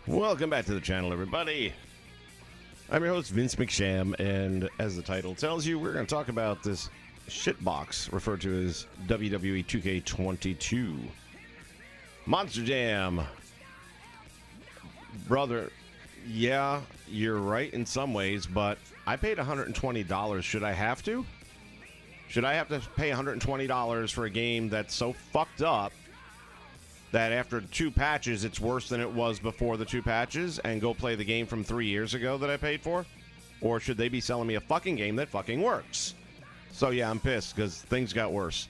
Welcome back to the channel, everybody. I'm your host, Vince McSham, and as the title tells you, we're going to talk about this shitbox referred to as WWE2K22. Monster Jam. Brother, yeah, you're right in some ways, but I paid $120. Should I have to? Should I have to pay $120 for a game that's so fucked up that after 2 patches, it's worse than it was before the 2 patches, and go play the game from 3 years ago that I paid for? Or should they be selling me a fucking game that fucking works? So yeah, I'm pissed, because things got worse.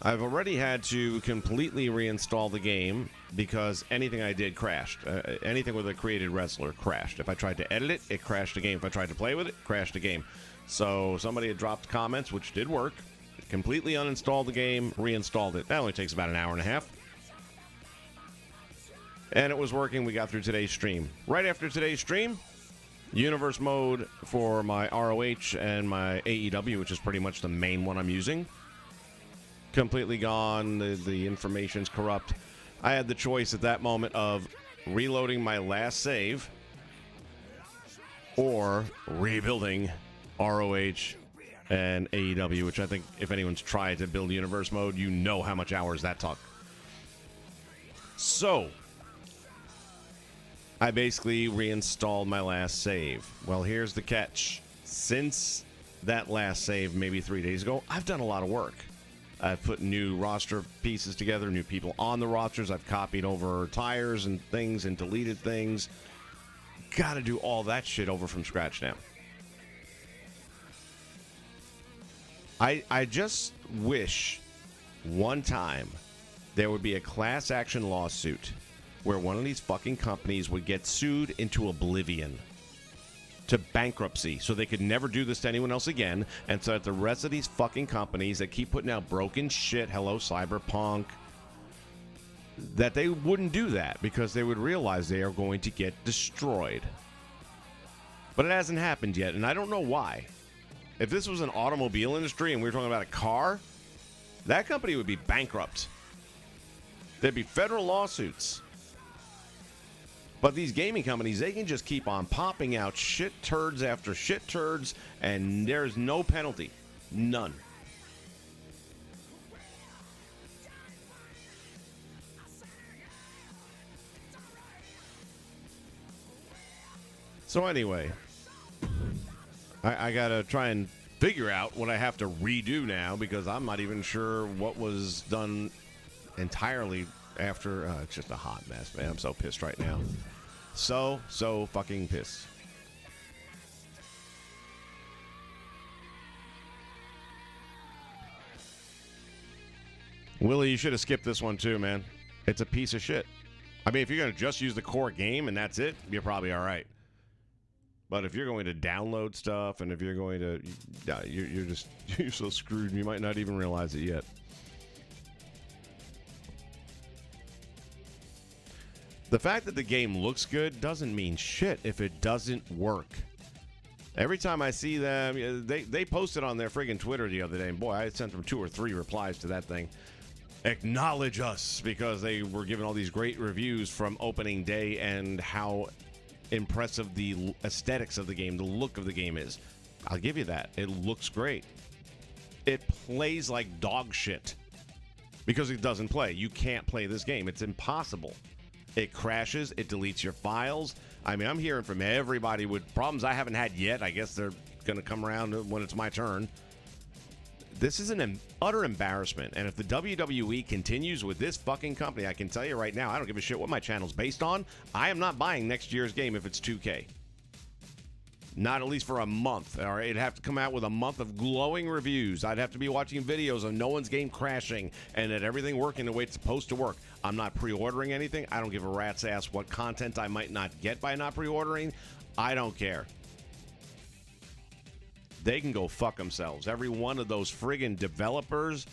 I've already had to completely reinstall the game, because anything I did crashed. Anything with a created wrestler crashed. If I tried to edit it, it crashed the game. If I tried to play with it, crashed the game. So somebody had dropped comments, which did work. Completely uninstalled the game, reinstalled it. That only takes about an hour and a half. And it was working. We got through today's stream. Right after today's stream, universe mode for my ROH and my AEW, which is pretty much the main one I'm using, completely gone. The information's corrupt. I had the choice at that moment of reloading my last save or rebuilding ROH and AEW, which I think if anyone's tried to build universe mode, you know how much hours that took. So I basically reinstalled my last save. Well, here's the catch. Since that last save, maybe 3 days ago, I've done a lot of work. I've put new roster pieces together, new people on the rosters. I've copied over tires and things and deleted things. Got to do all that shit over from scratch now. I just wish one time there would be a class action lawsuit where one of these fucking companies would get sued into oblivion, to bankruptcy, so they could never do this to anyone else again, and so that the rest of these fucking companies that keep putting out broken shit, hello Cyberpunk, that they wouldn't do that because they would realize they are going to get destroyed. But it hasn't happened yet, and I don't know why. If this was an automobile industry and we were talking about a car, that company would be bankrupt. There'd be federal lawsuits. But these gaming companies, they can just keep on popping out shit turds after shit turds, and there's no penalty. None. So anyway, I gotta try and figure out what I have to redo now, because I'm not even sure what was done entirely after. It's just a hot mess, man. I'm so pissed right now. So fucking pissed. Willie, you should have skipped this one too, man. It's a piece of shit. I mean, if you're gonna just use the core game and that's it, you're probably all right. But if you're going to download stuff, and if you're going to, you're so screwed. You might not even realize it yet. The fact that the game looks good doesn't mean shit if it doesn't work. Every time I see them, they posted on their friggin' Twitter the other day, and boy, I sent them 2 or 3 replies to that thing. Acknowledge us, because they were giving all these great reviews from opening day and how impressive the aesthetics of the game, the look of the game is. I'll give you that. It looks great. It plays like dog shit because it doesn't play. You can't play this game. It's impossible. It crashes. It deletes your files. I mean, I'm hearing from everybody with problems I haven't had yet. I guess they're going to come around when it's my turn. This is an utter embarrassment. And if the WWE continues with this fucking company, I can tell you right now, I don't give a shit what my channel's based on. I am not buying next year's game if it's 2K. Not at least for a month. All right, it'd have to come out with a month of glowing reviews. I'd have to be watching videos of no one's game crashing and that everything working the way it's supposed to work. I'm not pre-ordering anything. I don't give a rat's ass what content I might not get by not pre-ordering. I don't care. They can go fuck themselves. Every one of those friggin' developers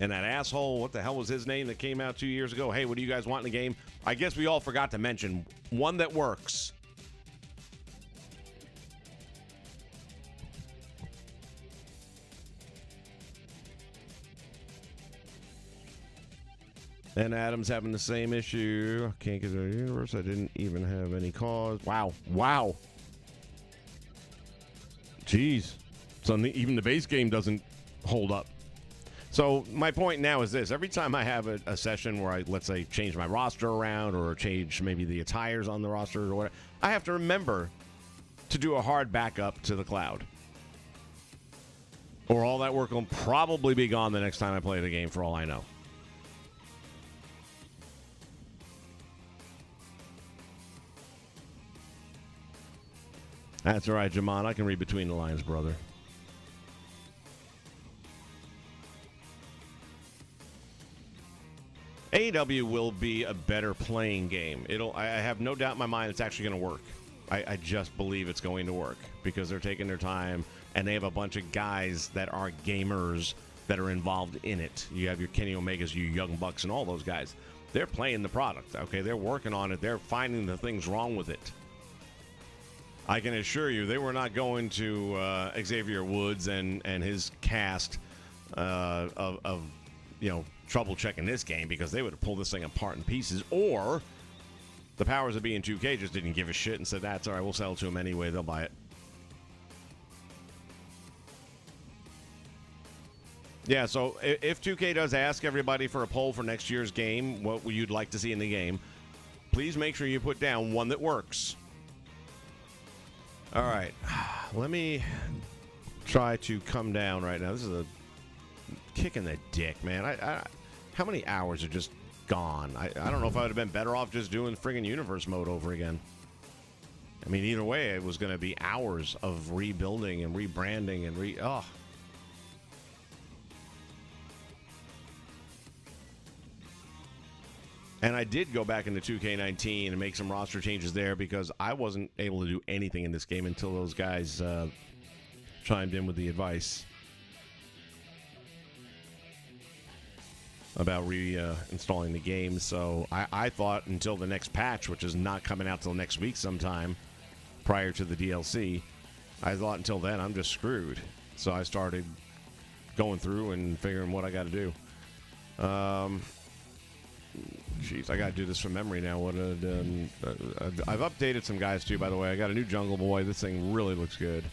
and that asshole, what the hell was his name that came out 2 years ago? Hey, what do you guys want in the game? I guess we all forgot to mention one that works. And Adam's having the same issue. Can't get to the universe. I didn't even have any cause. Wow. Wow. Jeez. So even the base game doesn't hold up. So my point now is this. Every time I have a session where I, let's say, change my roster around or change maybe the attires on the roster or whatever, I have to remember to do a hard backup to the cloud. Or all that work will probably be gone the next time I play the game, for all I know. That's all right, Jamon. I can read between the lines, brother. AEW will be a better playing game. I have no doubt in my mind it's actually going to work. I just believe it's going to work because they're taking their time and they have a bunch of guys that are gamers that are involved in it. You have your Kenny Omegas, your Young Bucks, and all those guys. They're playing the product, okay? They're working on it. They're finding the things wrong with it. I can assure you they were not going to Xavier Woods and his cast of trouble checking this game because they would have pulled this thing apart in pieces, or the powers that be in 2K just didn't give a shit and said, that's all right, we'll sell it to them anyway, they'll buy it. Yeah, so if 2K does ask everybody for a poll for next year's game, what you'd like to see in the game, please make sure you put down one that works. All right, let me try to come down right now. This is a kick in the dick, man. How many hours are just gone? I don't know if I would have been better off just doing friggin' universe mode over again. I mean, either way, it was going to be hours of rebuilding and rebranding and And I did go back into 2K19 and make some roster changes there because I wasn't able to do anything in this game until those guys chimed in with the advice about reinstalling the game. So I thought until the next patch, which is not coming out till next week sometime prior to the DLC, I thought until then I'm just screwed. So I started going through and figuring what I got to do. Jeez, I got to do this from memory now. I've updated some guys too, by the way. I got a new Jungle Boy. This thing really looks good.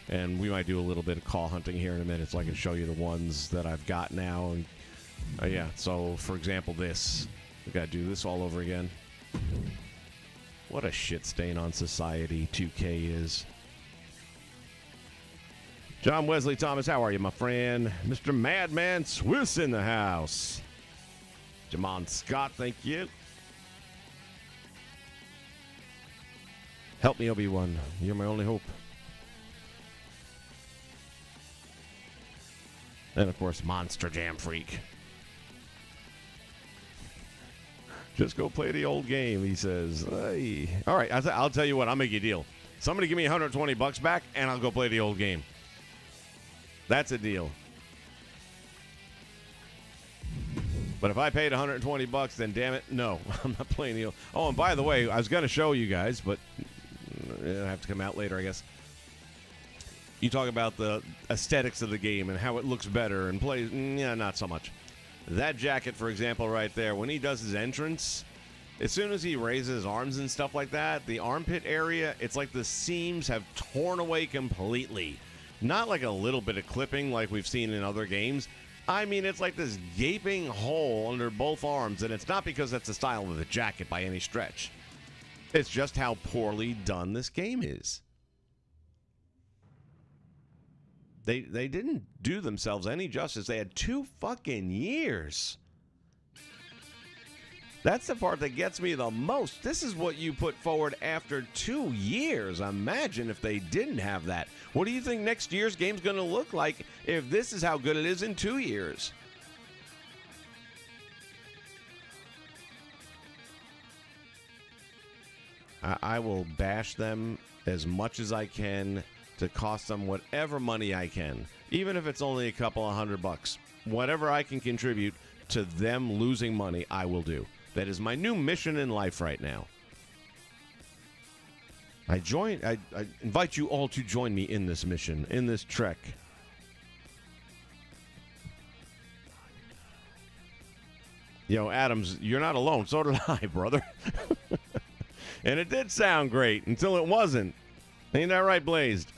And we might do a little bit of call hunting here in a minute so I can show you the ones that I've got now. And yeah, so for example, this. We got to do this all over again. What a shit stain on society 2K is. John Wesley Thomas, how are you, my friend? Mr. Madman Swiss in the house. Jamon Scott, thank you. Help me, Obi-Wan. You're my only hope. And, of course, Monster Jam Freak. Just go play the old game, he says. Hey. All right, I'll tell you what. I'll make you a deal. Somebody give me $120 back, and I'll go play the old game. That's a deal. But if I paid $120, then damn it, no, I'm not playing the. Oh, and by the way, I was going to show you guys, but it'll have to come out later, I guess. You talk about the aesthetics of the game and how it looks better and plays. Yeah, not so much. That jacket, for example, right there, when he does his entrance, as soon as he raises his arms and stuff like that, the armpit area, it's like the seams have torn away completely. Not like a little bit of clipping like we've seen in other games. I mean, it's like this gaping hole under both arms, and it's not because that's the style of the jacket by any stretch. It's just how poorly done this game is. They didn't do themselves any justice. They had 2 fucking years. That's the part that gets me the most. This is what you put forward after 2 years. Imagine if they didn't have that. What do you think next year's game's going to look like if this is how good it is in 2 years? I will bash them as much as I can to cost them whatever money I can, even if it's only a couple of $100. Whatever I can contribute to them losing money, I will do. That is my new mission in life right now. I invite you all to join me in this mission, in this trek. Yo, Adams, you're not alone. So did I, brother. And it did sound great until it wasn't. Ain't that right, Blazed?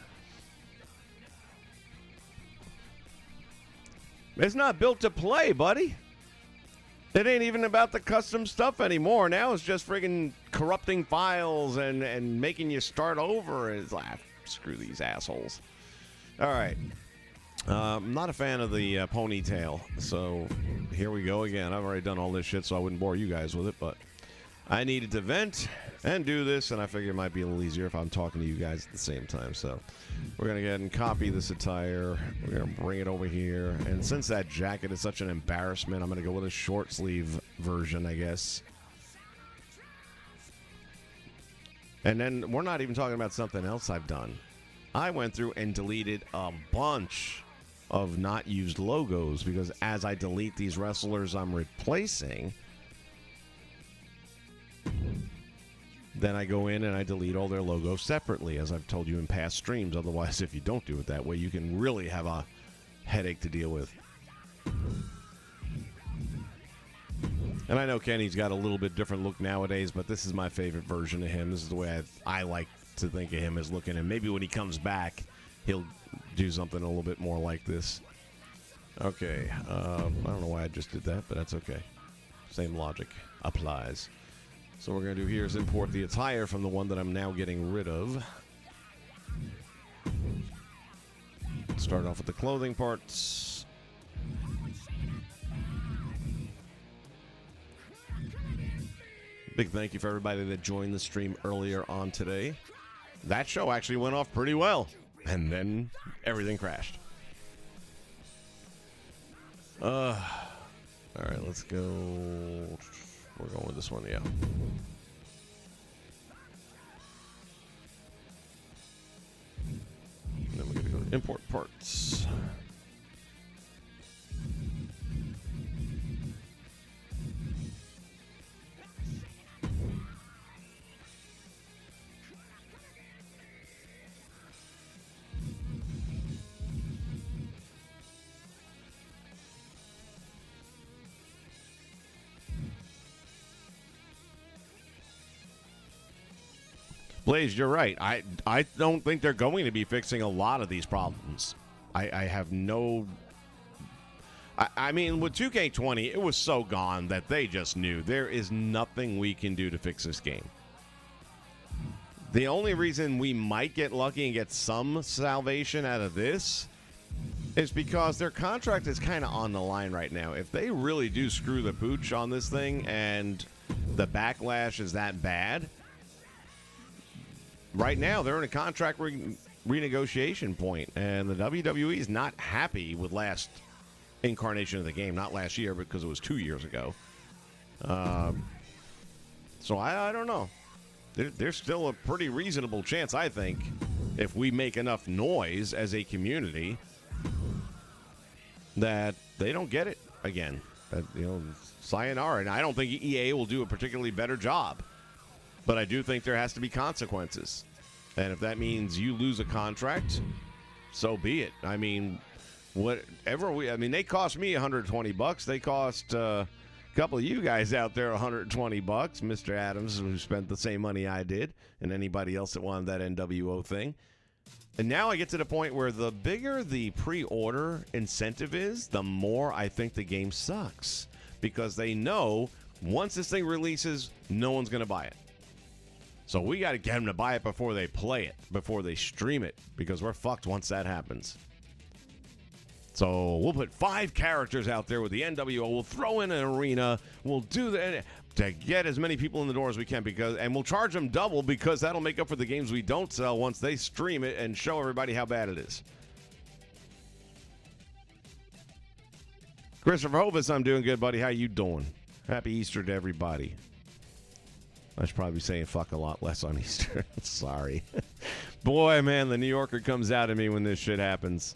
It's not built to play, buddy. It ain't even about the custom stuff anymore. Now it's just friggin' corrupting files and making you start over. It's like, screw these assholes. All right. I'm not a fan of the ponytail, so here we go again. I've already done all this shit, so I wouldn't bore you guys with it, but I needed to vent and do this, and I figured it might be a little easier if I'm talking to you guys at the same time. So we're going to go ahead and copy this attire. We're going to bring it over here. And since that jacket is such an embarrassment, I'm going to go with a short sleeve version, I guess. And then we're not even talking about something else I've done. I went through and deleted a bunch of not used logos because as I delete these wrestlers I'm replacing, then I go in and I delete all their logos separately, as I've told you in past streams. Otherwise, if you don't do it that way, you can really have a headache to deal with. And I know Kenny's got a little bit different look nowadays, but this is my favorite version of him. This is the way I like to think of him as looking, and maybe when he comes back, he'll do something a little bit more like this. Okay, I don't know why I just did that, but that's okay. Same logic applies. So what we're going to do here is import the attire from the one that I'm now getting rid of. Start off with the clothing parts. Big thank you for everybody that joined the stream earlier on today. That show actually went off pretty well. And then everything crashed. All right, let's go. We're going with this one, yeah. And then we're going to go to import parts. Blaze, you're right. I don't think they're going to be fixing a lot of these problems. I have no... I mean, with 2K20, it was so gone that they just knew there is nothing we can do to fix this game. The only reason we might get lucky and get some salvation out of this is because their contract is kind of on the line right now. If they really do screw the pooch on this thing and the backlash is that bad... Right now, they're in a contract renegotiation point, and the WWE is not happy with last incarnation of the game. Not last year, because it was 2 years ago. So I don't know. There's still a pretty reasonable chance, I think, if we make enough noise as a community, that they don't get it again. Sayonara. And I don't think EA will do a particularly better job. But I do think there has to be consequences. And if that means you lose a contract, so be it. I mean, they cost me $120. They cost a couple of you guys out there $120. Mr. Adams, who spent the same money I did, and anybody else that wanted that NWO thing. And now I get to the point where the bigger the pre-order incentive is, the more I think the game sucks. Because they know once this thing releases, no one's going to buy it. So we got to get them to buy it before they play it, before they stream it, because we're fucked once that happens. So we'll put 5 characters out there with the NWO. We'll throw in an arena. We'll do that to get as many people in the door as we can, and we'll charge them double because that'll make up for the games we don't sell once they stream it and show everybody how bad it is. Christopher Hovis, I'm doing good, buddy. How you doing? Happy Easter to everybody. I should probably be saying fuck a lot less on Easter. Sorry. Boy, man, the New Yorker comes out at me when this shit happens.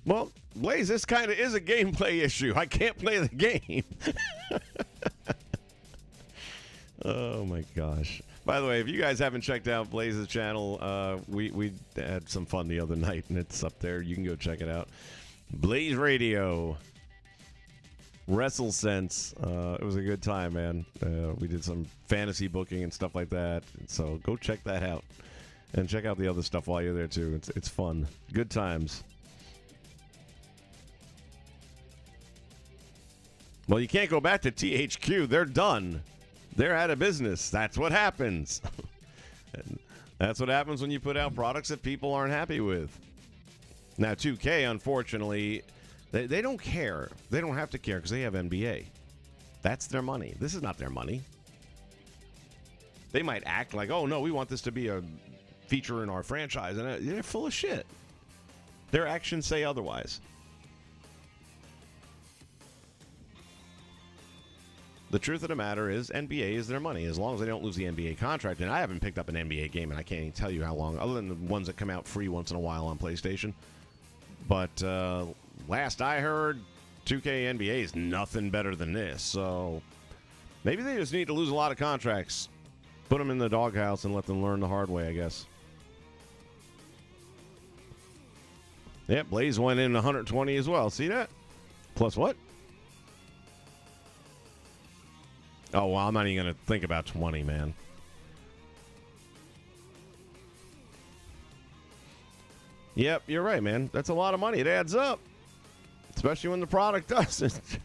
Well, Blaze, this kind of is a gameplay issue. I can't play the game. Oh, my gosh. By the way, if you guys haven't checked out Blaze's channel, we had some fun the other night, and it's up there. You can go check it out. Blaze Radio. WrestleSense. It was a good time, man. We did some fantasy booking and stuff like that. So go check that out. And check out the other stuff while you're there, too. It's fun. Good times. Well, you can't go back to THQ. They're done. They're out of business. That's what happens. And that's what happens when you put out products that people aren't happy with. Now, 2K, unfortunately, they don't care. They don't have to care because they have NBA. That's their money. This is not their money. They might act like, oh, no, we want this to be a feature in our franchise. And they're full of shit. Their actions say otherwise. The truth of the matter is NBA is their money. As long as they don't lose the NBA contract. And I haven't picked up an NBA game, and I can't even tell you how long, other than the ones that come out free once in a while on PlayStation. But last I heard, 2K NBA is nothing better than this. So maybe they just need to lose a lot of contracts. Put them in the doghouse and let them learn the hard way, I guess. Yep, Blaze went in 120 as well. See that? Plus what? Oh, well, I'm not even going to think about 20, man. Yep, you're right, man. That's a lot of money. It adds up. Especially when the product doesn't.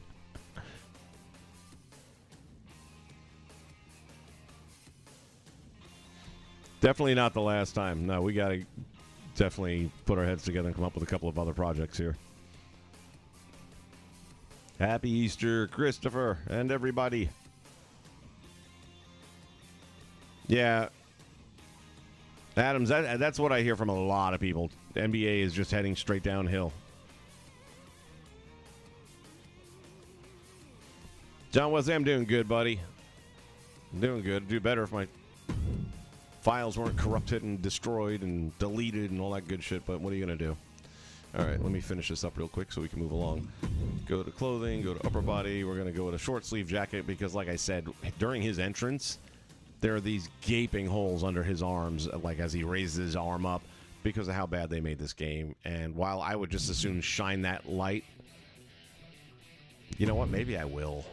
Definitely not the last time. No, we got to definitely put our heads together and come up with a couple of other projects here. Happy Easter, Christopher, and everybody. Yeah. Adams, that's what I hear from a lot of people. The NBA is just heading straight downhill. John Wesley, I'm doing good, buddy. I'm doing good. I'd do better if my files weren't corrupted and destroyed and deleted and all that good shit, but what are you going to do? All right, let me finish this up real quick so we can move along. Go to clothing, go to upper body. We're going to go with a short sleeve jacket because, like I said, during his entrance, there are these gaping holes under his arms, like as he raises his arm up, because of how bad they made this game. And while I would just as soon shine that light, you know what? Maybe I will.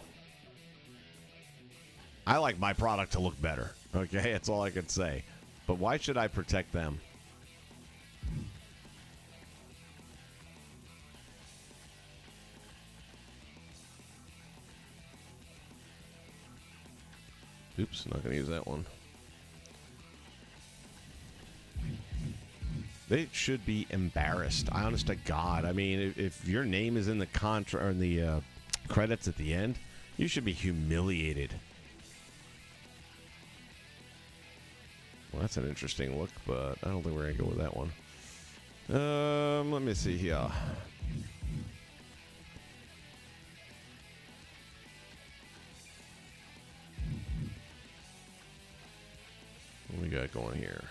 I like my product to look better. Okay, that's all I could say. But why should I protect them? Oops, not going to use that one. They should be embarrassed. Honest to God. I mean, if your name is in the or in the credits at the end, you should be humiliated. Well, that's an interesting look, but I don't think we're going to go with that one. Let me see here. What we got going here?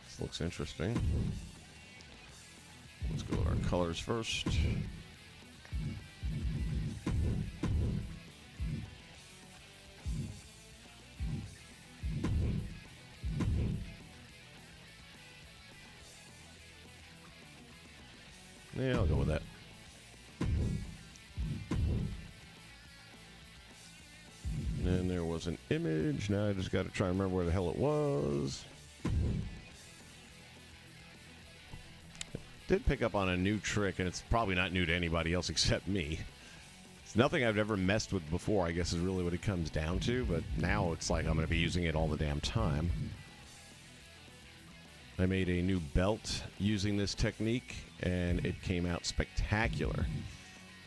This looks interesting. Let's go with our colors first. Yeah, I'll go with that. And there was an image. Now I just got to try and remember where the hell it was. Did pick up on a new trick, and it's probably not new to anybody else except me. It's nothing I've ever messed with before, I guess is really what it comes down to, but now it's like I'm going to be using it all the damn time. I made a new belt using this technique, and it came out spectacular.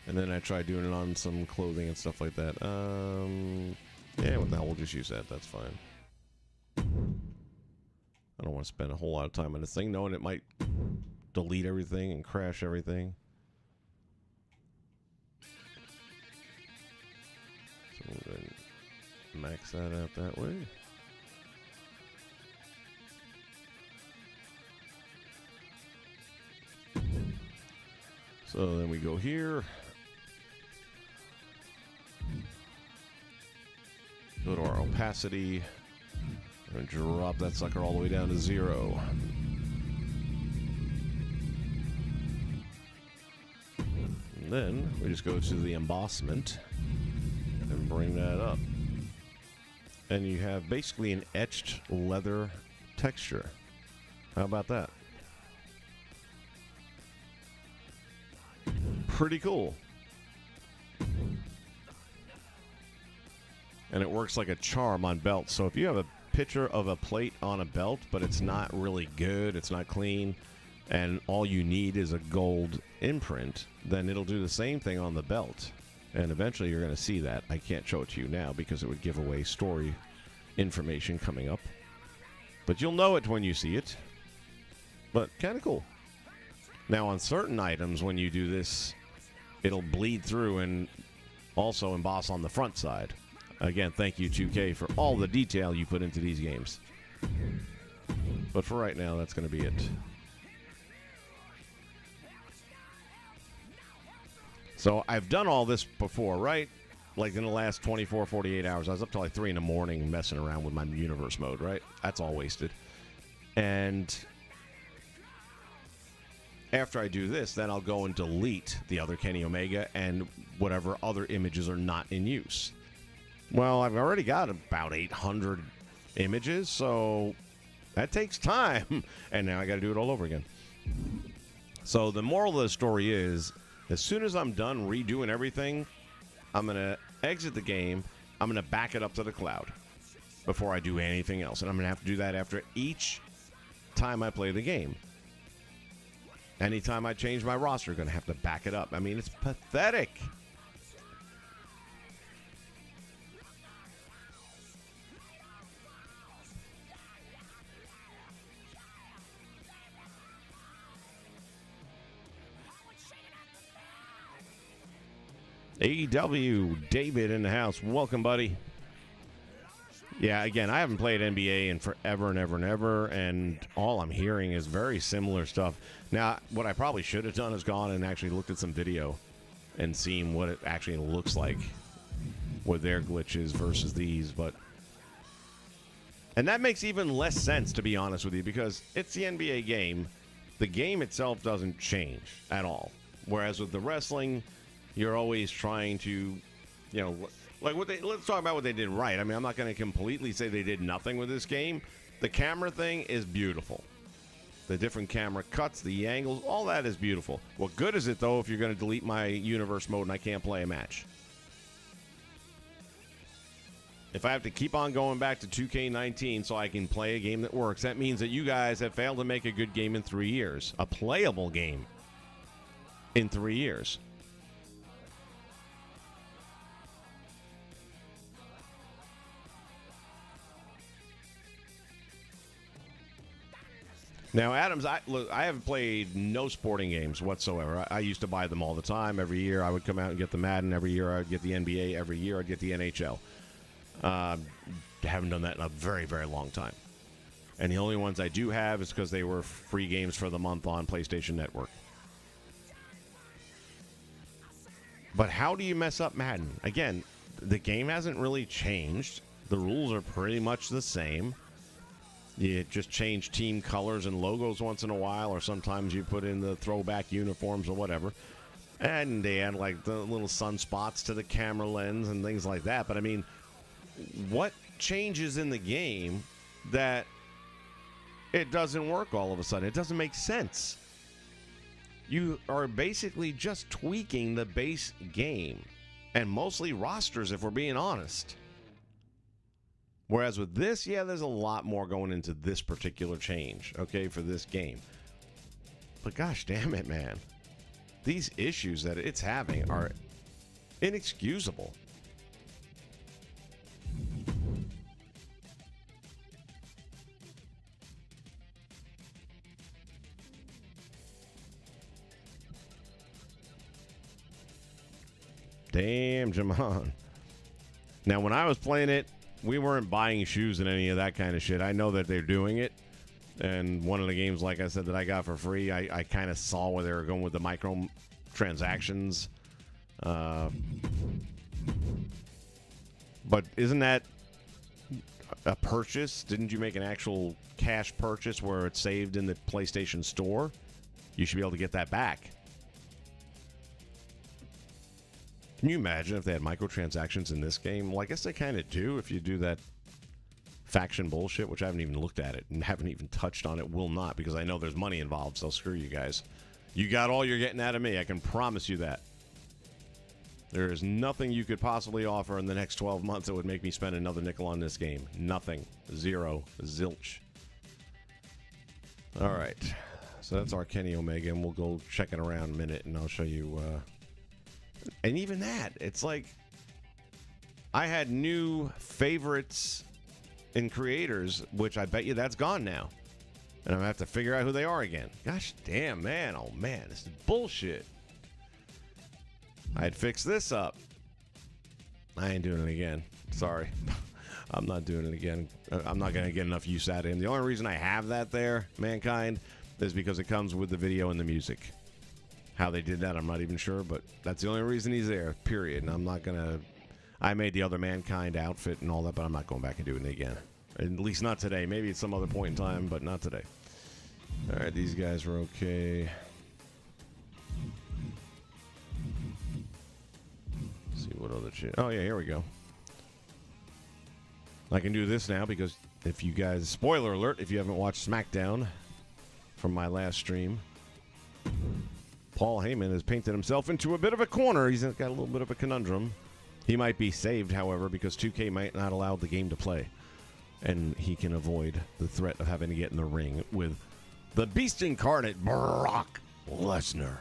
And then I tried doing it on some clothing and stuff like that. Yeah, what the hell, we'll just use that. That's fine. I don't want to spend a whole lot of time on this thing, knowing it might delete everything and crash everything. So we're going to max that out that way. So then we go here. Go to our opacity. And drop that sucker all the way down to 0. And then we just go to the embossment and bring that up. And you have basically an etched leather texture. How about that? Pretty cool. And it works like a charm on belts. So if you have a picture of a plate on a belt, but it's not really good, it's not clean, and all you need is a gold imprint, then it'll do the same thing on the belt. And eventually you're going to see that. I can't show it to you now because it would give away story information coming up. But you'll know it when you see it. But kind of cool. Now on certain items, when you do this, it'll bleed through and also emboss on the front side. Again, thank you, 2K, for all the detail you put into these games. But for right now, that's going to be it. So I've done all this before, right? Like in the last 24, 48 hours. I was up till like 3 in the morning messing around with my universe mode, right? That's all wasted. And after I do this, then I'll go and delete the other Kenny Omega and whatever other images are not in use. Well, I've already got about 800 images, so that takes time. And now I got to do it all over again. So the moral of the story is, as soon as I'm done redoing everything, I'm going to exit the game. I'm going to back it up to the cloud before I do anything else. And I'm going to have to do that after each time I play the game. Anytime I change my roster, I'm going to have to back it up. I mean, it's pathetic. AEW, David in the house. Welcome, buddy. Yeah, again, I haven't played NBA in forever and ever and ever, and all I'm hearing is very similar stuff. Now, what I probably should have done is gone and actually looked at some video and seen what it actually looks like with their glitches versus these, but... And that makes even less sense, to be honest with you, because it's the NBA game. The game itself doesn't change at all. Whereas with the wrestling... You're always trying to, you know, like let's talk about what they did right. I mean, I'm not going to completely say they did nothing with this game. The camera thing is beautiful. The different camera cuts, the angles, all that is beautiful. What good is it, though, if you're going to delete my universe mode and I can't play a match? If I have to keep on going back to 2K19 so I can play a game that works, that means that you guys have failed to make a good game in 3 years. A playable game in 3 years. Now, Adams, I have played no sporting games whatsoever. I used to buy them all the time. Every year I would come out and get the Madden. Every year I would get the NBA. Every year I'd get the NHL. Haven't done that in a very, very long time. And the only ones I do have is because they were free games for the month on PlayStation Network. But how do you mess up Madden? Again, the game hasn't really changed. The rules are pretty much the same. You just change team colors and logos once in a while, or sometimes you put in the throwback uniforms or whatever. And they add like the little sunspots to the camera lens and things like that. But I mean, what changes in the game that it doesn't work all of a sudden? It doesn't make sense. You are basically just tweaking the base game, and mostly rosters, if we're being honest. Whereas with this, yeah, there's a lot more going into this particular change, okay, for this game. But gosh damn it, man. These issues that it's having are inexcusable. Damn, Jamon. Now, when I was playing it, we weren't buying shoes and any of that kind of shit. I know that they're doing it. And one of the games, like I said, that I got for free, I kind of saw where they were going with the micro transactions. But isn't that a purchase. Didn't you make an actual cash purchase where it's saved in the PlayStation Store? You should be able to get that back. Can you imagine if they had microtransactions in this game? Well, I guess they kind of do if you do that faction bullshit, which I haven't even looked at it and haven't even touched on it. Will not, because I know there's money involved, so screw you guys. You got all you're getting out of me. I can promise you that. There is nothing you could possibly offer in the next 12 months that would make me spend another nickel on this game. Nothing. Zero. Zilch. All right. So that's our Kenny Omega, and we'll go check it around a minute, and I'll show you. And even that, it's like I had new favorites in creators, which I bet you that's gone now. And I'm going to have to figure out who they are again. Gosh damn, man. Oh, man. This is bullshit. I'd fix this up. I ain't doing it again. Sorry. I'm not doing it again. I'm not going to get enough use out of him. The only reason I have that there, Mankind, is because it comes with the video and the music. How they did that, I'm not even sure, but that's the only reason he's there, period. And I'm not going to... I made the other Mankind outfit and all that, but I'm not going back and doing it again. At least not today. Maybe at some other point in time, but not today. All right, these guys are okay. Let's see what other shit. Oh, yeah, here we go. I can do this now because if you guys... Spoiler alert, if you haven't watched SmackDown from my last stream, Paul Heyman has painted himself into a bit of a corner. He's got a little bit of a conundrum. He might be saved, however, because 2K might not allow the game to play. And he can avoid the threat of having to get in the ring with the Beast Incarnate, Brock Lesnar.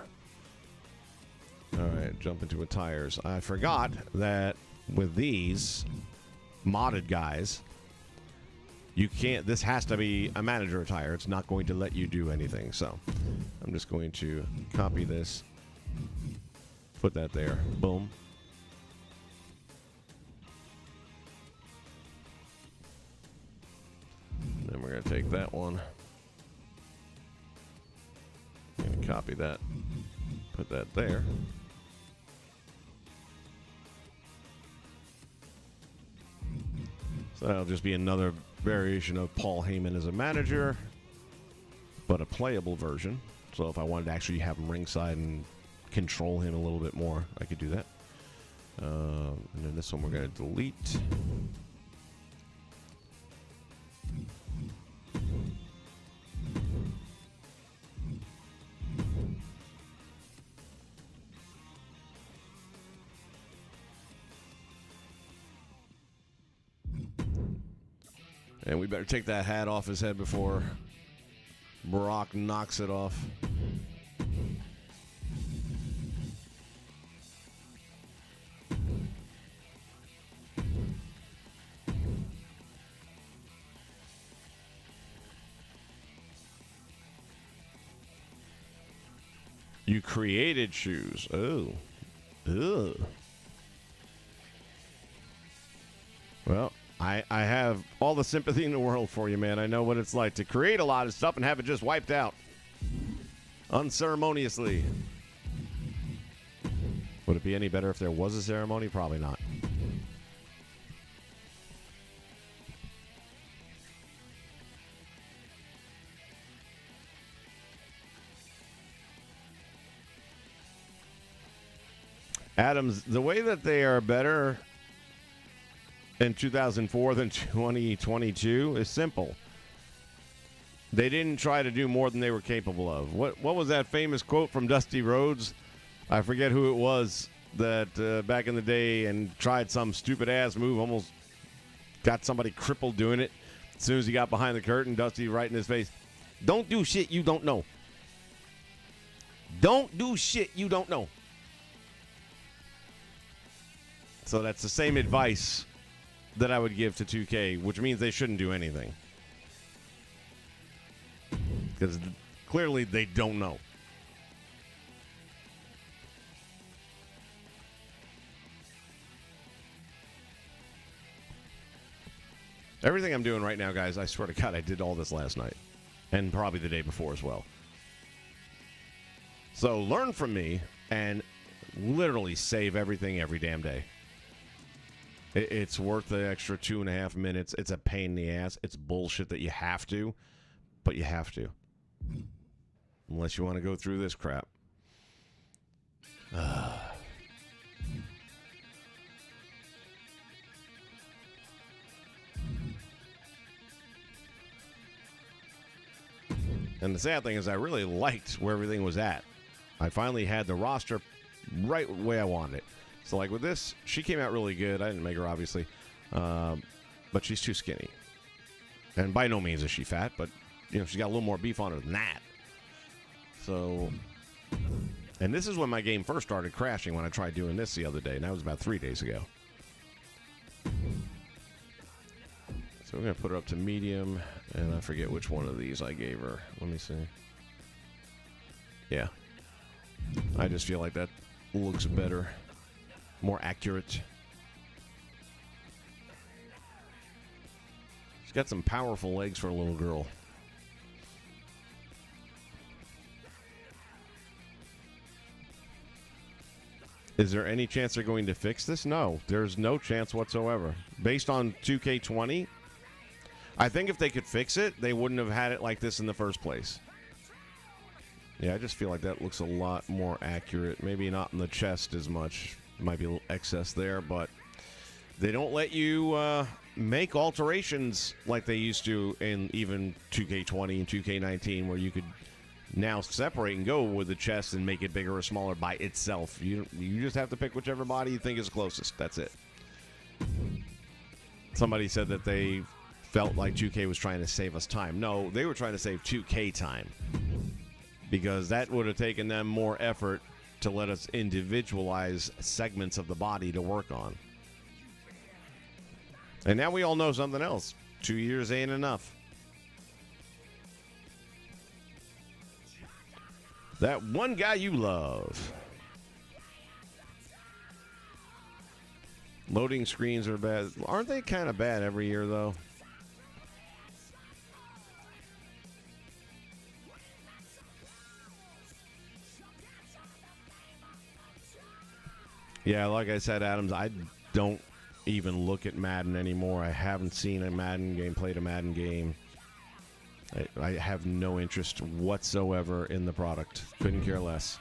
All right, jump into attires. I forgot that with these modded guys, you can't... This has to be a manager attire. It's not going to let you do anything. So I'm just going to copy this. Put that there. Boom. Then we're going to take that one. I'm going to copy that. Put that there. So that'll just be another variation of Paul Heyman as a manager, but a playable version. So if I wanted to actually have him ringside and control him a little bit more, I could do that. And then this one we're going to delete. And we better take that hat off his head before Brock knocks it off. You created shoes. Oh. Ugh. Well, I have all the sympathy in the world for you, man. I know what it's like to create a lot of stuff and have it just wiped out unceremoniously. Would it be any better if there was a ceremony? Probably not. Adams, the way that they are better in 2004 than 2022 is simple. They didn't try to do more than they were capable of. What was that famous quote from Dusty Rhodes? I forget who it was that back in the day and tried some stupid ass move, almost got somebody crippled doing it. As soon as he got behind the curtain, Dusty right in his face. Don't do shit you don't know. Don't do shit you don't know. So that's the same advice that I would give to 2K, which means they shouldn't do anything. Because clearly they don't know. Everything I'm doing right now, guys, I swear to God, I did all this last night. And probably the day before as well. So learn from me and literally save everything every damn day. It's worth the extra 2.5 minutes. It's a pain in the ass. It's bullshit that you have to, but you have to. Unless you want to go through this crap. And the sad thing is I really liked where everything was at. I finally had the roster right the way I wanted it. So, like with this, she came out really good. I didn't make her, obviously. But she's too skinny. And by no means is she fat, but, you know, she's got a little more beef on her than that. So, and this is when my game first started crashing when I tried doing this the other day. And that was about 3 days ago. So we're going to put her up to medium. And I forget which one of these I gave her. Let me see. Yeah. I just feel like that looks better. More accurate. She's got some powerful legs for a little girl. Is there any chance they're going to fix this? No, there's no chance whatsoever. Based on 2K20, I think if they could fix it, they wouldn't have had it like this in the first place. Yeah, I just feel like that looks a lot more accurate. Maybe not in the chest as much. Might be a little excess there, but they don't let you make alterations like they used to in even 2K20 and 2K19, where you could now separate and go with the chest and make it bigger or smaller by itself. You just have to pick whichever body you think is closest. That's it. Somebody said that they felt like 2K was trying to save us time. No, they were trying to save 2K time, because that would have taken them more effort to let us individualize segments of the body to work on. And now we all know something else. 2 years ain't enough. That one guy you love. Loading screens are bad. Aren't they kind of bad every year, though? Yeah, like I said, Adams, I don't even look at Madden anymore. I haven't seen a Madden game, played a Madden game. I have no interest whatsoever in the product. Couldn't care less.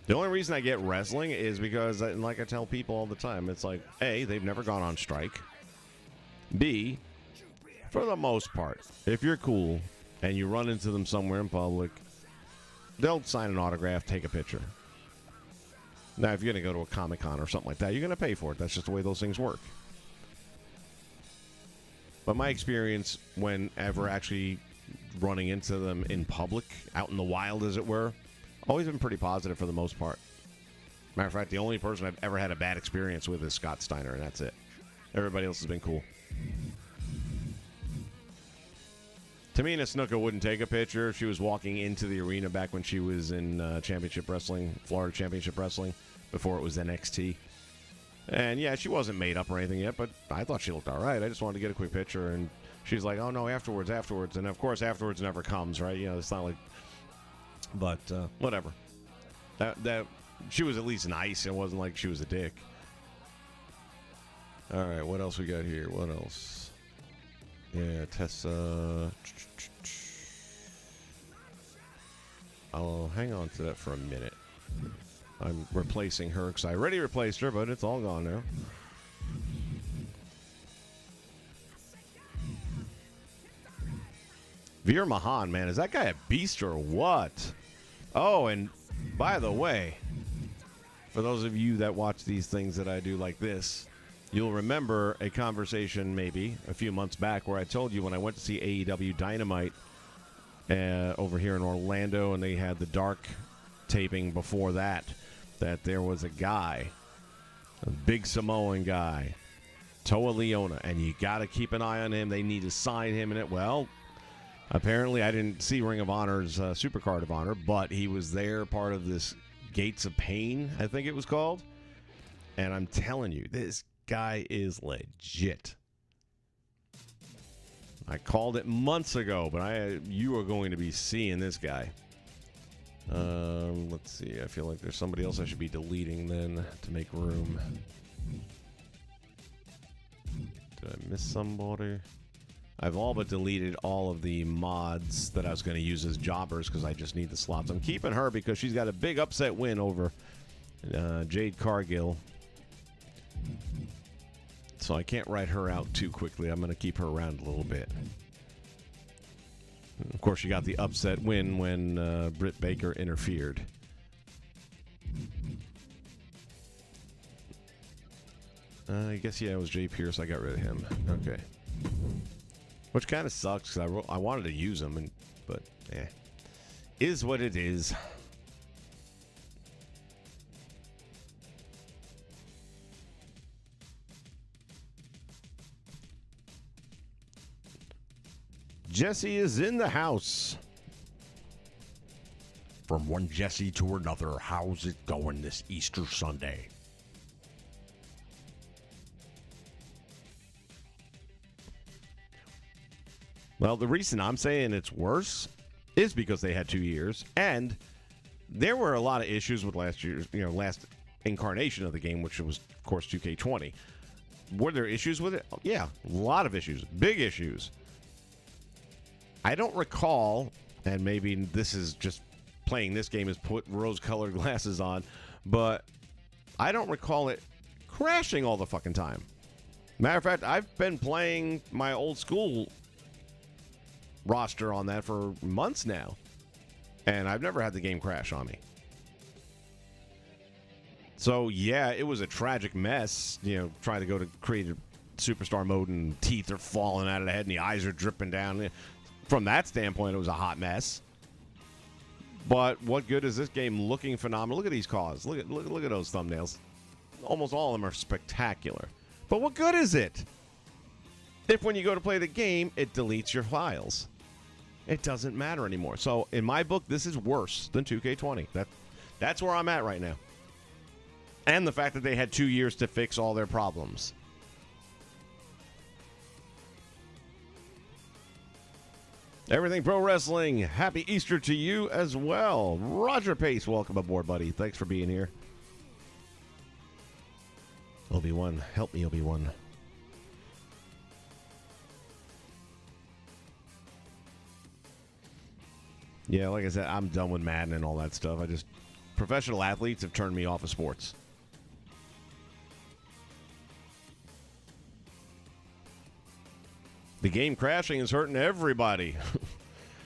The only reason I get wrestling is because, and like I tell people all the time, it's like, A, they've never gone on strike. B, for the most part, if you're cool and you run into them somewhere in public, they'll sign an autograph, take a picture. Now, if you're going to go to a Comic-Con or something like that, you're going to pay for it. That's just the way those things work. But my experience whenever actually running into them in public, out in the wild, as it were, always been pretty positive for the most part. Matter of fact, the only person I've ever had a bad experience with is Scott Steiner, and that's it. Everybody else has been cool. Tamina Snuka wouldn't take a picture. She was walking into the arena back when she was in Championship Wrestling, Florida Championship Wrestling, before it was NXT. And, yeah, she wasn't made up or anything yet, but I thought she looked all right. I just wanted to get a quick picture, and she's like, oh, no, afterwards. And, of course, afterwards never comes, right? You know, it's not like... But, whatever. That she was at least nice. It wasn't like she was a dick. All right, what else we got here? What else? Yeah, Tessa. I'll hang on to that for a minute. I'm replacing her because I already replaced her, but it's all gone now. Veer Mahan, man, is that guy a beast or what? Oh, and by the way, for those of you that watch these things that I do like this, you'll remember a conversation maybe a few months back where I told you when I went to see AEW Dynamite over here in Orlando, and they had the Dark taping before that there was a guy, a big Samoan guy, Toa Leona, and you got to keep an eye on him. They need to sign him in it. Well, apparently I didn't see Ring of Honor's Supercard of Honor, but he was there, part of this Gates of Pain, I think it was called. And I'm telling you, this guy is legit. I called it months ago, but you are going to be seeing this guy. Let's see. I feel like there's somebody else I should be deleting then to make room. Did I miss somebody? I've all but deleted all of the mods that I was going to use as jobbers because I just need the slots. I'm keeping her because she's got a big upset win over Jade Cargill. So I can't write her out too quickly. I'm going to keep her around a little bit. Of course, she got the upset win when Britt Baker interfered. I guess, yeah, it was Jay Pierce. I got rid of him. Okay. Which kind of sucks because I wanted to use him, but is what it is. Jesse is in the house. From one Jesse to another, how's it going this Easter Sunday? Well, the reason I'm saying it's worse is because they had 2 years, and there were a lot of issues with last year's, last incarnation of the game, which was, of course, 2K20. Were there issues with it? Yeah, a lot of issues, big issues. I don't recall, and maybe this is just playing this game is put rose-colored glasses on, but I don't recall it crashing all the fucking time. Matter of fact, I've been playing my old school roster on that for months now, and I've never had the game crash on me. So yeah, it was a tragic mess, trying to go to create a superstar mode and teeth are falling out of the head and the eyes are dripping down. From that standpoint, it was a hot mess. But what good is this game looking phenomenal? Look at these cars. Look at those thumbnails. Almost all of them are spectacular. But what good is it if when you go to play the game, it deletes your files? It doesn't matter anymore. So in my book, this is worse than 2K20. That's where I'm at right now. And the fact that they had 2 years to fix all their problems. Everything Pro Wrestling, happy Easter to you as well. Roger Pace, welcome aboard, buddy. Thanks for being here. Obi-Wan, help me, Obi-Wan. Yeah, like I said, I'm done with Madden and all that stuff. Professional athletes have turned me off of sports. The game crashing is hurting everybody.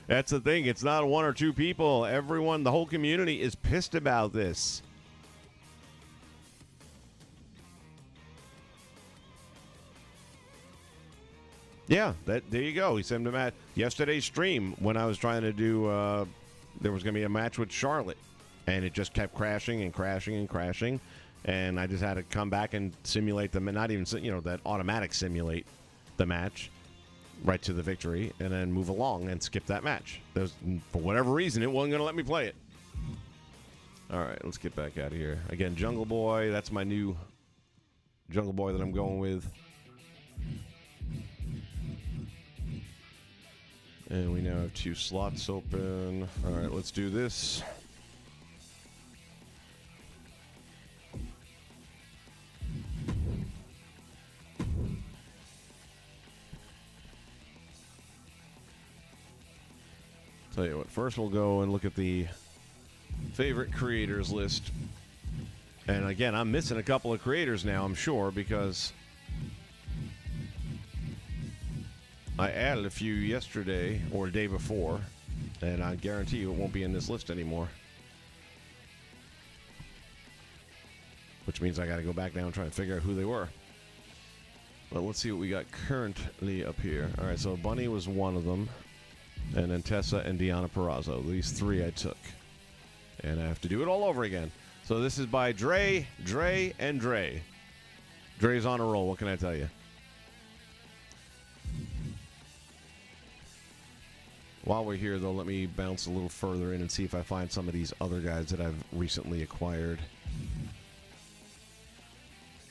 That's the thing. It's not one or two people. Everyone, the whole community is pissed about this. Yeah, there you go. He sent him at yesterday's stream when I was trying to do, there was going to be a match with Charlotte, and it just kept crashing and crashing and crashing, and I just had to come back and simulate them, and not even, that automatic simulate the match right to the victory, and then move along and skip that match. For whatever reason, it wasn't going to let me play it. All right, let's get back out of here. Again, Jungle Boy, that's my new Jungle Boy that I'm going with. And we now have 2 slots open. All right, let's do this. Tell you what, first we'll go and look at the favorite creators list. And again, I'm missing a couple of creators now, I'm sure, because I added a few yesterday or the day before, and I guarantee you it won't be in this list anymore. Which means I got to go back now and try and figure out who they were. But let's see what we got currently up here. All right, so Bunny was one of them, and then Tessa and Deanna Purrazzo. These 3 I took. And I have to do it all over again. So this is by Dre, and Dre. Dre's on a roll, what can I tell you? While we're here, though, let me bounce a little further in and see if I find some of these other guys that I've recently acquired.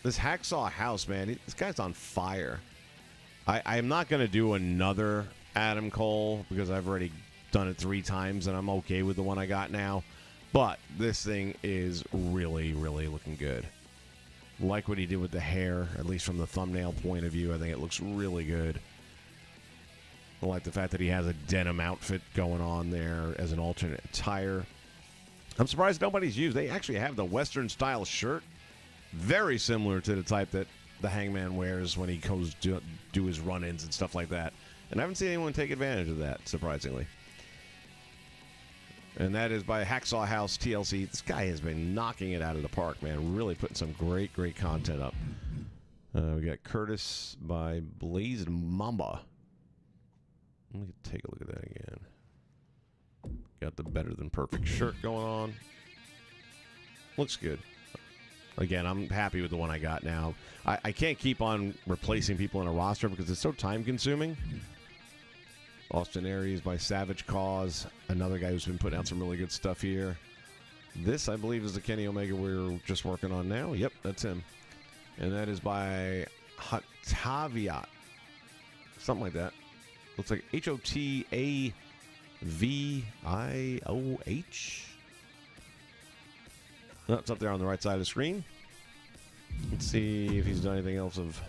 This Hacksaw House, man, this guy's on fire. I'm not going to do another Adam Cole because I've already done it 3 times, and I'm okay with the one I got now. But this thing is really, really looking good. Like what he did with the hair, at least from the thumbnail point of view. I think it looks really good. I like the fact that he has a denim outfit going on there as an alternate attire. I'm surprised nobody's used. They actually have the Western style shirt, very similar to the type that the Hangman wears when he goes to do his run-ins and stuff like that. And I haven't seen anyone take advantage of that, surprisingly. And that is by Hacksaw House TLC. This guy has been knocking it out of the park, man. Really putting some great, great content up. We got Curtis by Blazed Mamba. Let me take a look at that again. Got the Better Than Perfect shirt going on. Looks good. Again, I'm happy with the one I got now. I can't keep on replacing people in a roster because it's so time-consuming. Austin Aries by Savage Cause. Another guy who's been putting out some really good stuff here. This, I believe, is the Kenny Omega we're just working on now. Yep, that's him. And that is by Hotaviot. Something like that. Looks like Hotavioh. That's up there on the right side of the screen. Let's see if he's done anything else of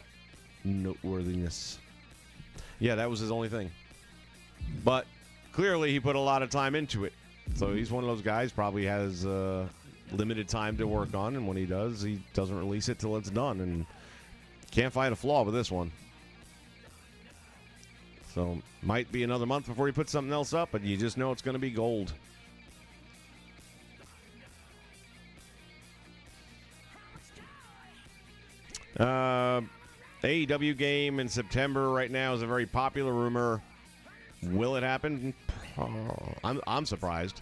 noteworthiness. Yeah, that was his only thing. But clearly he put a lot of time into it. So he's one of those guys, probably has limited time to work on, and when he does, he doesn't release it till it's done. And can't find a flaw with this one. So might be another month before he puts something else up, but you just know it's going to be gold. AEW game in September right now is a very popular rumor. Will it happen? I'm surprised.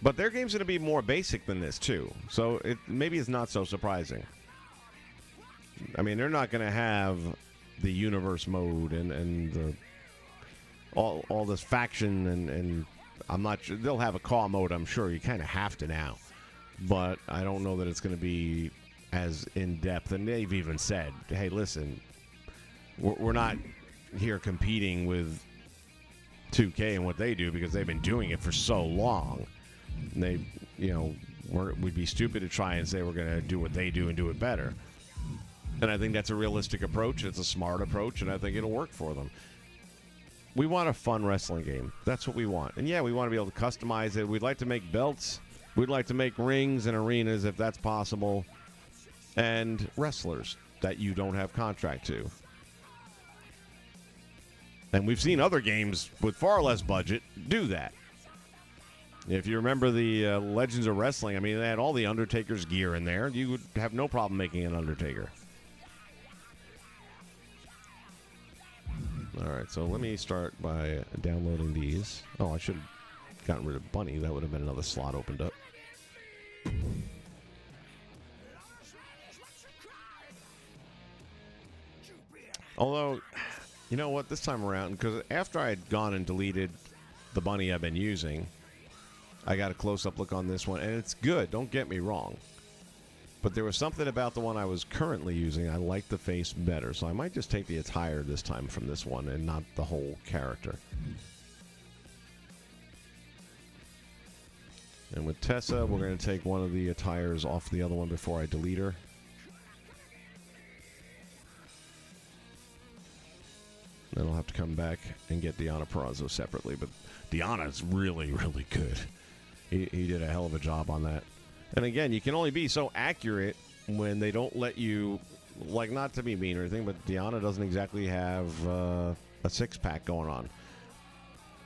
But their game's going to be more basic than this, too. So maybe it's not so surprising. I mean, they're not going to have the universe mode and the, all this faction and I'm not sure. They'll have a call mode, I'm sure. You kind of have to now. But I don't know that it's going to be as in-depth. And they've even said, hey, listen, we're not here competing with 2K and what they do because they've been doing it for so long. And they, we'd be stupid to try and say we're going to do what they do and do it better. And I think that's a realistic approach. It's a smart approach, and I think it'll work for them. We want a fun wrestling game. That's what we want. And, yeah, we want to be able to customize it. We'd like to make belts. We'd like to make rings and arenas if that's possible. And wrestlers that you don't have contract to. And we've seen other games with far less budget do that. If you remember the Legends of Wrestling, I mean, they had all the Undertaker's gear in there. You would have no problem making an Undertaker. All right, so let me start by downloading these. Oh, I should have gotten rid of Bunny. That would have been another slot opened up. Although, you know what, this time around, because after I had gone and deleted the Bunny I've been using, I got a close-up look on this one, and it's good, don't get me wrong. But there was something about the one I was currently using, I liked the face better, so I might just take the attire this time from this one and not the whole character. And with Tessa, we're going to take one of the attires off the other one before I delete her. Then I'll have to come back and get Deonna Purrazzo separately. But Deonna's really, really good. He did a hell of a job on that. And again, you can only be so accurate when they don't let you, like, not to be mean or anything, but Deonna doesn't exactly have a six-pack going on.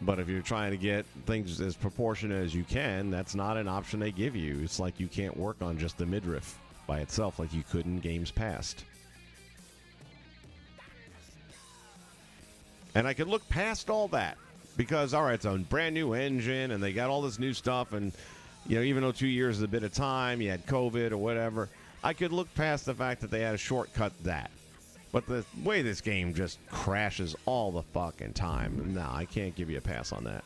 But if you're trying to get things as proportionate as you can, that's not an option they give you. It's like you can't work on just the midriff by itself like you could in games past. And I could look past all that because, all right, it's a brand new engine and they got all this new stuff. And, even though 2 years is a bit of time, you had COVID or whatever, I could look past the fact that they had to shortcut that. But the way this game just crashes all the fucking time, no, I can't give you a pass on that.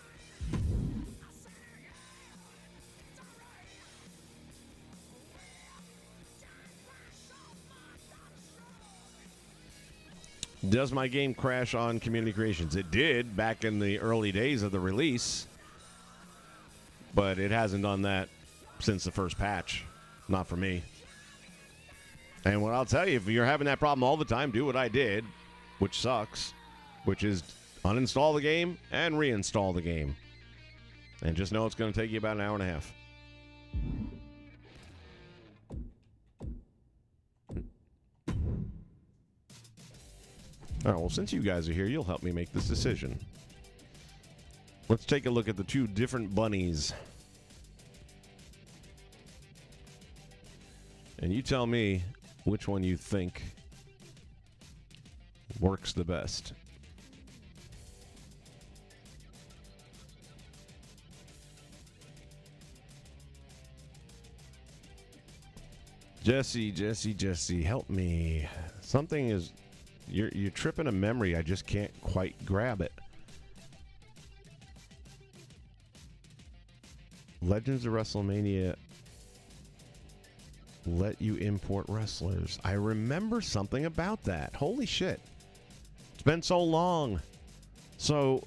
Does my game crash on Community Creations? It did back in the early days of the release, but it hasn't done that since the first patch. Not for me. And what I'll tell you, if you're having that problem all the time, do what I did, which sucks, which is uninstall the game and reinstall the game. And just know it's going to take you about an hour and a half. All right, well, since you guys are here, you'll help me make this decision. Let's take a look at the two different bunnies. And you tell me which one you think works the best. Jesse, help me. Something is... You're tripping a memory. I just can't quite grab it. Legends of WrestleMania let you import wrestlers. I remember something about that. Holy shit. It's been so long. So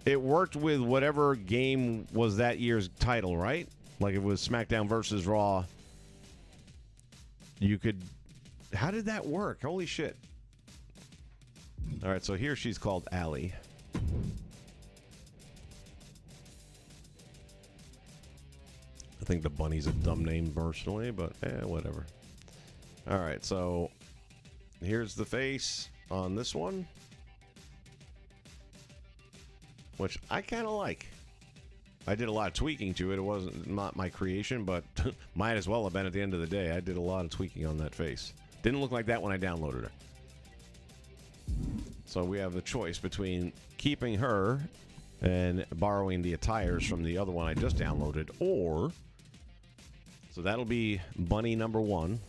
it worked with whatever game was that year's title, right? Like if it was SmackDown versus Raw. You could... How did that work? Holy shit. All right, so here she's called Allie. I think the bunny's a dumb name personally, but whatever. All right, so here's the face on this one, which I kind of like. I did a lot of tweaking to it. It wasn't not my creation, but might as well have been at the end of the day. I did a lot of tweaking on that face. Didn't look like that when I downloaded her. So we have the choice between keeping her and borrowing the attires from the other one I just downloaded, or... So that'll be bunny number one.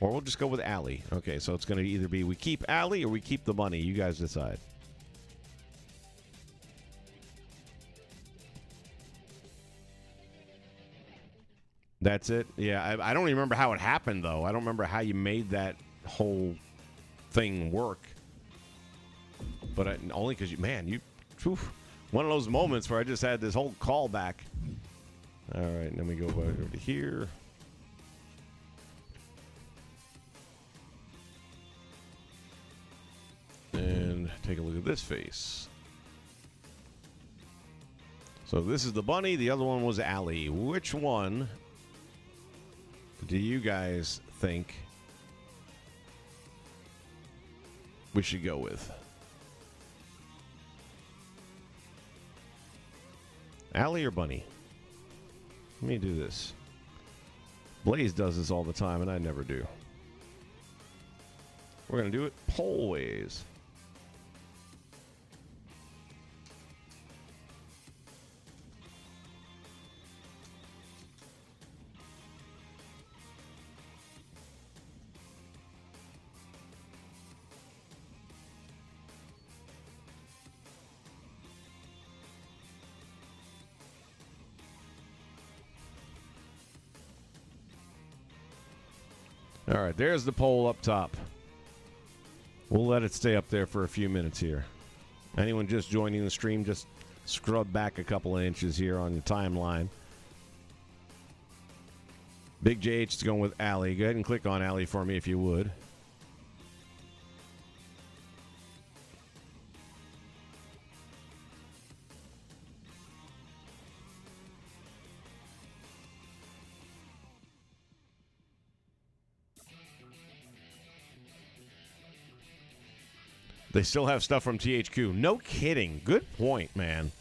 Or we'll just go with Allie. Okay, so it's going to either be we keep Allie or we keep the bunny. You guys decide. That's it? Yeah, I don't remember how it happened, though. I don't remember how you made that whole thing work. But only because one of those moments where I just had this whole callback. All right, let me go back over to here. And take a look at this face. So this is the bunny. The other one was Allie. Which one do you guys think we should go with? Allie or bunny? Let me do this. Blaze does this all the time, and I never do. We're going to do it poll ways. All right, there's the poll up top. We'll let it stay up there for a few minutes here. Anyone just joining the stream, just scrub back a couple of inches here on the timeline. Big JH is going with Allie. Go ahead and click on Allie for me if you would. They still have stuff from THQ. No kidding. Good point, man.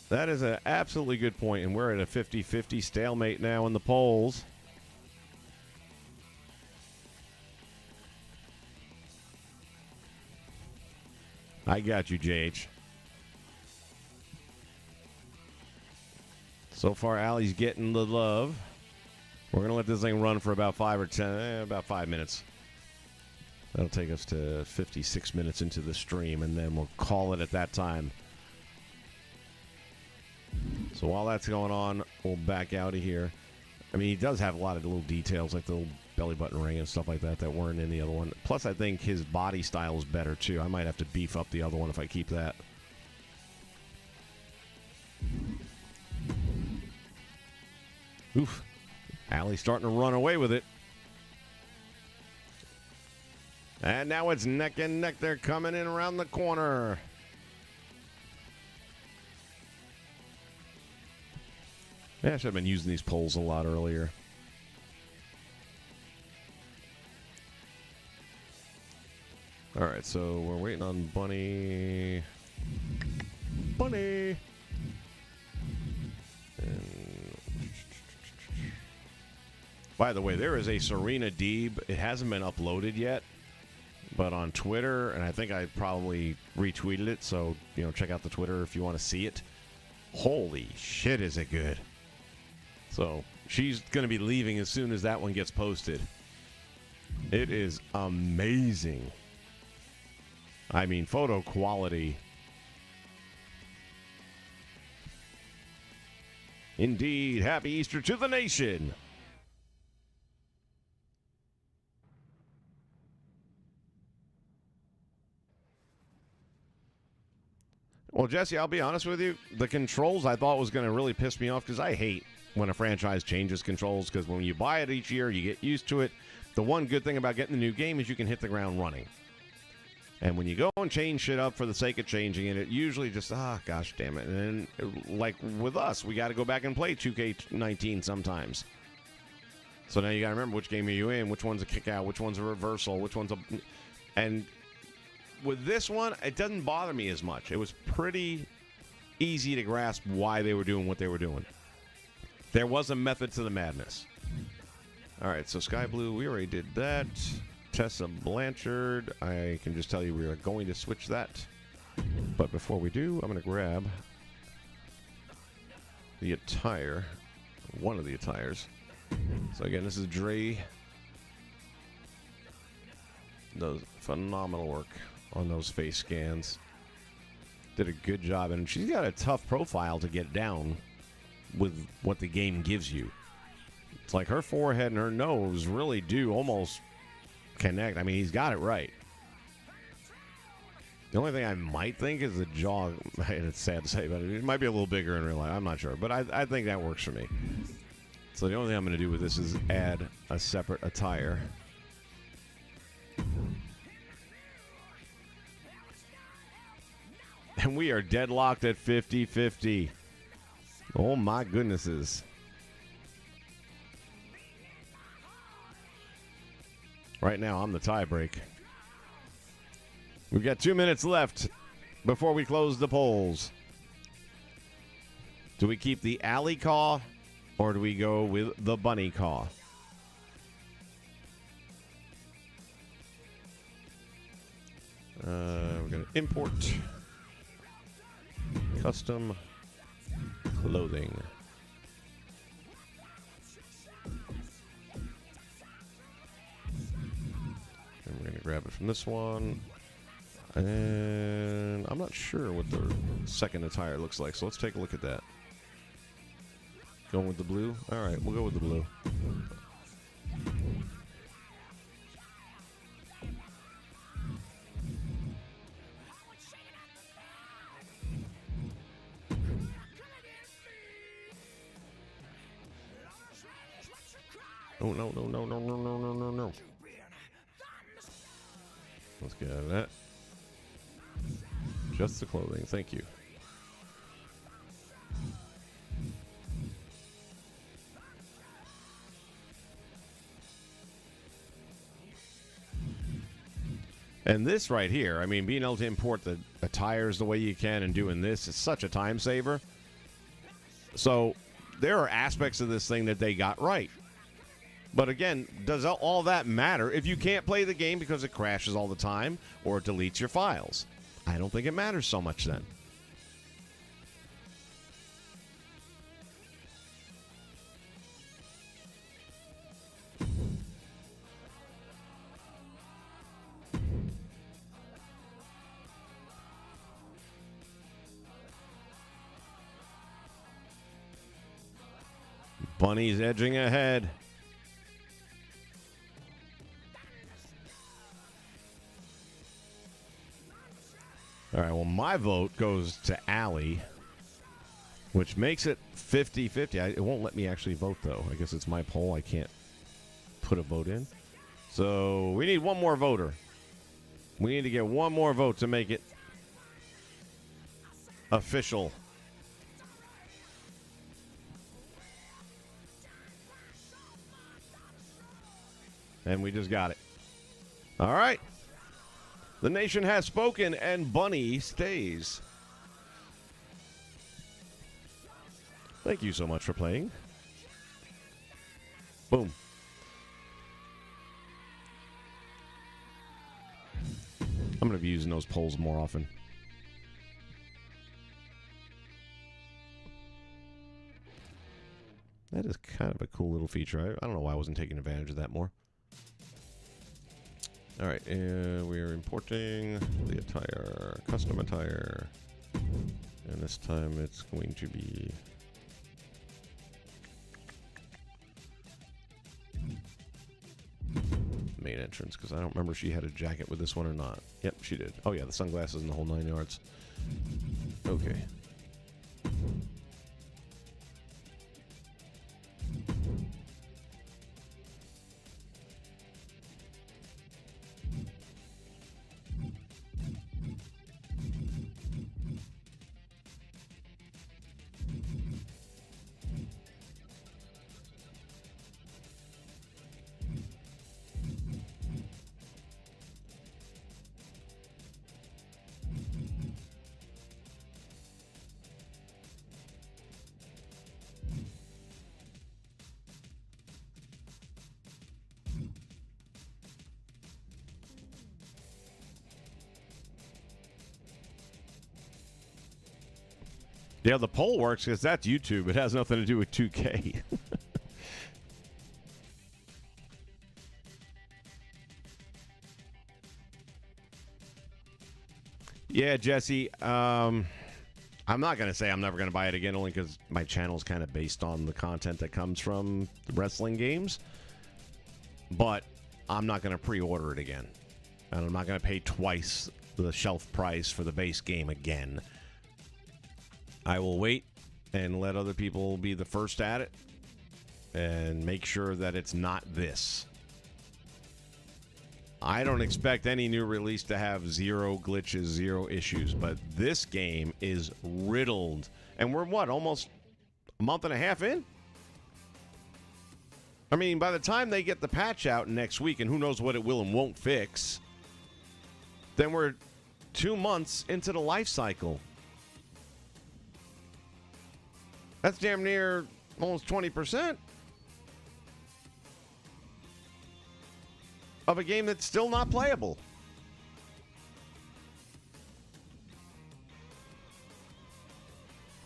That is an absolutely good point, and we're at a 50-50 stalemate now in the polls. I got you, JH. So far, Allie's getting the love. We're going to let this thing run for about 5 minutes. That'll take us to 56 minutes into the stream, and then we'll call it at that time. So while that's going on, we'll back out of here. I mean, he does have a lot of little details, like the little belly button ring and stuff like that, that weren't in the other one. Plus, I think his body style is better, too. I might have to beef up the other one if I keep that. Oof. Allie's starting to run away with it. And now it's neck and neck. They're coming in around the corner. Yeah, I should have been using these poles a lot earlier. All right, so we're waiting on Bunny. Bunny! And by the way, there is a Serena Deeb. It hasn't been uploaded yet, but on Twitter, and I think I probably retweeted it, so, you know, check out the Twitter if you want to see it. Holy shit, is it good. So she's going to be leaving as soon as that one gets posted. It is amazing. I mean, photo quality. Indeed. Happy Easter to the nation. Well, Jesse, I'll be honest with you. The controls I thought was going to really piss me off because I hate when a franchise changes controls because when you buy it each year, you get used to it. The one good thing about getting the new game is you can hit the ground running. And when you go and change shit up for the sake of changing it, it usually just, gosh damn it. And then, like with us, we got to go back and play 2K19 sometimes. So now you got to remember which game are you in, which one's a kick out, which one's a reversal, which one's a... And with this one, it doesn't bother me as much. It was pretty easy to grasp why they were doing what they were doing. There was a method to the madness. All right, so Sky Blue, we already did that. Tessa Blanchard, I can just tell you we are going to switch that. But before we do, I'm going to grab the attire, one of the attires. So again, this is Dre. Does phenomenal work on those face scans. Did a good job, and she's got a tough profile to get down with what the game gives you. It's like her forehead and her nose really do almost connect. I mean, he's got it right. The only thing I might think is the jaw, and it's sad to say, but it might be a little bigger in real life. I'm not sure, but I think that works for me. So the only thing I'm going to do with this is add a separate attire. And we are deadlocked at 50-50. Oh my goodnesses. Right now, I'm the tie break. We've got 2 minutes left before we close the polls. Do we keep the alley caw or do we go with the bunny caw? We're going to import custom clothing. And we're going to grab it from this one. And I'm not sure what the second attire looks like, so let's take a look at that. Going with the blue? All right, we'll go with the blue. Oh, no, no, no, no, no, no, no, no, no. Let's get out of that. Just the clothing, thank you. And this right here, I mean, being able to import the attires the way you can and doing this is such a time saver. So there are aspects of this thing that they got right. But again, does all that matter if you can't play the game because it crashes all the time or it deletes your files? I don't think it matters so much then. Bunny's edging ahead. All right, well, my vote goes to Allie, which makes it 50-50. It won't let me actually vote, though. I guess it's my poll. I can't put a vote in. So we need one more voter. We need to get one more vote to make it official. And we just got it. All right. The nation has spoken, and Bunny stays. Thank you so much for playing. Boom. I'm going to be using those polls more often. That is kind of a cool little feature. I don't know why I wasn't taking advantage of that more. All right, we are importing the attire, custom attire. And this time it's going to be... main entrance, because I don't remember if she had a jacket with this one or not. Yep, she did. Oh yeah, the sunglasses and the whole 9 yards. Okay. Yeah, the poll works because that's YouTube. It has nothing to do with 2K. Yeah, Jesse. I'm not going to say I'm never going to buy it again, only because my channel's kind of based on the content that comes from the wrestling games. But I'm not going to pre-order it again. And I'm not going to pay twice the shelf price for the base game again. I will wait and let other people be the first at it and make sure that it's not this. I don't expect any new release to have zero glitches, zero issues, but this game is riddled. And we're, what, almost a month and a half in? I mean, by the time they get the patch out next week, and who knows what it will and won't fix, then we're 2 months into the life cycle. That's damn near almost 20% of a game that's still not playable.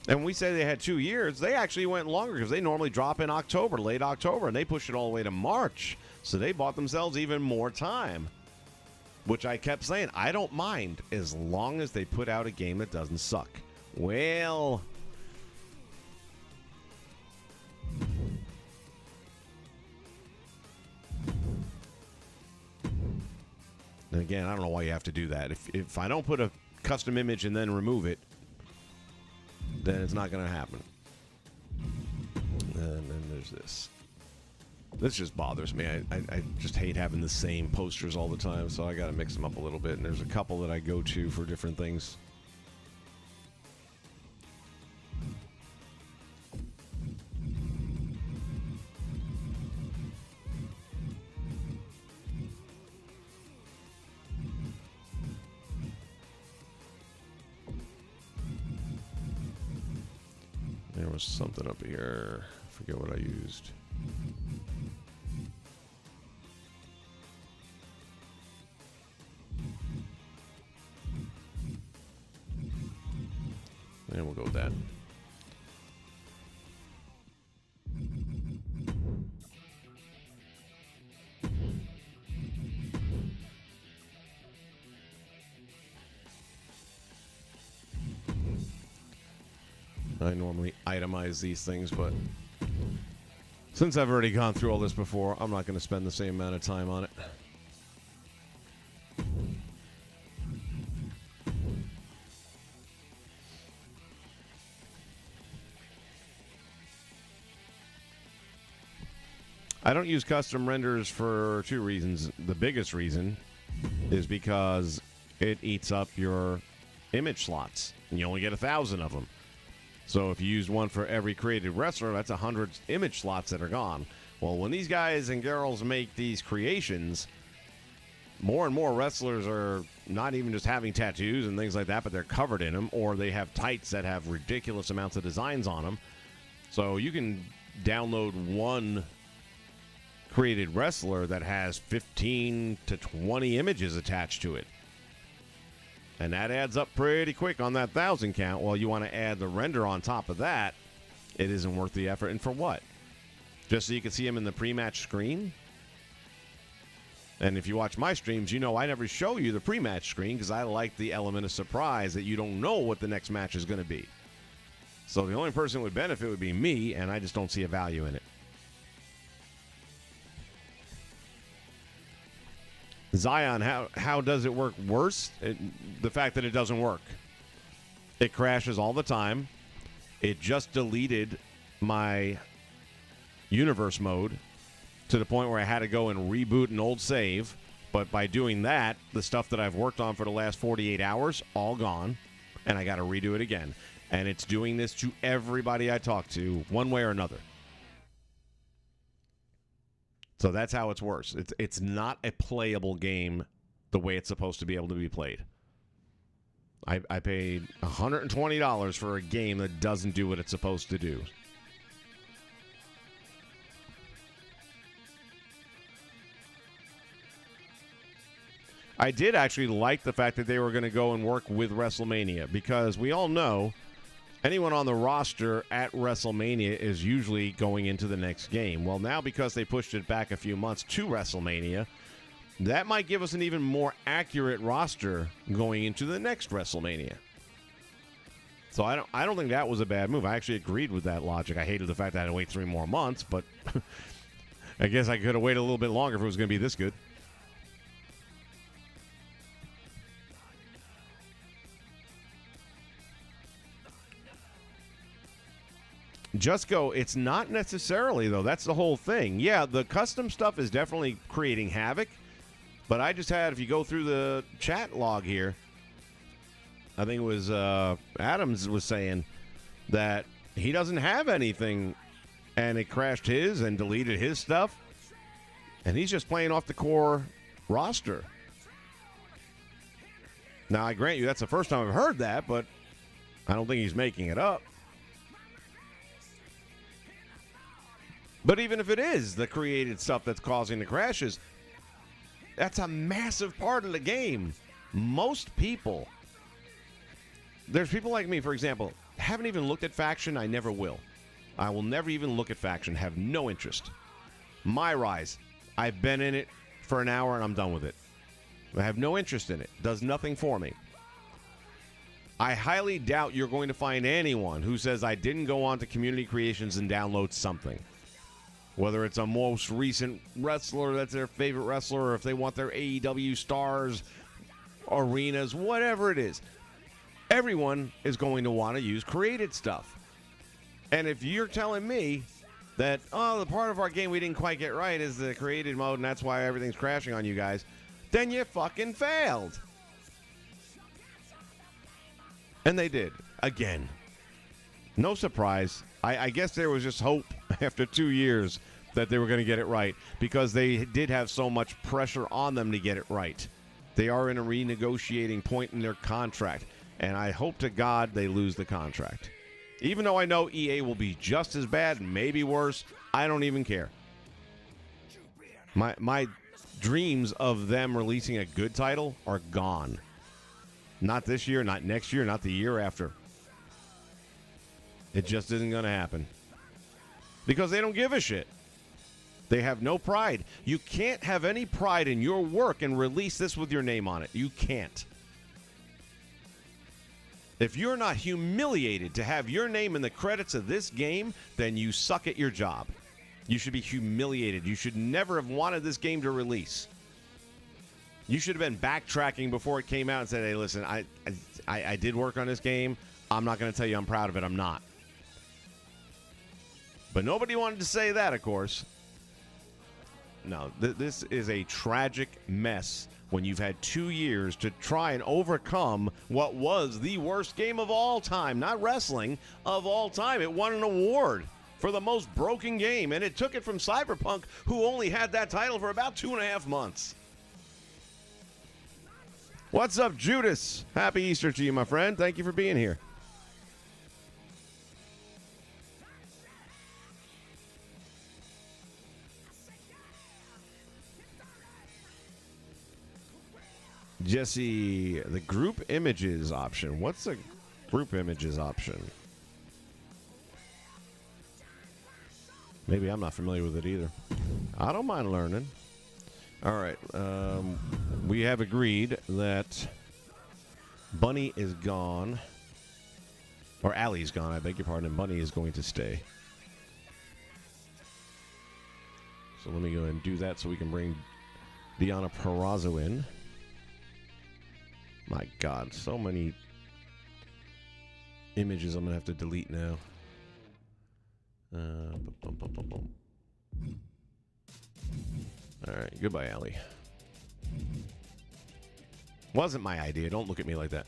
And we say they had 2 years. They actually went longer because they normally drop in October, late October, and they push it all the way to March. So they bought themselves even more time, which I kept saying, I don't mind as long as they put out a game that doesn't suck. Well... And again, I don't know why you have to do that. If I don't put a custom image and then remove it, then it's not going to happen. And then there's this. This just bothers me. I just hate having the same posters all the time, so I got to mix them up a little bit. And there's a couple that I go to for different things. There was something up here. I forget what I used. And we'll go with that. I normally itemize these things, but since I've already gone through all this before, I'm not going to spend the same amount of time on it. I don't use custom renders for 2 reasons. The biggest reason is because it eats up your image slots. And you only get 1,000 of them. So if you use one for every created wrestler, that's 100 image slots that are gone. Well, when these guys and girls make these creations, more and more wrestlers are not even just having tattoos and things like that, but they're covered in them, or they have tights that have ridiculous amounts of designs on them. So you can download one created wrestler that has 15 to 20 images attached to it. And that adds up pretty quick on that 1,000 count. Well, you want to add the render on top of that. It isn't worth the effort. And for what? Just so you can see him in the pre-match screen? And if you watch my streams, you know I never show you the pre-match screen because I like the element of surprise that you don't know what the next match is going to be. So the only person who would benefit would be me, and I just don't see a value in it. Zion, how does it work worse? The fact that it doesn't work. It crashes all the time. It just deleted my universe mode to the point where I had to go and reboot an old save. But by doing that, the stuff that I've worked on for the last 48 hours, all gone, and I got to redo it again. And it's doing this to everybody I talk to, one way or another. So that's how it's worse. It's not a playable game the way it's supposed to be able to be played. I paid $120 for a game that doesn't do what it's supposed to do. I did actually like the fact that they were going to go and work with WrestleMania because we all know anyone on the roster at WrestleMania is usually going into the next game. Well, now because they pushed it back a few months to WrestleMania, that might give us an even more accurate roster going into the next WrestleMania. So I don't think that was a bad move. I actually agreed with that logic. I hated the fact that I had to wait 3 more months, but I guess I could have waited a little bit longer if it was going to be this good. Just go, it's not necessarily, though. That's the whole thing. Yeah, the custom stuff is definitely creating havoc. But I just had, if you go through the chat log here, I think it was Adams was saying that he doesn't have anything, and it crashed his and deleted his stuff. And he's just playing off the core roster. Now, I grant you that's the first time I've heard that, but I don't think he's making it up. But even if it is the created stuff that's causing the crashes, that's a massive part of the game. Most people, there's people like me, for example, haven't even looked at Faction. I never will. I will never even look at Faction. Have no interest. My Rise, I've been in it for an hour and I'm done with it. I have no interest in it. Does nothing for me. I highly doubt you're going to find anyone who says I didn't go on to Community Creations and download something. Whether it's a most recent wrestler that's their favorite wrestler, or if they want their AEW stars, arenas, whatever it is. Everyone is going to want to use created stuff. And if you're telling me that, oh, the part of our game we didn't quite get right is the created mode, and that's why everything's crashing on you guys, then you fucking failed. And they did. Again. No surprise. I guess there was just hope after 2 years that they were going to get it right because they did have so much pressure on them to get it right. They are in a renegotiating point in their contract, and I hope to God they lose the contract. Even though I know EA will be just as bad, maybe worse, I don't even care. My dreams of them releasing a good title are gone. Not this year, not next year, not the year after. It just isn't going to happen. Because they don't give a shit. They have no pride. You can't have any pride in your work and release this with your name on it. You can't. If you're not humiliated to have your name in the credits of this game, then you suck at your job. You should be humiliated. You should never have wanted this game to release. You should have been backtracking before it came out and said, hey, listen, I did work on this game. I'm not going to tell you I'm proud of it. I'm not. But nobody wanted to say that, of course. no. This is a tragic mess when you've had 2 years to try and overcome what was the worst game of all time, not wrestling, of all time. It won an award for the most broken game, and it took it from Cyberpunk, who only had that title for about 2.5 months. What's up, Judas? Happy Easter to you, my friend. Thank you for being here. Jesse, the group images option. What's the group images option? Maybe I'm not familiar with it either. I don't mind learning. All right. We have agreed that Bunny is gone. Or Allie's gone, I beg your pardon, and Bunny is going to stay. So let me go ahead and do that so we can bring Deanna Purrazzo in. My God, so many images I'm going to have to delete now. All right, goodbye, Allie. Wasn't my idea. Don't look at me like that.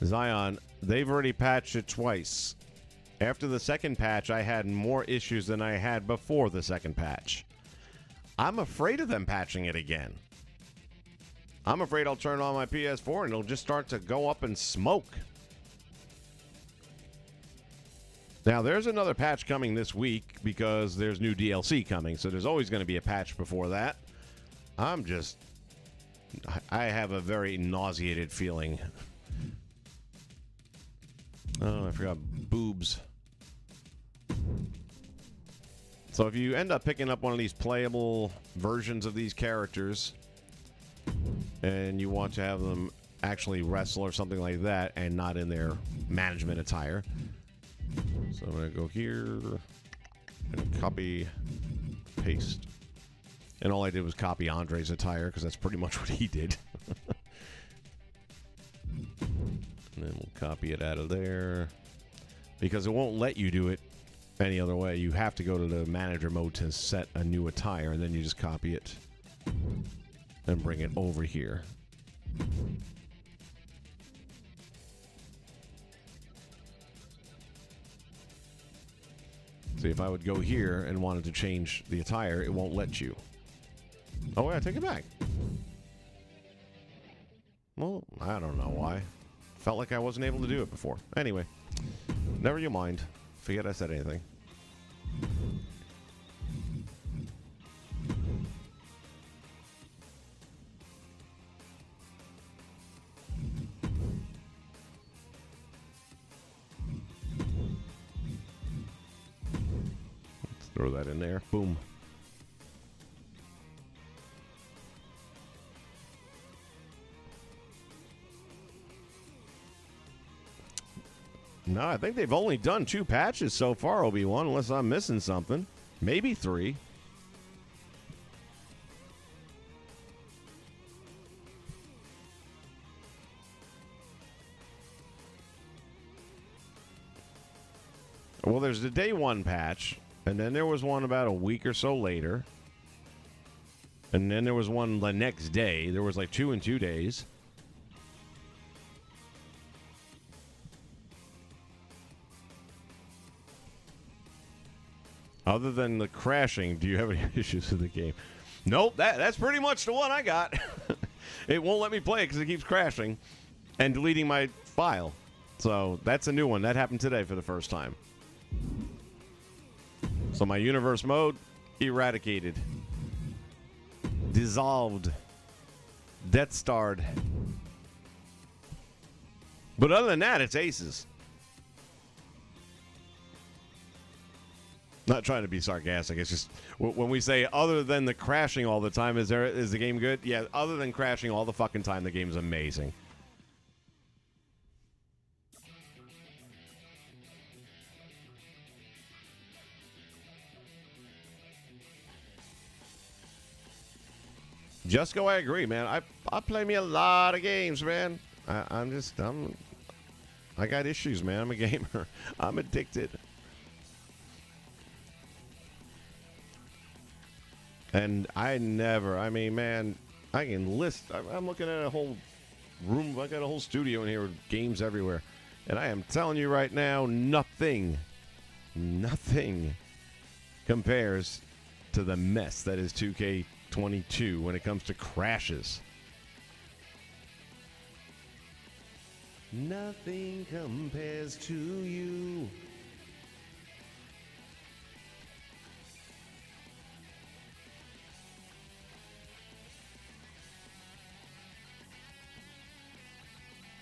Zion, they've already patched it twice. After the second patch, I had more issues than I had before the second patch. I'm afraid of them patching it again. I'm afraid I'll turn on my PS4 and it'll just start to go up in smoke. Now, there's another patch coming this week because there's new DLC coming, so there's always going to be a patch before that. I have a very nauseated feeling. Oh, I forgot boobs. So if you end up picking up one of these playable versions of these characters and you want to have them actually wrestle or something like that and not in their management attire. So I'm going to go here and copy, paste. And all I did was copy Andre's attire because that's pretty much what he did. And then we'll copy it out of there because it won't let you do it any other way. You have to go to the manager mode to set a new attire, and then you just copy it and bring it over here. See, if I would go here and wanted to change the attire, it won't let you. Oh, yeah, take it back. Well, I don't know why. Felt like I wasn't able to do it before. Anyway, never you mind. Forget I said anything. Let's throw that in there. Boom. No, I think they've only done 2 patches so far, Obi-Wan, unless I'm missing something. Maybe 3. Well, there's the day 1 patch, and then there was one about a week or so later. And then there was one the next day. There was like 2 in 2 days. Other than the crashing, do you have any issues with the game? Nope, that's pretty much the one I got. It won't let me play it because it keeps crashing and deleting my file. So that's a new one. That happened today for the first time. So my universe mode, eradicated. Dissolved. Death starred. But other than that, it's aces. Not trying to be sarcastic. It's just when we say other than the crashing all the time, is the game good? Yeah, other than crashing all the fucking time, the game's amazing. Just Go, I agree, man. I play me a lot of games, man. I got issues, man. I'm a gamer. I'm addicted. And I mean, man, I can list. I'm looking at a whole room. I got a whole studio in here with games everywhere. And I am telling you right now, nothing compares to the mess that is 2K22 when it comes to crashes. Nothing compares to you.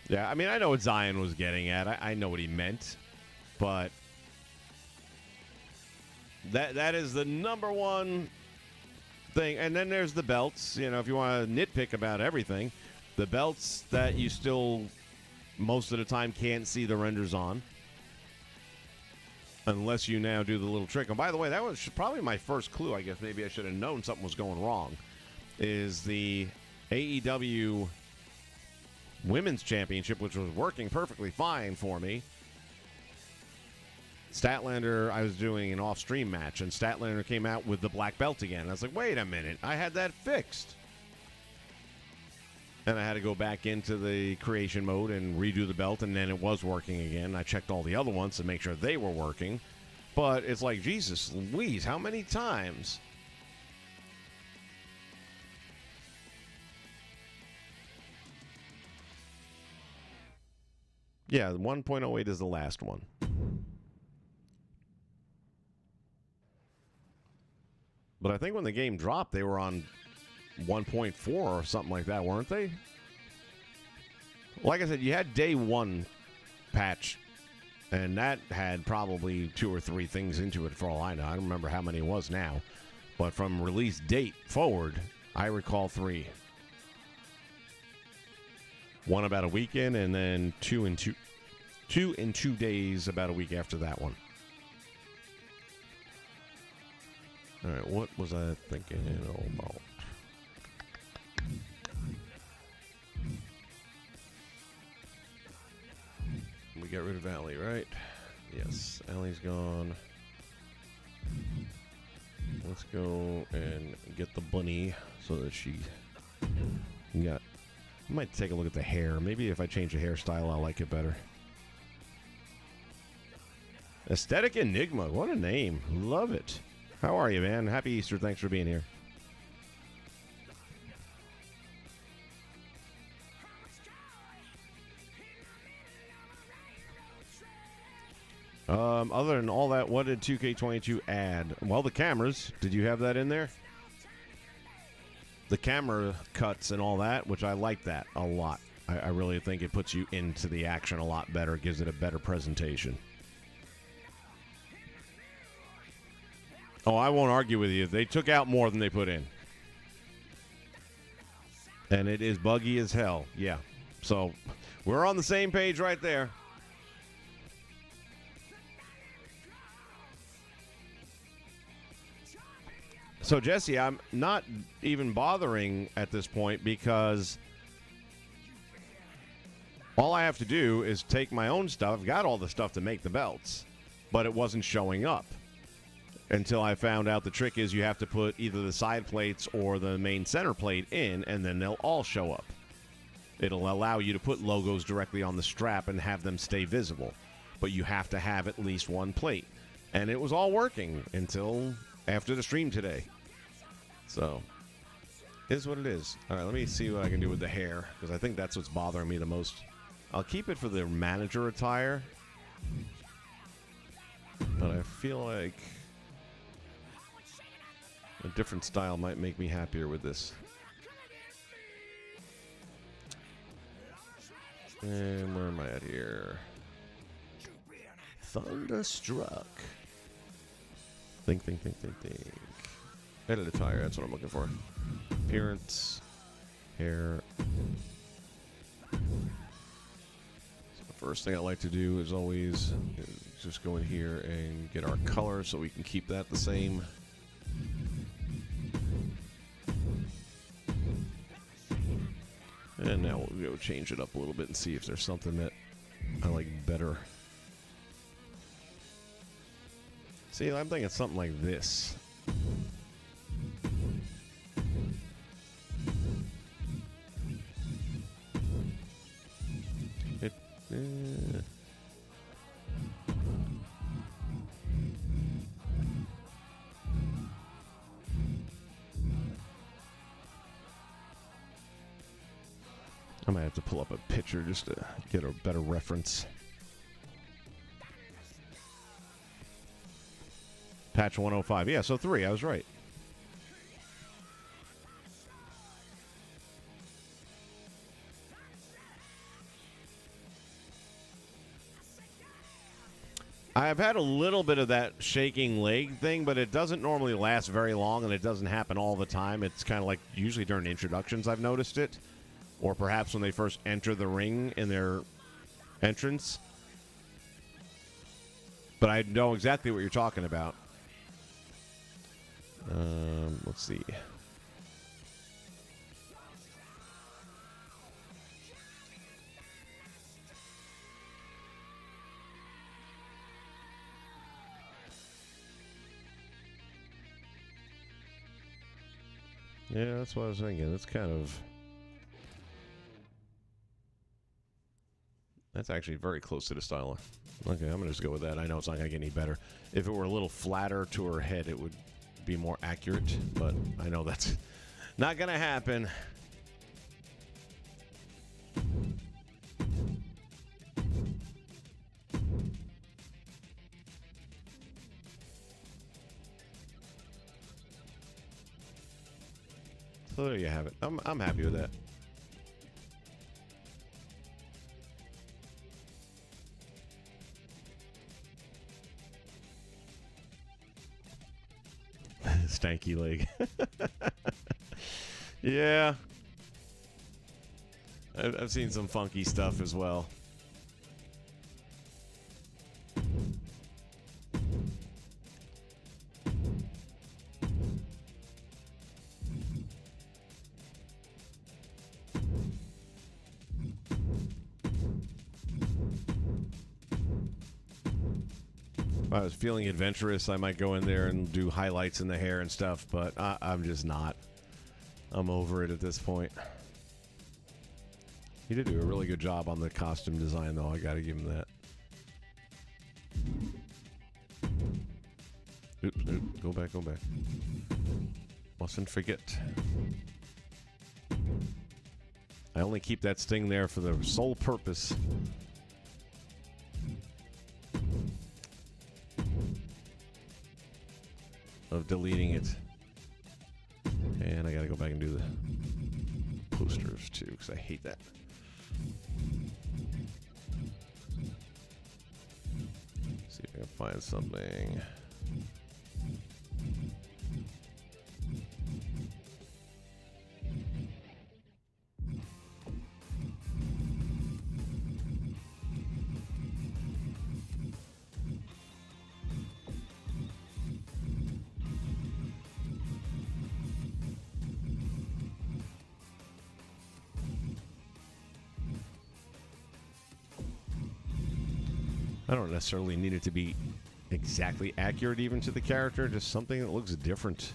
Yeah, I mean, I know what Zion was getting at. I know what he meant. But that is the number one thing. And then there's the belts. You know, if you want to nitpick about everything, the belts that you still most of the time can't see the renders on. Unless you now do the little trick. And by the way, that was probably my first clue. I guess maybe I should have known something was going wrong. Is the AEW Women's Championship, which was working perfectly fine for me. Statlander, I was doing an off-stream match, and Statlander came out with the black belt again. I was like, wait a minute, I had that fixed. And I had to go back into the creation mode and redo the belt, and then it was working again. I checked all the other ones to make sure they were working. But it's like, Jesus Louise, how many times? Yeah, 1.08 is the last one. But I think when the game dropped, they were on 1.4 or something like that, weren't they? Like I said, you had day one patch, and that had probably 2 or 3 things into it for all I know. I don't remember how many it was now. But from release date forward, I recall 3. One about a weekend, and then 2 in 2 days about a week after that one. All right, what was I thinking about? We got rid of Allie, right? Yes, Allie's gone. Let's go and get the bunny so that she got. I might take a look at the hair. Maybe if I change the hairstyle, I'll like it better. Aesthetic Enigma. What a name. Love it. How are you, man? Happy Easter. Thanks for being here. Other than all that, what did 2K22 add? Well, the cameras. Did you have that in there? The camera cuts and all that, which I like that a lot. I really think it puts you into the action a lot better. It gives it a better presentation. Oh, I won't argue with you. They took out more than they put in. And it is buggy as hell. Yeah. So we're on the same page right there. So, Jesse, I'm not even bothering at this point because all I have to do is take my own stuff. I've got all the stuff to make the belts, but it wasn't showing up until I found out the trick is you have to put either the side plates or the main center plate in, and then they'll all show up. It'll allow you to put logos directly on the strap and have them stay visible, but you have to have at least one plate. And it was all working until after the stream today. So, it is what it is. All right, let me see what I can do with the hair, because I think that's what's bothering me the most. I'll keep it for the manager attire, but I feel like a different style might make me happier with this. And where am I at here? Thunderstruck. Think. Edit attire, that's what I'm looking for. Appearance, hair. So the first thing I like to do is always just go in here and get our color so we can keep that the same. And now we'll go change it up a little bit and see if there's something that I like better. See, I'm thinking something like this. I might have to pull up a picture just to get a better reference. Patch 105. Yeah, so 3. I was right. I've had a little bit of that shaking leg thing, but it doesn't normally last very long, and it doesn't happen all the time. It's kind of like usually during introductions I've noticed it, or perhaps when they first enter the ring in their entrance. But I know exactly what you're talking about. Let's see. Yeah, that's what I was thinking. It's kind of... That's actually very close to the style. Okay, I'm going to just go with that. I know it's not going to get any better. If it were a little flatter to her head, it would be more accurate, but I know that's not going to happen. So there you have it. I'm happy with that. Stanky leg. Yeah. I've seen some funky stuff as well. If I was feeling adventurous, I might go in there and do highlights in the hair and stuff, but I'm just not. I'm over it at this point. He did do a really good job on the costume design, though. I got to give him that. Oops, oops, go back, go back. Mustn't forget. I only keep that sting there for the sole purpose of deleting it. And I gotta go back and do the posters too, because I hate that. See if I can find something. I don't necessarily need it to be exactly accurate even to the character, just something that looks different.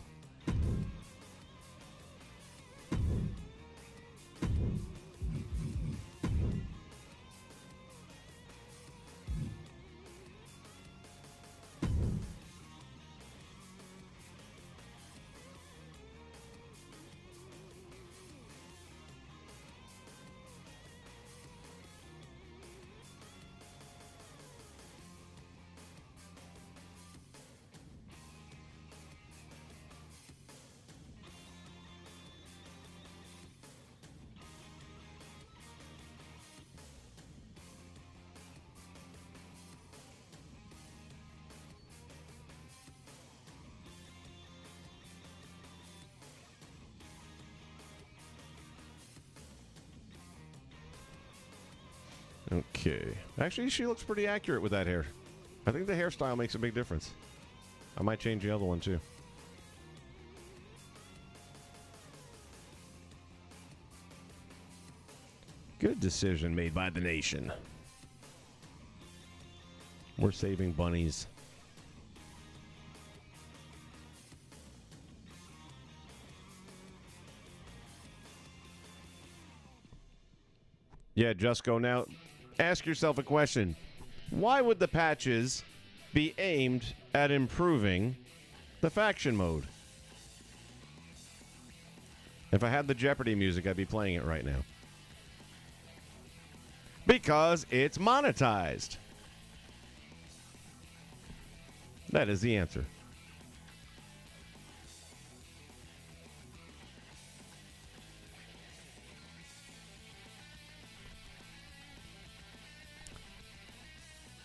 Okay. Actually, she looks pretty accurate with that hair. I think the hairstyle makes a big difference. I might change the other one, too. Good decision made by the nation. We're saving bunnies. Yeah, just go now. Ask yourself a question. Why would the patches be aimed at improving the faction mode? If I had the Jeopardy music, I'd be playing it right now. Because it's monetized. That is the answer.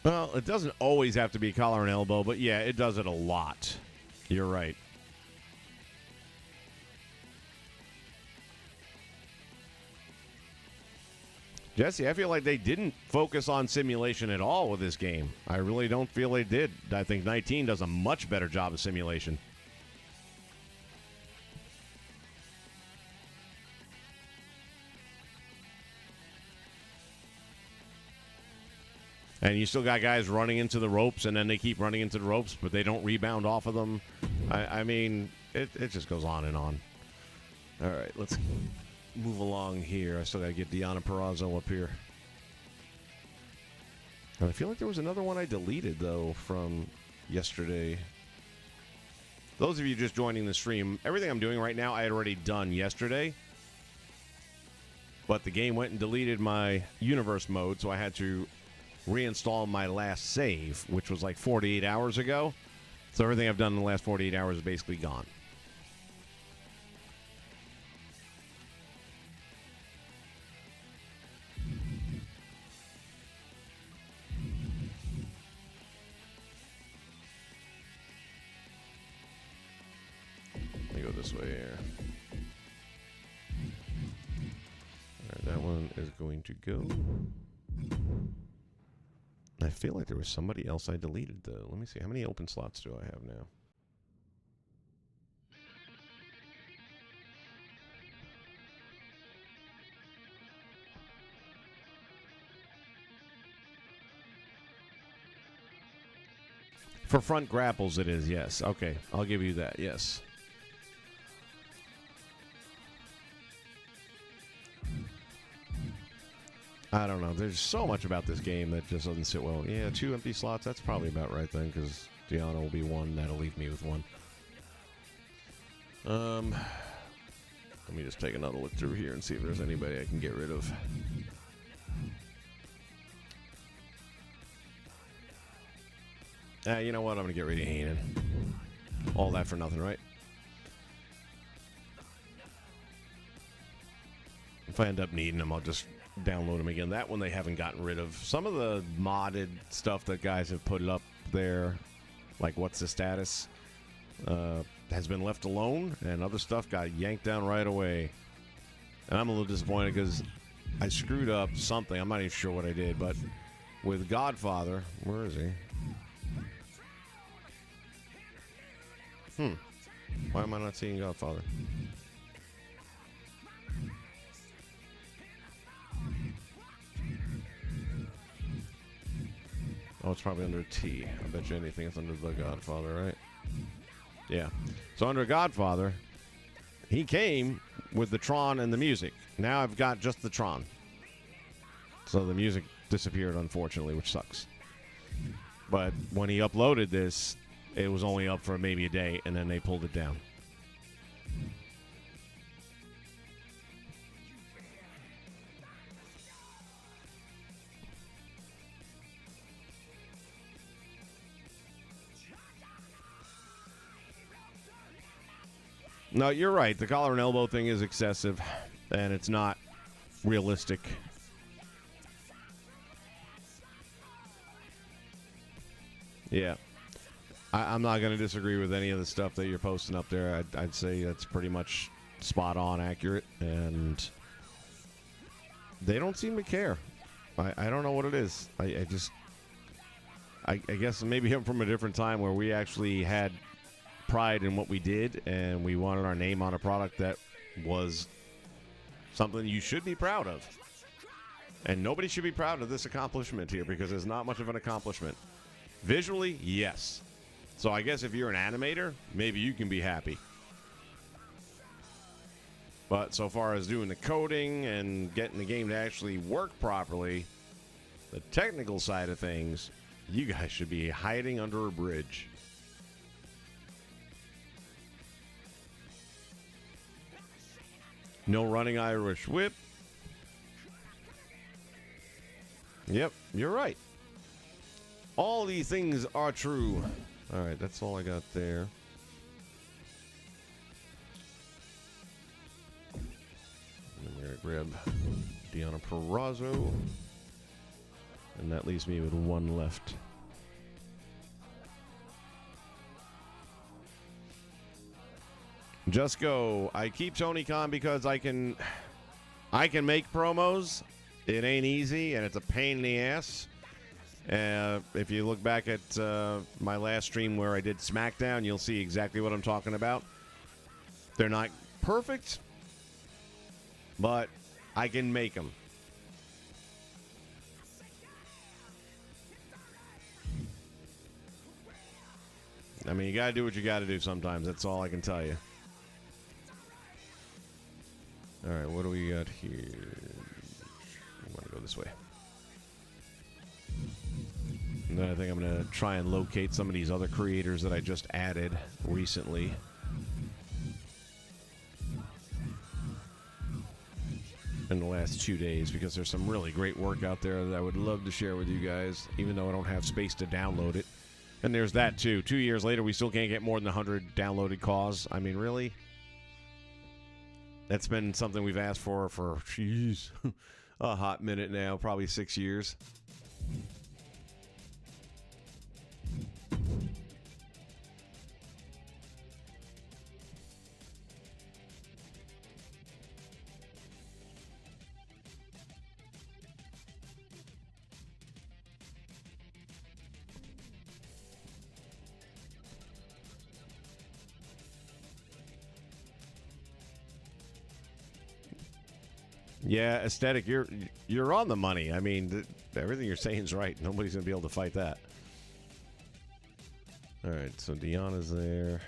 Well, it doesn't always have to be collar and elbow, but yeah, it does it a lot. You're right. Jesse, I feel like they didn't focus on simulation at all with this game. I really don't feel they did. I think 19 does a much better job of simulation. And you still got guys running into the ropes, and then they keep running into the ropes, but they don't rebound off of them. I mean, it just goes on and on. All right, let's move along here. I still got to get Deanna Perrazzo up here. And I feel like there was another one I deleted, though, from yesterday. Those of you just joining the stream, everything I'm doing right now I had already done yesterday. But the game went and deleted my universe mode, so I had to reinstall my last save, which was like 48 hours ago. So everything I've done in the last 48 hours is basically gone. Let me go this way here. All right, that one is going to go. I feel like there was somebody else I deleted, though. Let me see. How many open slots do I have now? For front grapples, it is, yes. Okay, I'll give you that, yes. I don't know. There's so much about this game that just doesn't sit well. Yeah, 2 empty slots. That's probably about right then, because Deanna will be 1. That'll leave me with 1. Let me just take another look through here and see if there's anybody I can get rid of. You know what? I'm going to get rid of Heenan. All that for nothing, right? If I end up needing him, I'll just download them again. That one they haven't gotten rid of. Some of the modded stuff that guys have put up there, like what's the status, has been left alone, and other stuff got yanked down right away. And I'm a little disappointed because I screwed up something. I'm not even sure what I did, but with Godfather, where is he? Why am I not seeing Godfather? Oh, it's probably under T. I bet you anything it's under the Godfather, right? Yeah. So under Godfather, he came with the Tron and the music. Now I've got just the Tron. So the music disappeared, unfortunately, which sucks. But when he uploaded this, it was only up for maybe a day, and then they pulled it down. No, you're right. The collar and elbow thing is excessive, and it's not realistic. Yeah. I'm not going to disagree with any of the stuff that you're posting up there. I'd say that's pretty much spot on accurate, and they don't seem to care. I don't know what it is. I guess maybe I'm from a different time where we actually had pride in what we did, and we wanted our name on a product that was something you should be proud of. And nobody should be proud of this accomplishment here because it's not much of an accomplishment. Visually, yes. So I guess if you're an animator, maybe you can be happy. But so far as doing the coding and getting the game to actually work properly, the technical side of things, you guys should be hiding under a bridge. No running Irish whip. Yep, you're right. All these things are true. All right, that's all I got there. I'm going to grab Deanna Purrazzo. And that leaves me with one left. Just go. I keep Tony Khan because I can make promos. It ain't easy, and it's a pain in the ass. If you look back at my last stream where I did SmackDown, you'll see exactly what I'm talking about. They're not perfect, but I can make them. I mean, you got to do what you got to do sometimes. That's all I can tell you. All right, what do we got here? I want to go this way. And then I think I'm going to try and locate some of these other creators that I just added recently. In the last 2 days, because there's some really great work out there that I would love to share with you guys, even though I don't have space to download it. And there's that, too. 2 years later, we still can't get more than 100 downloaded CAWs. I mean, really? That's been something we've asked for, jeez, a hot minute now, probably 6 years. Yeah, aesthetic, you're on the money. I mean, everything you're saying is right. Nobody's going to be able to fight that. All right, so Deanna's there.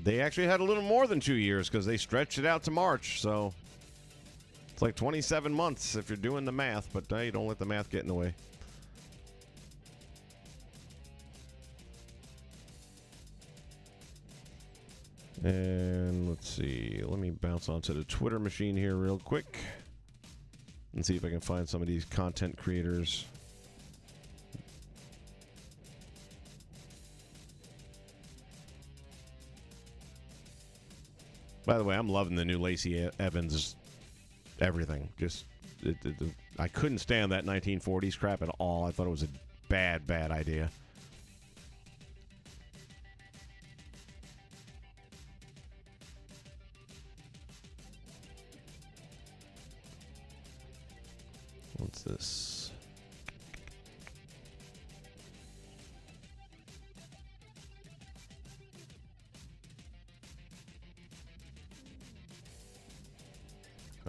They actually had a little more than 2 years because they stretched it out to March. So it's like 27 months if you're doing the math, but hey, don't let the math get in the way. And let's see. Let me bounce onto the Twitter machine here real quick and see if I can find some of these content creators. By the way, I'm loving the new Lacey Evans everything. Just I couldn't stand that 1940s crap at all. I thought it was a bad idea. What's this?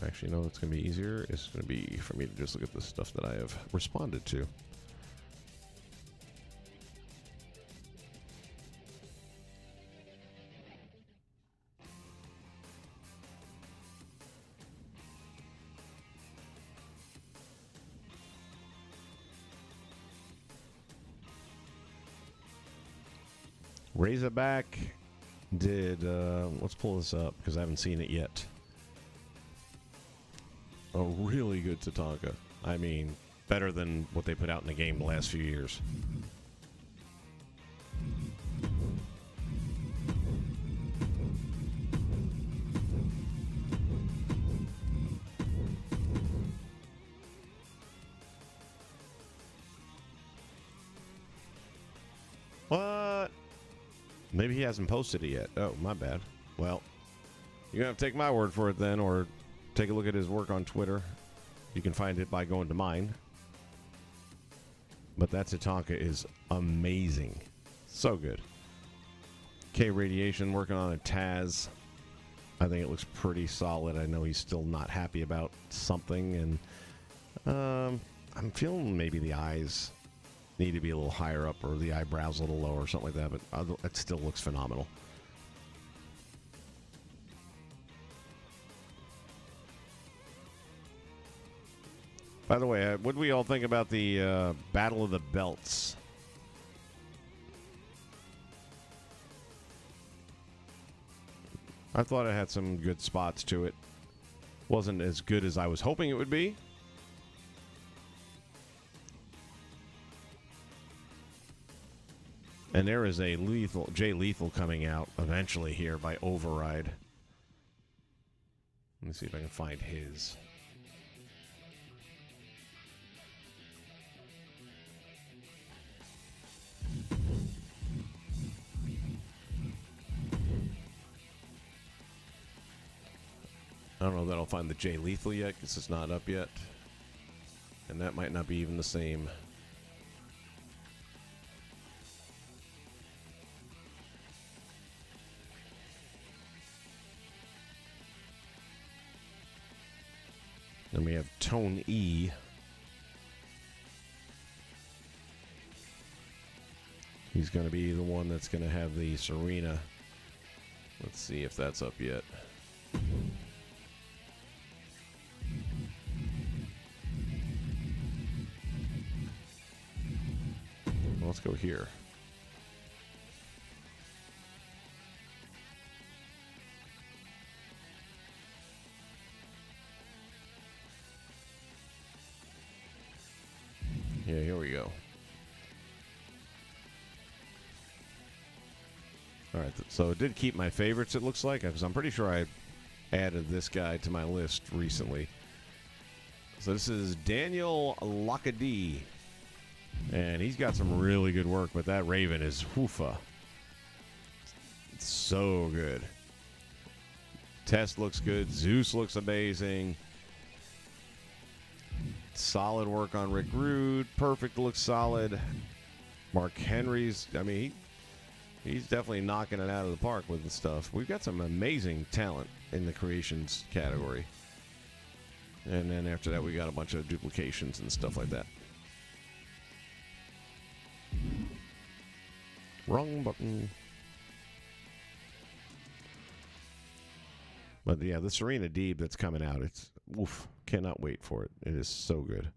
Actually, no, it's going to be easier. It's going to be for me to just look at the stuff that I have responded to. Razorback did, let's pull this up because I haven't seen it yet. A really good Tatanka. I mean, better than what they put out in the game the last few years. What? Maybe he hasn't posted it yet. Oh, my bad. Well, you're going to have to take my word for it then, or take a look at his work on Twitter. You can find it by going to mine. But that Tatanka is amazing. So good. K Radiation working on a Taz. I think it looks pretty solid. I know he's still not happy about something, and I'm feeling maybe the eyes need to be a little higher up or the eyebrows a little lower or something like that, but it still looks phenomenal. By the way, what do we all think about the Battle of the Belts? I thought it had some good spots to it. Wasn't as good as I was hoping it would be. And there is a Jay Lethal coming out eventually here by Override. Let me see if I can find his. I don't know that I'll find the Jay Lethal yet because it's not up yet. And that might not be even the same. Then we have Tone E. He's going to be the one that's going to have the Serena. Let's see if that's up yet. Let's go here. Yeah, here we go. All right, so it did keep my favorites, it looks like, because I'm pretty sure I added this guy to my list recently. So this is Daniel Lacadie. And he's got some really good work, but that Raven is woofa. It's so good. Test looks good. Zeus looks amazing. Solid work on Rick Rude. Perfect looks solid. Mark Henry's, I mean, he's definitely knocking it out of the park with the stuff. We've got some amazing talent in the creations category. And then after that, we got a bunch of duplications and stuff like that. Wrong button. But yeah, the Serena Deeb that's coming out, it's oof, cannot wait for it. It is so good.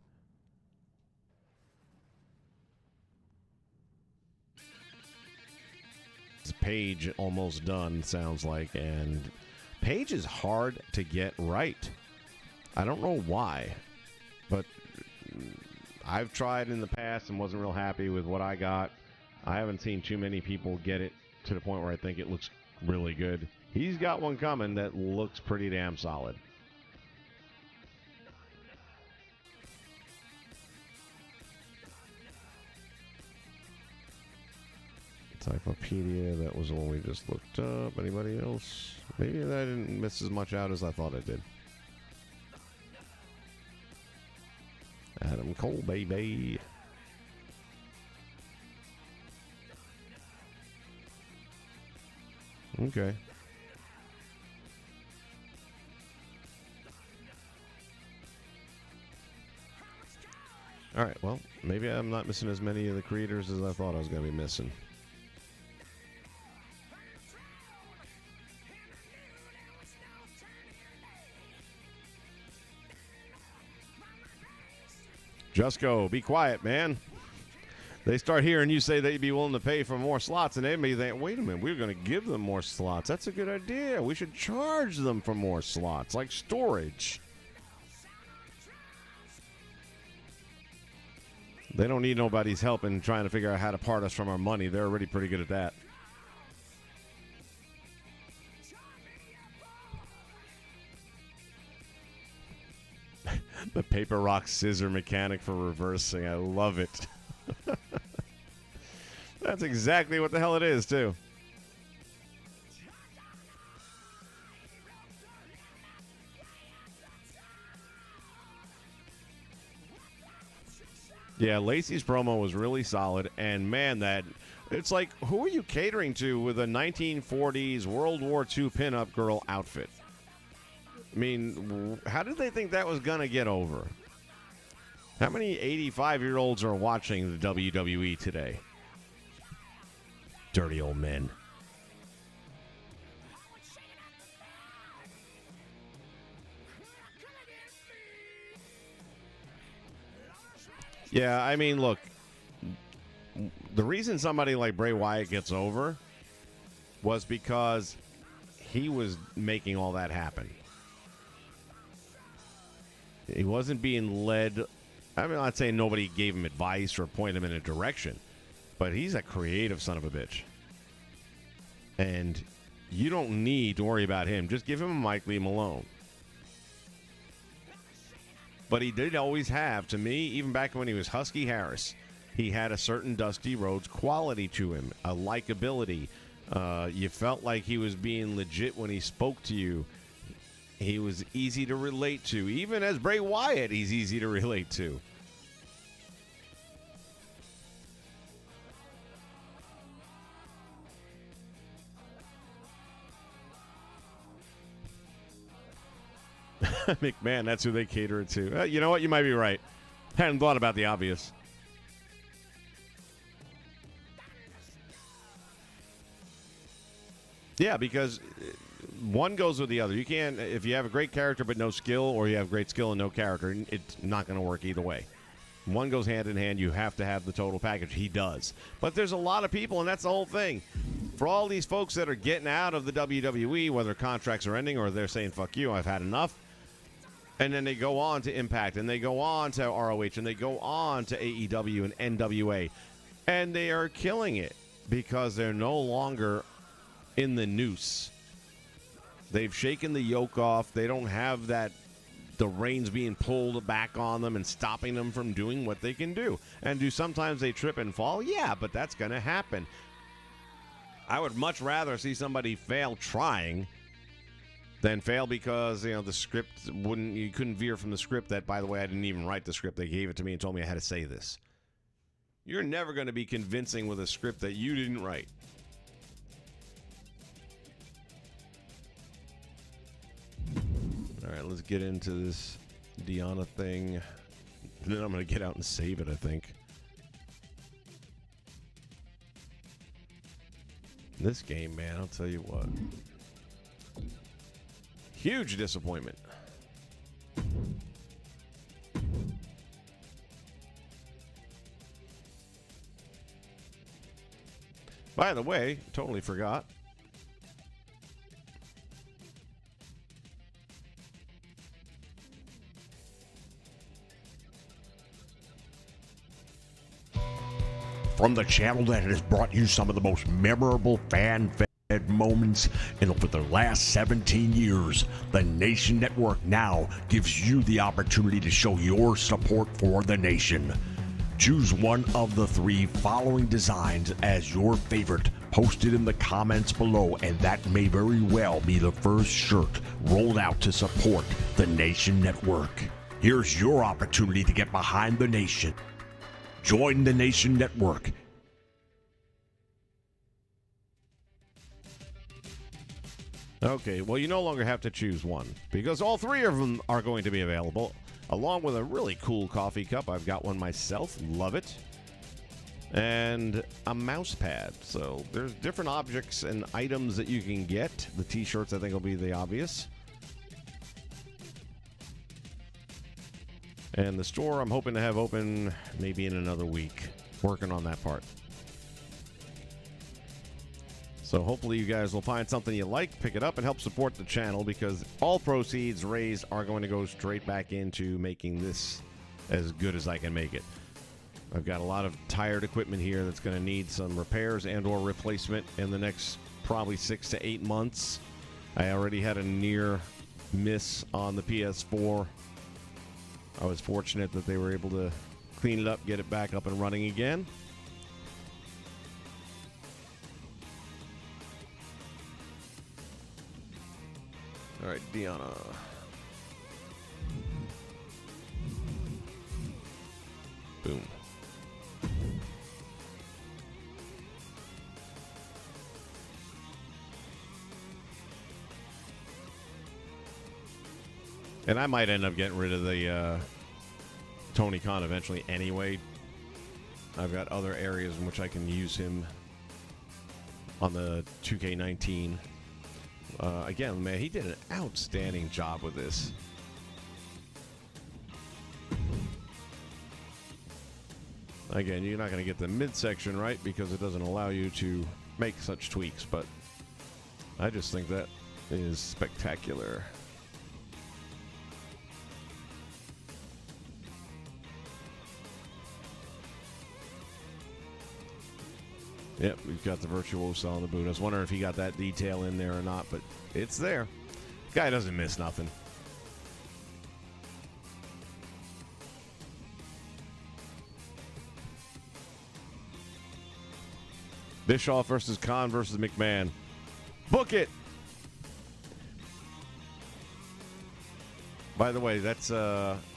It's Paige almost done, sounds like, and Paige is hard to get right. I don't know why, but I've tried in the past and wasn't real happy with what I got. I haven't seen too many people get it to the point where I think it looks really good. He's got one coming that looks pretty damn solid. Encyclopedia, that was the one we just looked up. Anybody else? Maybe I didn't miss as much out as I thought I did. Adam Cole, baby. Okay. All right, well, maybe I'm not missing as many of the creators as I thought I was going to be missing. Just go. Be quiet, man. They start hearing you say they'd be willing to pay for more slots, and they may think, wait a minute, we're going to give them more slots. That's a good idea. We should charge them for more slots, like storage. They don't need nobody's help in trying to figure out how to part us from our money. They're already pretty good at that. The paper, rock, scissor mechanic for reversing. I love it. That's exactly what the hell it is, too. Yeah, Lacey's promo was really solid, and man, it's like, who are you catering to with a 1940s World War II pinup girl outfit? I mean, how did they think that was going to get over? How many 85-year-olds are watching the WWE today? Dirty old men. Yeah, I mean, look, the reason somebody like Bray Wyatt gets over was because he was making all that happen. He wasn't being led. I'm not saying nobody gave him advice or pointed him in a direction, but he's a creative son of a bitch. And you don't need to worry about him. Just give him a mic, leave him alone. But he did always have, to me, even back when he was Husky Harris, he had a certain Dusty Rhodes quality to him, a likability. You felt like he was being legit when he spoke to you. He was easy to relate to. Even as Bray Wyatt, he's easy to relate to. McMahon, that's who they cater it to. You know what? You might be right. Hadn't thought about the obvious. Yeah, because one goes with the other. You can't, if you have a great character but no skill, or you have great skill and no character, it's not going to work either way. One goes hand in hand. You have to have the total package. He does. But there's a lot of people, and that's the whole thing. For all these folks that are getting out of the WWE, whether contracts are ending or they're saying, fuck you, I've had enough. And then they go on to Impact, and they go on to ROH, and they go on to AEW and NWA. And they are killing it because they're no longer in the noose. They've shaken the yoke off. They don't have that, the reins being pulled back on them and stopping them from doing what they can do. And do sometimes they trip and fall? Yeah, but that's going to happen. I would much rather see somebody fail trying than fail because, you know, the script you couldn't veer from the script that, by the way, I didn't even write the script. They gave it to me and told me I had to say this. You're never going to be convincing with a script that you didn't write. All right, let's get into this Deanna thing. And then I'm going to get out and save it, I think. This game, man, I'll tell you what. Huge disappointment. By the way, totally forgot. From the channel that has brought you some of the most memorable fan-fed moments in over the last 17 years, the Nation Network now gives you the opportunity to show your support for the Nation. Choose one of the 3 following designs as your favorite, posted in the comments below, and that may very well be the first shirt rolled out to support the Nation Network. Here's your opportunity to get behind the Nation. Join the Nation Network. Okay, well, you no longer have to choose one because all 3 of them are going to be available, along with a really cool coffee cup. I've got one myself. Love it. And a mouse pad. So there's different objects and items that you can get. The t-shirts, I think, will be the obvious. And the store, I'm hoping to have open maybe in another week. Working on that part. So hopefully you guys will find something you like, pick it up, and help support the channel, because all proceeds raised are going to go straight back into making this as good as I can make it. I've got a lot of tired equipment here that's going to need some repairs and or replacement in the next probably 6 to 8 months. I already had a near miss on the PS4. I was fortunate that they were able to clean it up, get it back up and running again. All right, Deanna. Boom. And I might end up getting rid of the Tony Khan eventually anyway. I've got other areas in which I can use him on the 2K19. Again, man, he did an outstanding job with this. Again, you're not going to get the midsection right because it doesn't allow you to make such tweaks, but I just think that is spectacular. Yep, we've got the virtuoso on the boot. I was wondering if he got that detail in there or not, but it's there. Guy doesn't miss nothing. Bischoff versus Khan versus McMahon. Book it! By the way, that's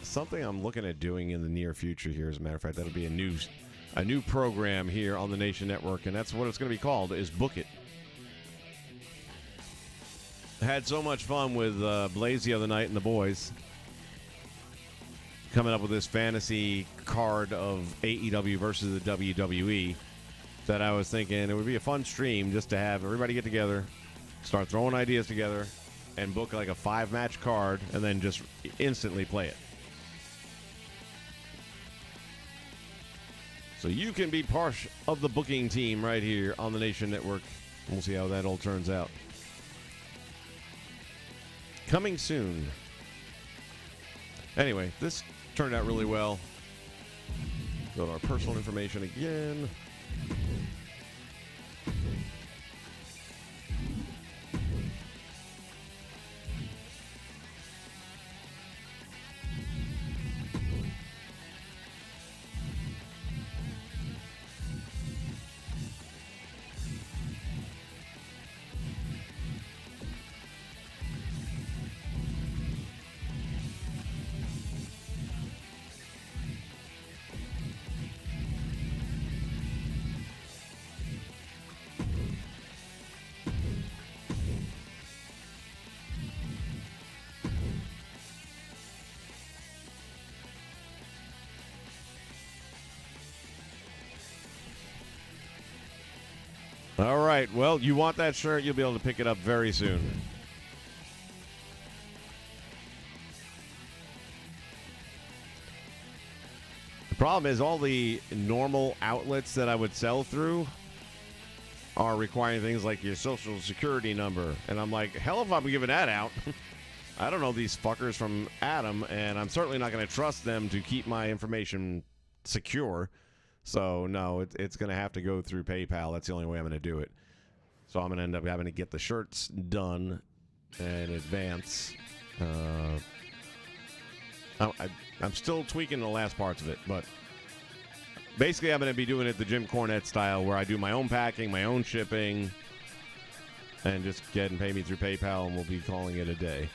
something I'm looking at doing in the near future here. As a matter of fact, that'll be a new program here on the Nation Network, and that's what it's going to be called, is Book It. I had so much fun with Blaze the other night and the boys coming up with this fantasy card of AEW versus the WWE that I was thinking it would be a fun stream just to have everybody get together, start throwing ideas together, and book like a 5-match card and then just instantly play it. So you can be part of the booking team right here on the Nation Network. We'll see how that all turns out. Coming soon. Anyway, this turned out really well. Go to our personal information again. All right. Well, you want that shirt, you'll be able to pick it up very soon. The problem is all the normal outlets that I would sell through are requiring things like your social security number. And I'm like, hell if I'm giving that out. I don't know these fuckers from Adam, and I'm certainly not going to trust them to keep my information secure. So, no, it's going to have to go through PayPal. That's the only way I'm going to do it. So I'm going to end up having to get the shirts done in advance. I'm still tweaking the last parts of it, but basically I'm going to be doing it the Jim Cornette style, where I do my own packing, my own shipping, and just get and pay me through PayPal, and we'll be calling it a day,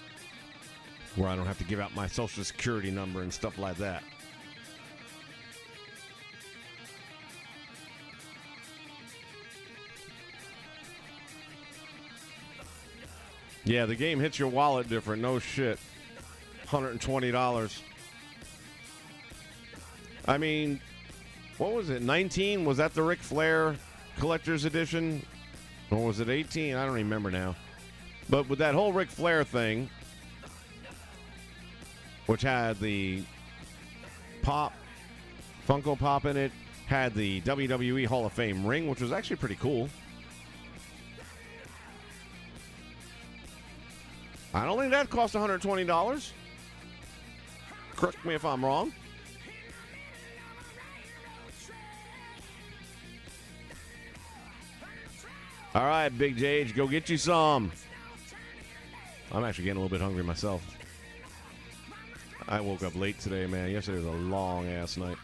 where I don't have to give out my social security number and stuff like that. Yeah, the game hits your wallet different. No shit. $120. I mean, what was it? 19? Was that the Ric Flair Collector's Edition? Or was it 18? I don't remember now. But with that whole Ric Flair thing, which had the Funko Pop in it, had the WWE Hall of Fame ring, which was actually pretty cool. I don't think that cost $120. Correct me if I'm wrong. All right, Big Jage, go get you some. I'm actually getting a little bit hungry myself. I woke up late today, man. Yesterday was a long-ass night.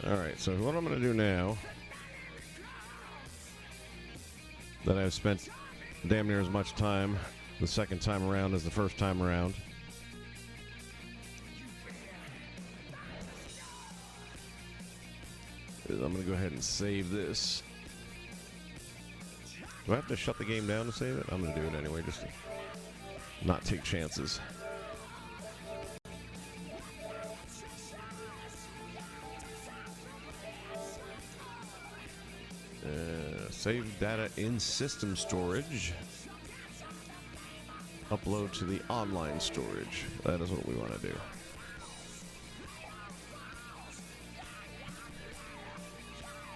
All right, so what I'm going to do now that I've spent damn near as much time the second time around as the first time around is I'm going to go ahead and save this. Do I have to shut the game down to save it? I'm going to do it anyway, just to not take chances. Save data in system storage. Upload to the online storage. That is what we want to do.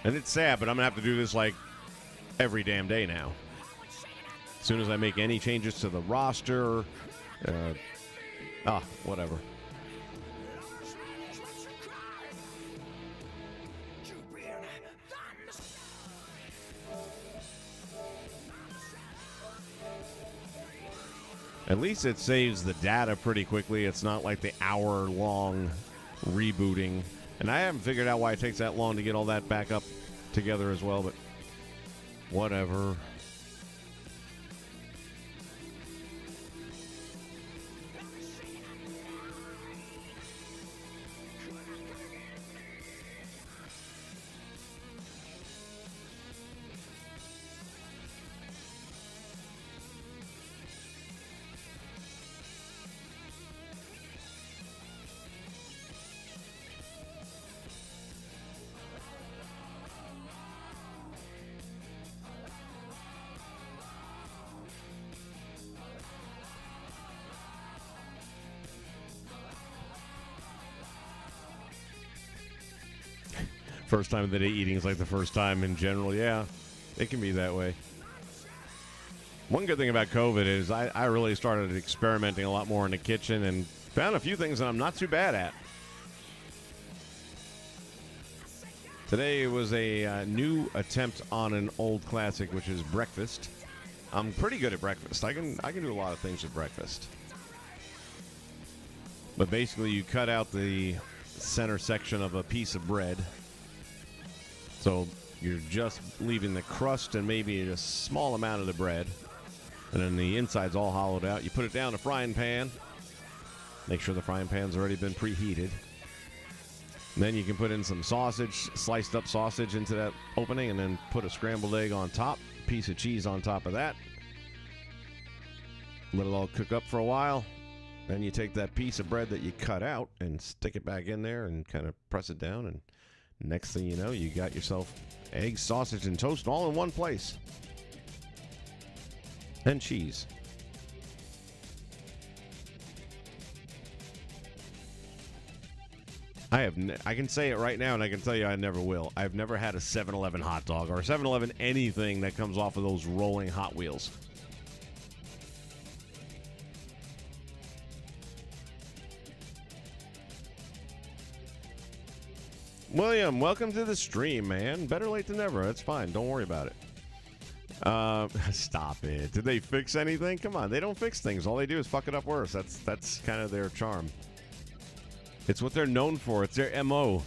And it's sad, but I'm going to have to do this like every damn day now. As soon as I make any changes to the roster, whatever. At least it saves the data pretty quickly. It's not like the hour-long rebooting. And I haven't figured out why it takes that long to get all that back up together as well, but whatever. First time of the day eating is like the first time in general. Yeah, it can be that way. One good thing about COVID is I really started experimenting a lot more in the kitchen and found a few things that I'm not too bad at. Today was a new attempt on an old classic, which is breakfast. I'm pretty good at breakfast. I can do a lot of things with breakfast. But basically, you cut out the center section of a piece of bread. So you're just leaving the crust and maybe a small amount of the bread. And then the inside's all hollowed out. You put it down in a frying pan. Make sure the frying pan's already been preheated. And then you can put in some sausage, sliced up sausage into that opening, and then put a scrambled egg on top, piece of cheese on top of that. Let it all cook up for a while. Then you take that piece of bread that you cut out and stick it back in there and kind of press it down, and next thing you know, you got yourself eggs, sausage, and toast all in one place. And cheese. I can say it right now, and I can tell you I never will. I've never had a 7-Eleven hot dog or a 7-Eleven anything that comes off of those rolling Hot Wheels. William, welcome to the stream, man. Better late than never. That's fine. Don't worry about it. Stop it. Did they fix anything? Come on. They don't fix things. All they do is fuck it up worse. That's kind of their charm. It's what they're known for. It's their MO.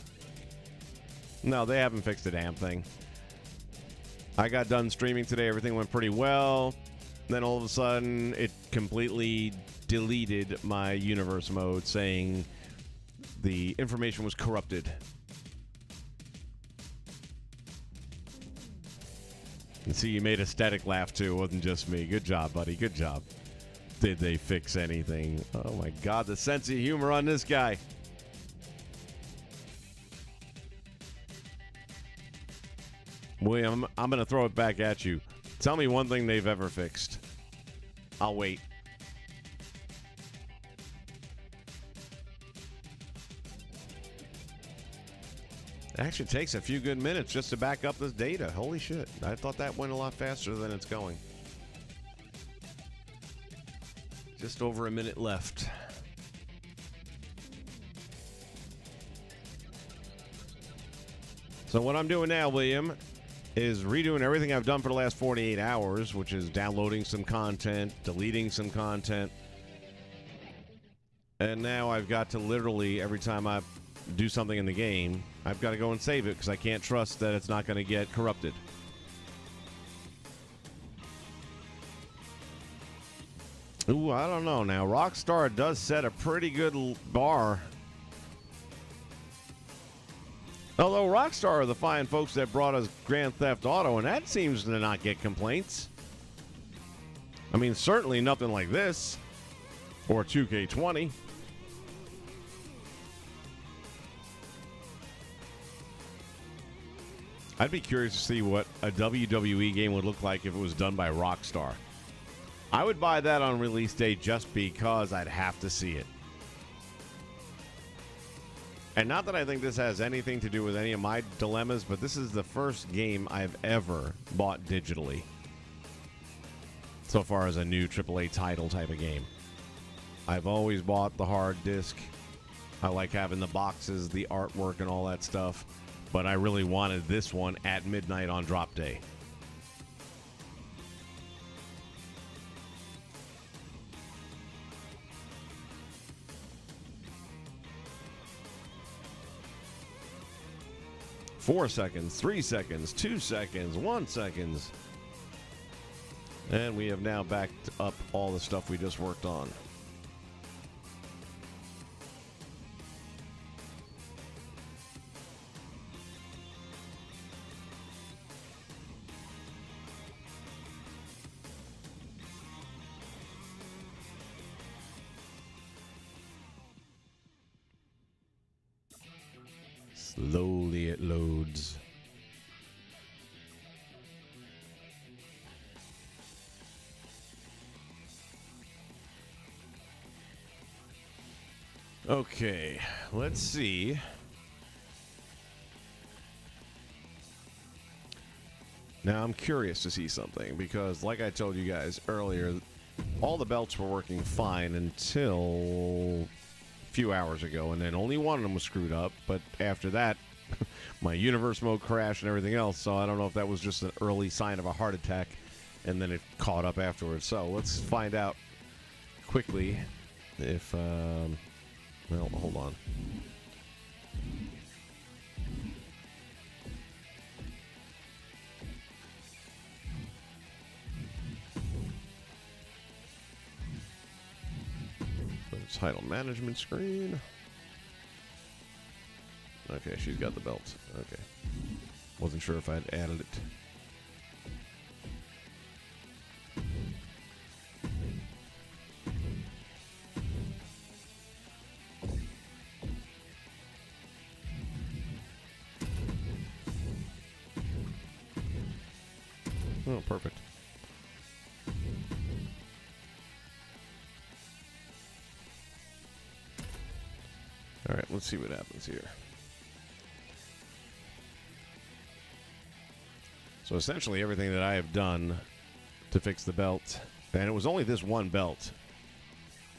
No, they haven't fixed a damn thing. I got done streaming today. Everything went pretty well. Then all of a sudden, it completely deleted my universe mode, saying the information was corrupted. And see, you made a static laugh, too. It wasn't just me. Good job, buddy. Good job. Did they fix anything? Oh, my God. The sense of humor on this guy. William, I'm going to throw it back at you. Tell me one thing they've ever fixed. I'll wait. It actually takes a few good minutes just to back up this data. Holy shit. I thought that went a lot faster than it's going. Just over a minute left. So what I'm doing now, William, is redoing everything I've done for the last 48 hours, which is downloading some content, deleting some content. And now I've got to literally, every time I do something in the game, I've got to go and save it because I can't trust that it's not going to get corrupted. Ooh, I don't know now. Rockstar does set a pretty good bar. Although Rockstar are the fine folks that brought us Grand Theft Auto, and that seems to not get complaints. I mean, certainly nothing like this. Or 2K20. I'd be curious to see what a WWE game would look like if it was done by Rockstar. I would buy that on release day just because I'd have to see it. And not that I think this has anything to do with any of my dilemmas, but this is the first game I've ever bought digitally. So far as a new AAA title type of game. I've always bought the hard disc. I like having the boxes, the artwork, and all that stuff. But I really wanted this one at midnight on drop day. Four seconds, 3 seconds, 2 seconds, 1 second. And we have now backed up all the stuff we just worked on. Slowly it loads. Okay, let's see. Now I'm curious to see something because, like I told you guys earlier, all the belts were working fine until a few hours ago, and then only one of them was screwed up. But after that, my universe mode crashed and everything else, so I don't know if that was just an early sign of a heart attack, and then it caught up afterwards. So let's find out quickly if... well, hold on. Title management screen. Okay, she's got the belt. Okay. Wasn't sure if I'd added it. Oh, perfect. All right, let's see what happens here. So essentially everything that I have done to fix the belt, and it was only this one belt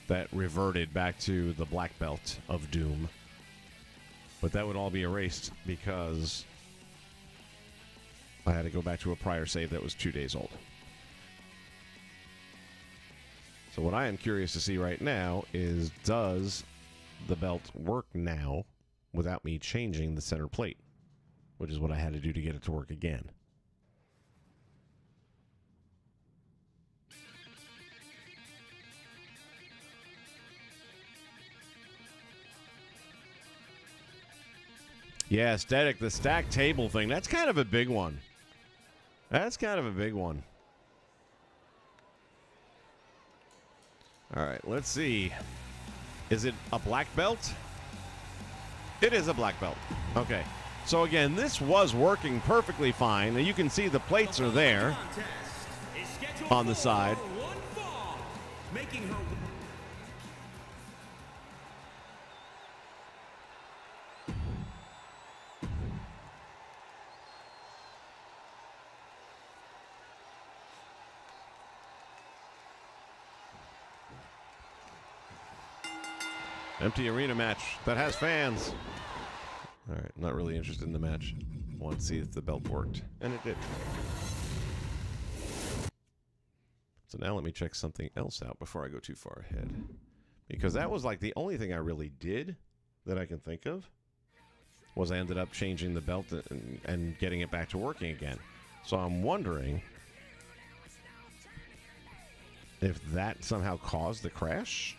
that reverted back to the black belt of Doom. But that would all be erased because I had to go back to a prior save that was 2 days old. So what I am curious to see right now is, does the belt work now without me changing the center plate, which is what I had to do to get it to work again. Yeah, aesthetic, the stack table thing, that's kind of a big one. That's kind of a big one. All right, let's see. Is it a black belt? It is a black belt. Okay. So again, this was working perfectly fine. And you can see the plates are there on the side. Empty arena match that has fans. All right, not really interested in the match. Want to see if the belt worked, and it did. So now let me check something else out before I go too far ahead, because that was like the only thing I really did that I can think of. Was I ended up changing the belt and getting it back to working again. So I'm wondering if that somehow caused the crash.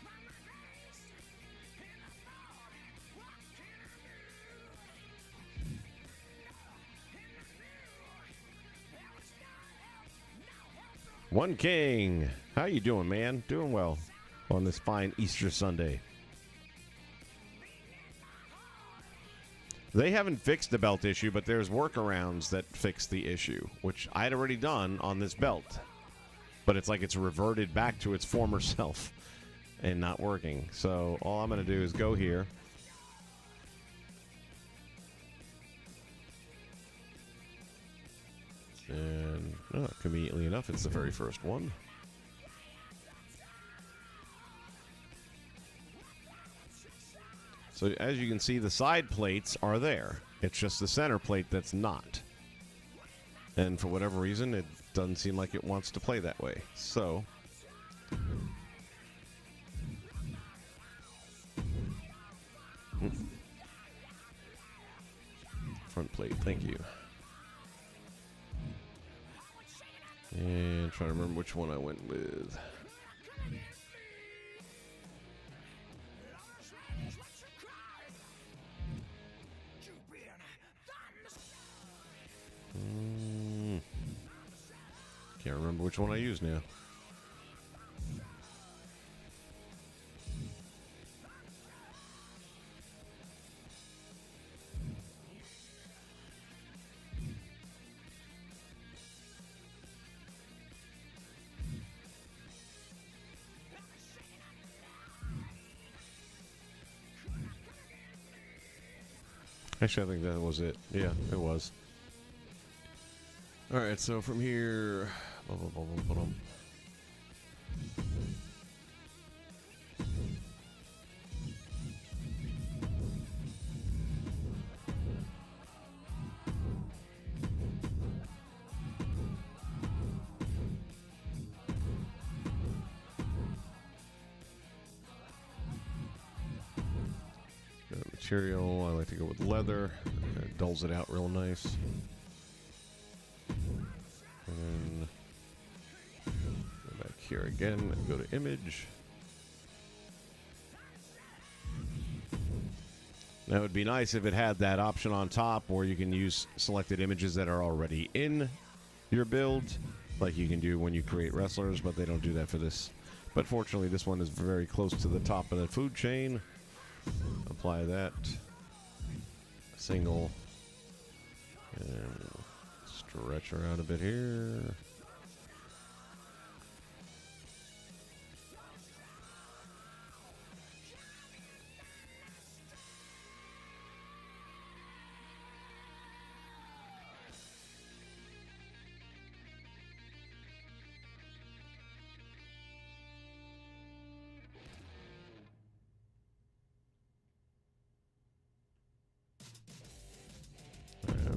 One King, how you doing, man? Doing well on this fine Easter Sunday. They haven't fixed the belt issue, but there's workarounds that fix the issue, which I'd already done on this belt. But it's like it's reverted back to its former self and not working. So all I'm going to do is go here. And conveniently enough, it's the very first one. So as you can see, the side plates are there. It's just the center plate that's not. And for whatever reason, it doesn't seem like it wants to play that way. So front plate, thank you. And trying to remember which one I went with. Can't remember which one I used now. Actually, I think that was it. Yeah, it was. All right, so from here, material, I like to go with leather. It dulls it out real nice. And go back here again and go to image. Now it would be nice if it had that option on top where you can use selected images that are already in your build, like you can do when you create wrestlers, but they don't do that for this. But fortunately, this one is very close to the top of the food chain. Apply that. Single. And stretch around a bit here.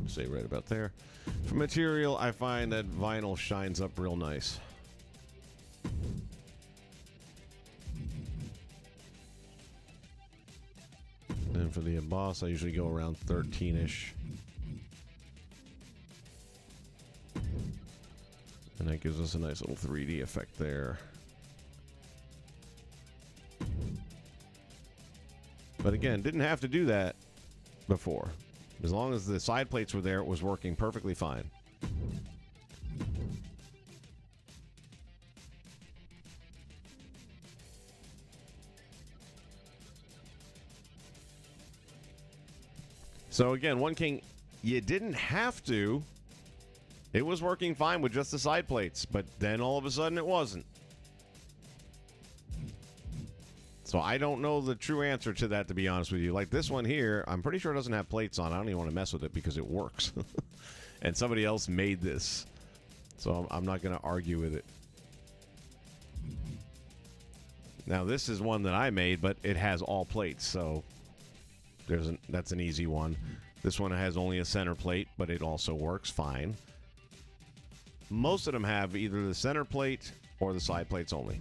Say right about there. For material, I find that vinyl shines up real nice. And for the emboss, I usually go around 13-ish. And that gives us a nice little 3D effect there. But again, didn't have to do that before. As long as the side plates were there, it was working perfectly fine. So again, One King, you didn't have to. It was working fine with just the side plates, but then all of a sudden it wasn't. So I don't know the true answer to that, to be honest with you. Like this one here, I'm pretty sure it doesn't have plates on. I don't even want to mess with it because it works. And somebody else made this. So I'm not going to argue with it. Now this is one that I made, but it has all plates. So that's an easy one. This one has only a center plate, but it also works fine. Most of them have either the center plate or the side plates only.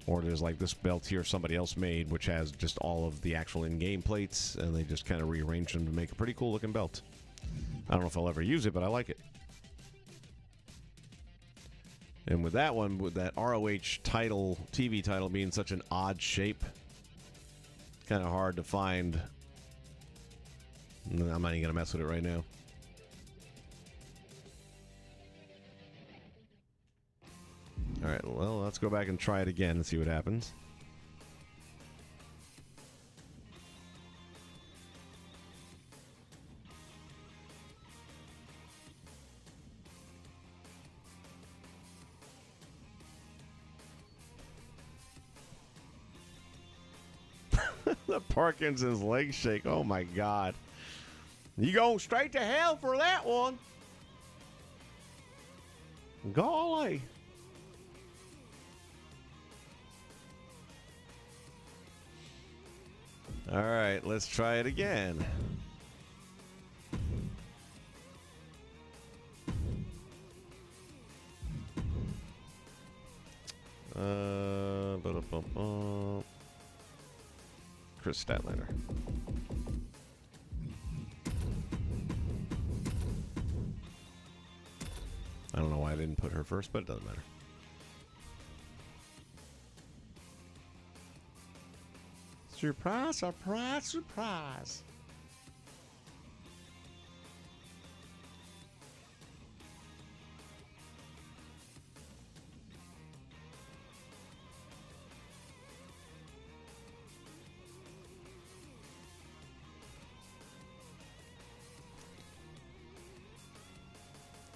Or there's like this belt here somebody else made, which has just all of the actual in-game plates, and they just kind of rearrange them to make a pretty cool looking belt. I don't know if I'll ever use it, but I like it. And with that one, with that ROH title, TV title being such an odd shape, kind of hard to find. I'm not even going to mess with it right now. All right, well, let's go back and try it again and see what happens. The Parkinson's leg shake. Oh, my God. You going straight to hell for that one. Golly. All right, let's try it again. Chris Statlander. I don't know why I didn't put her first, but it doesn't matter. Surprise, surprise, surprise.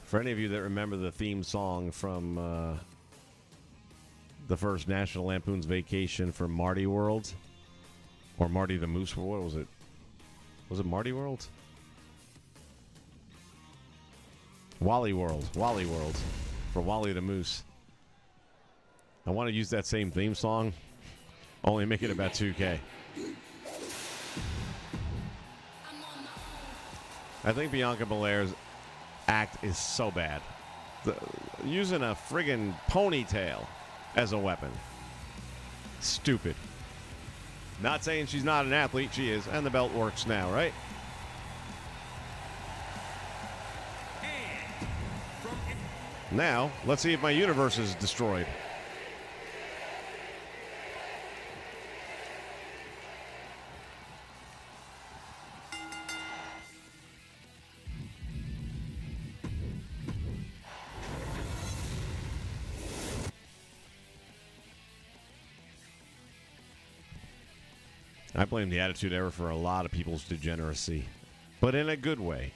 For any of you that remember the theme song from the first National Lampoon's Vacation for Marty World, or Marty the Moose, what was it? Was it Marty World? Wally World for Wally the Moose. I want to use that same theme song, only make it about 2K. I think Bianca Belair's act is so bad. Using a friggin' ponytail as a weapon. Stupid. Not saying she's not an athlete, she is, and the belt works now, right? Now, let's see if my universe is destroyed. I blame the Attitude Era for a lot of people's degeneracy, but in a good way.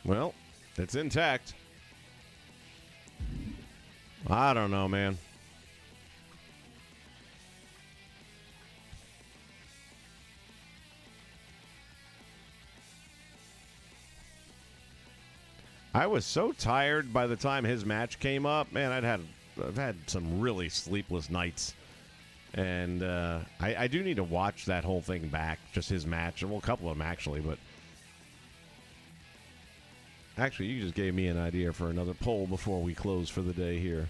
Well, it's intact. I don't know, man. I was so tired by the time his match came up. Man, I've had some really sleepless nights. And I do need to watch that whole thing back, just his match. Well, a couple of them, actually. But actually, you just gave me an idea for another poll before we close for the day here.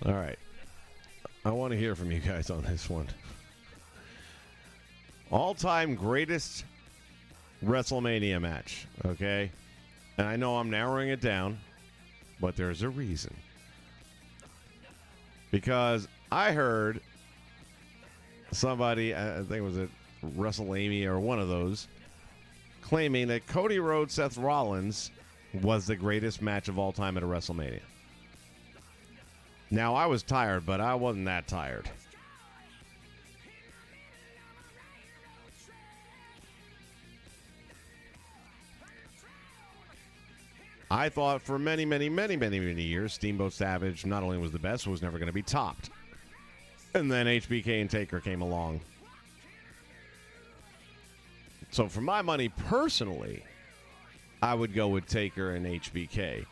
All right. I want to hear from you guys on this one. All-time greatest WrestleMania match, okay? And I know I'm narrowing it down, but there's a reason. Because I heard somebody, I think it was at WrestleMania or one of those, claiming that Cody Rhodes, Seth Rollins was the greatest match of all time at a WrestleMania. Now, I was tired, but I wasn't that tired. I thought for many, many, many, many, many years, Steamboat Savage not only was the best, was never going to be topped. And then HBK and Taker came along. So for my money, personally, I would go with Taker and HBK.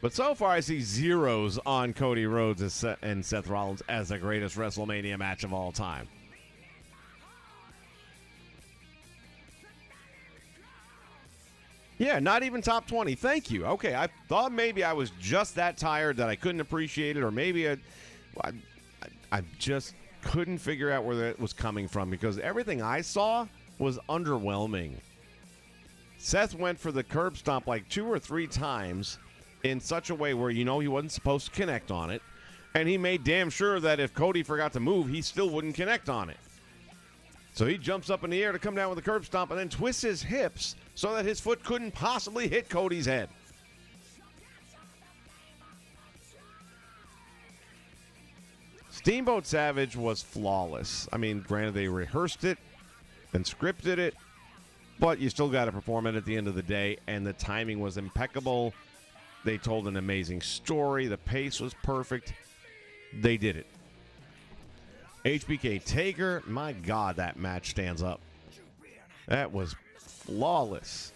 But so far, I see zeros on Cody Rhodes and Seth Rollins as the greatest WrestleMania match of all time. Yeah, not even top 20. Thank you. Okay, I thought maybe I was just that tired that I couldn't appreciate it, or maybe I just couldn't figure out where that was coming from, because everything I saw was underwhelming. Seth went for the curb stomp like 2 or 3 times in such a way where he wasn't supposed to connect on it, and he made damn sure that if Cody forgot to move, he still wouldn't connect on it. So he jumps up in the air to come down with a curb stomp and then twists his hips so that his foot couldn't possibly hit Cody's head. Steamboat Savage was flawless. I mean, granted, they rehearsed it and scripted it, but you still got to perform it at the end of the day, and the timing was impeccable. They told an amazing story. The pace was perfect. They did it. HBK Taker, my God, that match stands up. That was flawless.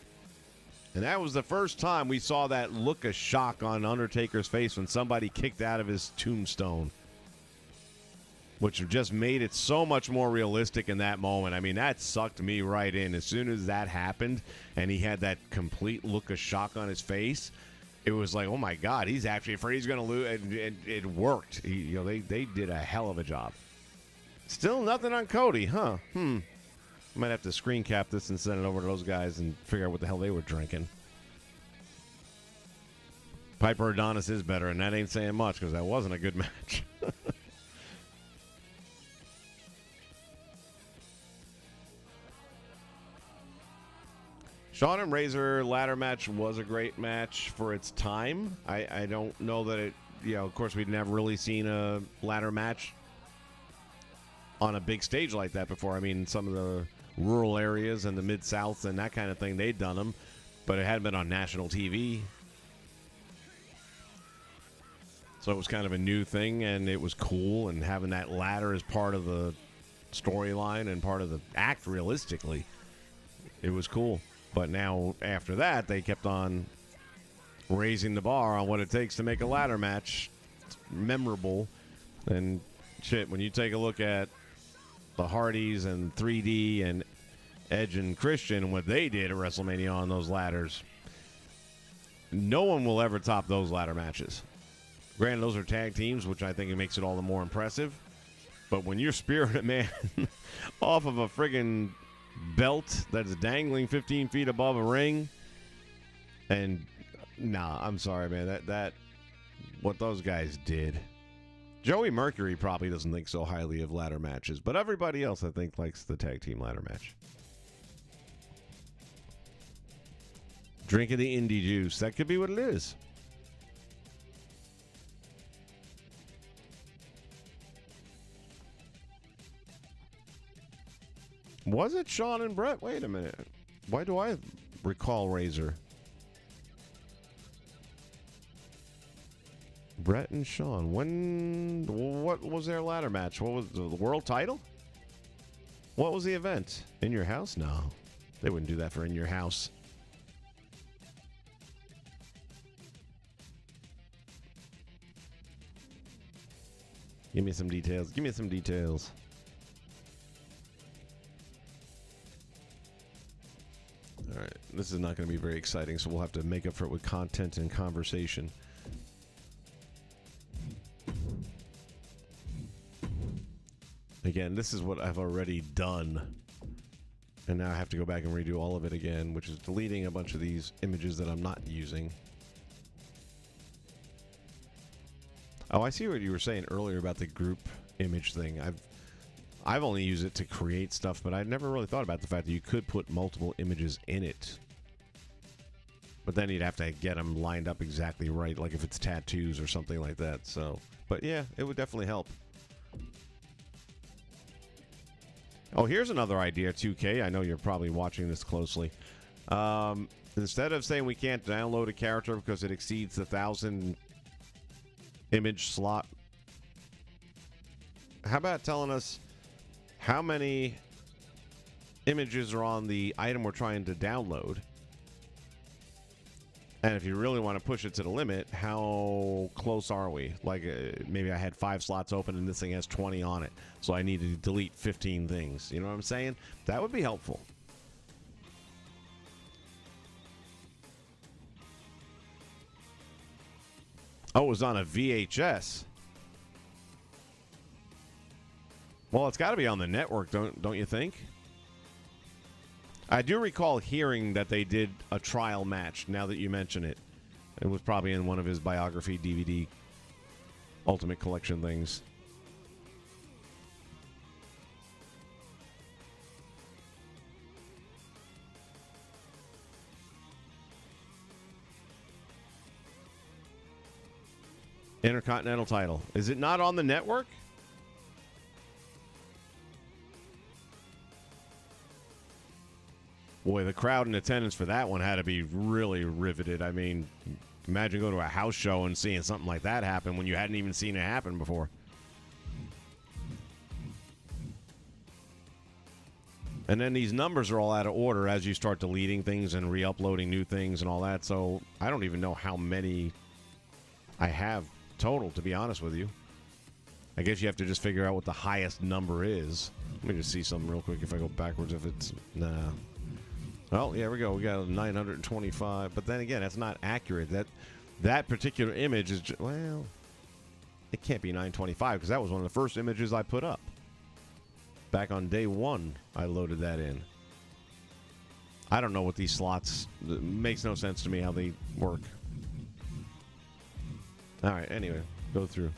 And that was the first time we saw that look of shock on Undertaker's face when somebody kicked out of his tombstone, which just made it so much more realistic in that moment. I mean, that sucked me right in. As soon as that happened and he had that complete look of shock on his face, it was like, oh my God, he's actually afraid he's going to lose. And it worked. They did a hell of a job. Still nothing on Cody, huh? Might have to screen cap this and send it over to those guys and figure out what the hell they were drinking. Piper Adonis is better, and that ain't saying much because that wasn't a good match. Shawn and Razor ladder match was a great match for its time. I don't know that it, of course, we'd never really seen a ladder match on a big stage like that before. I mean, some of the rural areas and the Mid-South and that kind of thing, they'd done them, but it hadn't been on national TV. So it was kind of a new thing, and it was cool, and having that ladder as part of the storyline and part of the act, realistically, it was cool. But now, after that, they kept on raising the bar on what it takes to make a ladder match memorable. And shit, when you take a look at the Hardys and 3D and Edge and Christian and what they did at WrestleMania on those ladders, no one will ever top those ladder matches. Granted, those are tag teams, which I think it makes it all the more impressive. But when you're spearing a man off of a friggin' belt that's dangling 15 feet above a ring, and I'm sorry, man, that what those guys did. Joey Mercury probably doesn't think so highly of ladder matches, but everybody else, I think, likes the tag team ladder match. Drinking the indie juice. That could be what it is. Was it Shawn and Brett? Wait a minute. Why do I recall Razor? Brett and Shawn. What was their ladder match? What was the world title? What was the event? In Your House? No. They wouldn't do that for In Your House. Give me some details. Give me some details. All right. This is not going to be very exciting, so we'll have to make up for it with content and conversation. Again, this is what I've already done. And now I have to go back and redo all of it again, which is deleting a bunch of these images that I'm not using. Oh, I see what you were saying earlier about the group image thing. I've only used it to create stuff, but I'd never really thought about the fact that you could put multiple images in it. But then you'd have to get them lined up exactly right, like if it's tattoos or something like that. So, but yeah, it would definitely help. Oh, here's another idea, 2K. I know you're probably watching this closely. Instead of saying we can't download a character because it exceeds the 1,000 image slot, how about telling us how many images are on the item we're trying to download? And if you really want to push it to the limit, how close are we? Like, maybe I had 5 slots open and this thing has 20 on it, so I need to delete 15 things. You know what I'm saying? That would be helpful. Oh, it was on a VHS. Well, it's got to be on the network, don't you think? I do recall hearing that they did a trial match, now that you mention it. It was probably in one of his biography DVD Ultimate Collection things. Intercontinental title. Is it not on the network? Boy, the crowd in attendance for that one had to be really riveted. I mean, imagine going to a house show and seeing something like that happen when you hadn't even seen it happen before. And then these numbers are all out of order as you start deleting things and re-uploading new things and all that. So I don't even know how many I have total, to be honest with you. I guess you have to just figure out what the highest number is. Let me just see something real quick if I go backwards. If it's... Nah. Well, yeah, we go. We got 925. But then again, that's not accurate. That particular image is... well, it can't be 925 because that was one of the first images I put up. Back on day 1, I loaded that in. I don't know what these slots... It makes no sense to me how they work. All right, anyway, go through.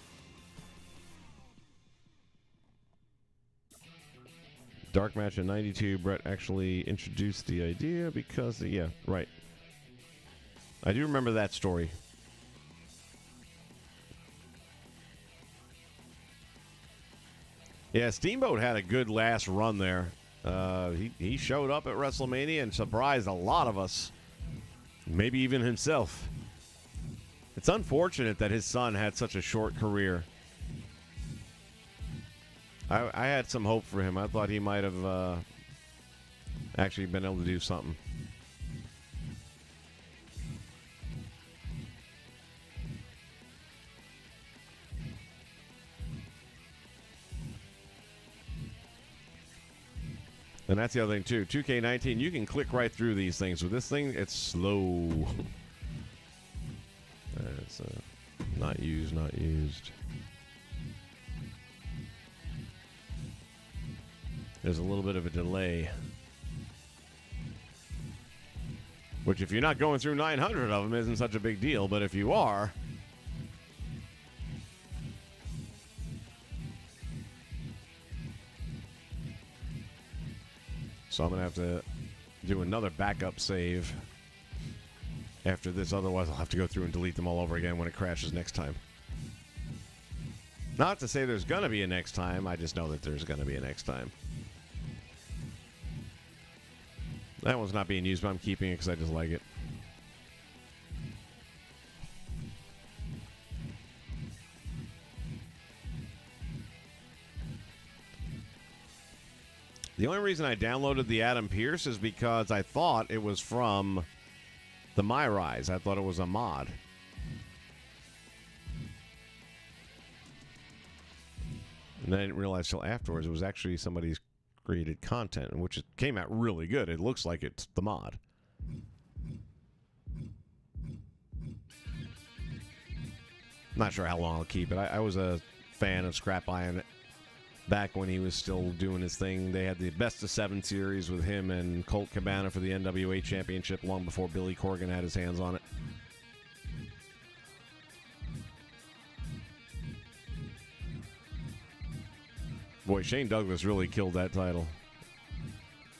Dark match in 92. Brett actually introduced the idea because... yeah, right. I do remember that story. Yeah, Steamboat had a good last run there. He showed up at WrestleMania and surprised a lot of us. Maybe even himself. It's unfortunate that his son had such a short career. I had some hope for him. I thought he might have actually been able to do something. And that's the other thing, too. 2K19, you can click right through these things. With this thing, it's slow. It's not used, not used. There's a little bit of a delay. Which, if you're not going through 900 of them, isn't such a big deal. But if you are... So I'm going to have to do another backup save after this. Otherwise, I'll have to go through and delete them all over again when it crashes next time. Not to say there's going to be a next time. I just know that there's going to be a next time. That one's not being used, but I'm keeping it because I just like it. The only reason I downloaded the Adam Pearce is because I thought it was from the My Rise. I thought it was a mod. And I didn't realize till afterwards it was actually somebody's created content, which came out really good. It looks like it's the mod. Not sure how long I'll keep it. I was a fan of Scrap Iron back when he was still doing his thing. They had the Best of 7 series with him and Colt Cabana for the NWA Championship long before Billy Corgan had his hands on it. Boy, Shane Douglas really killed that title.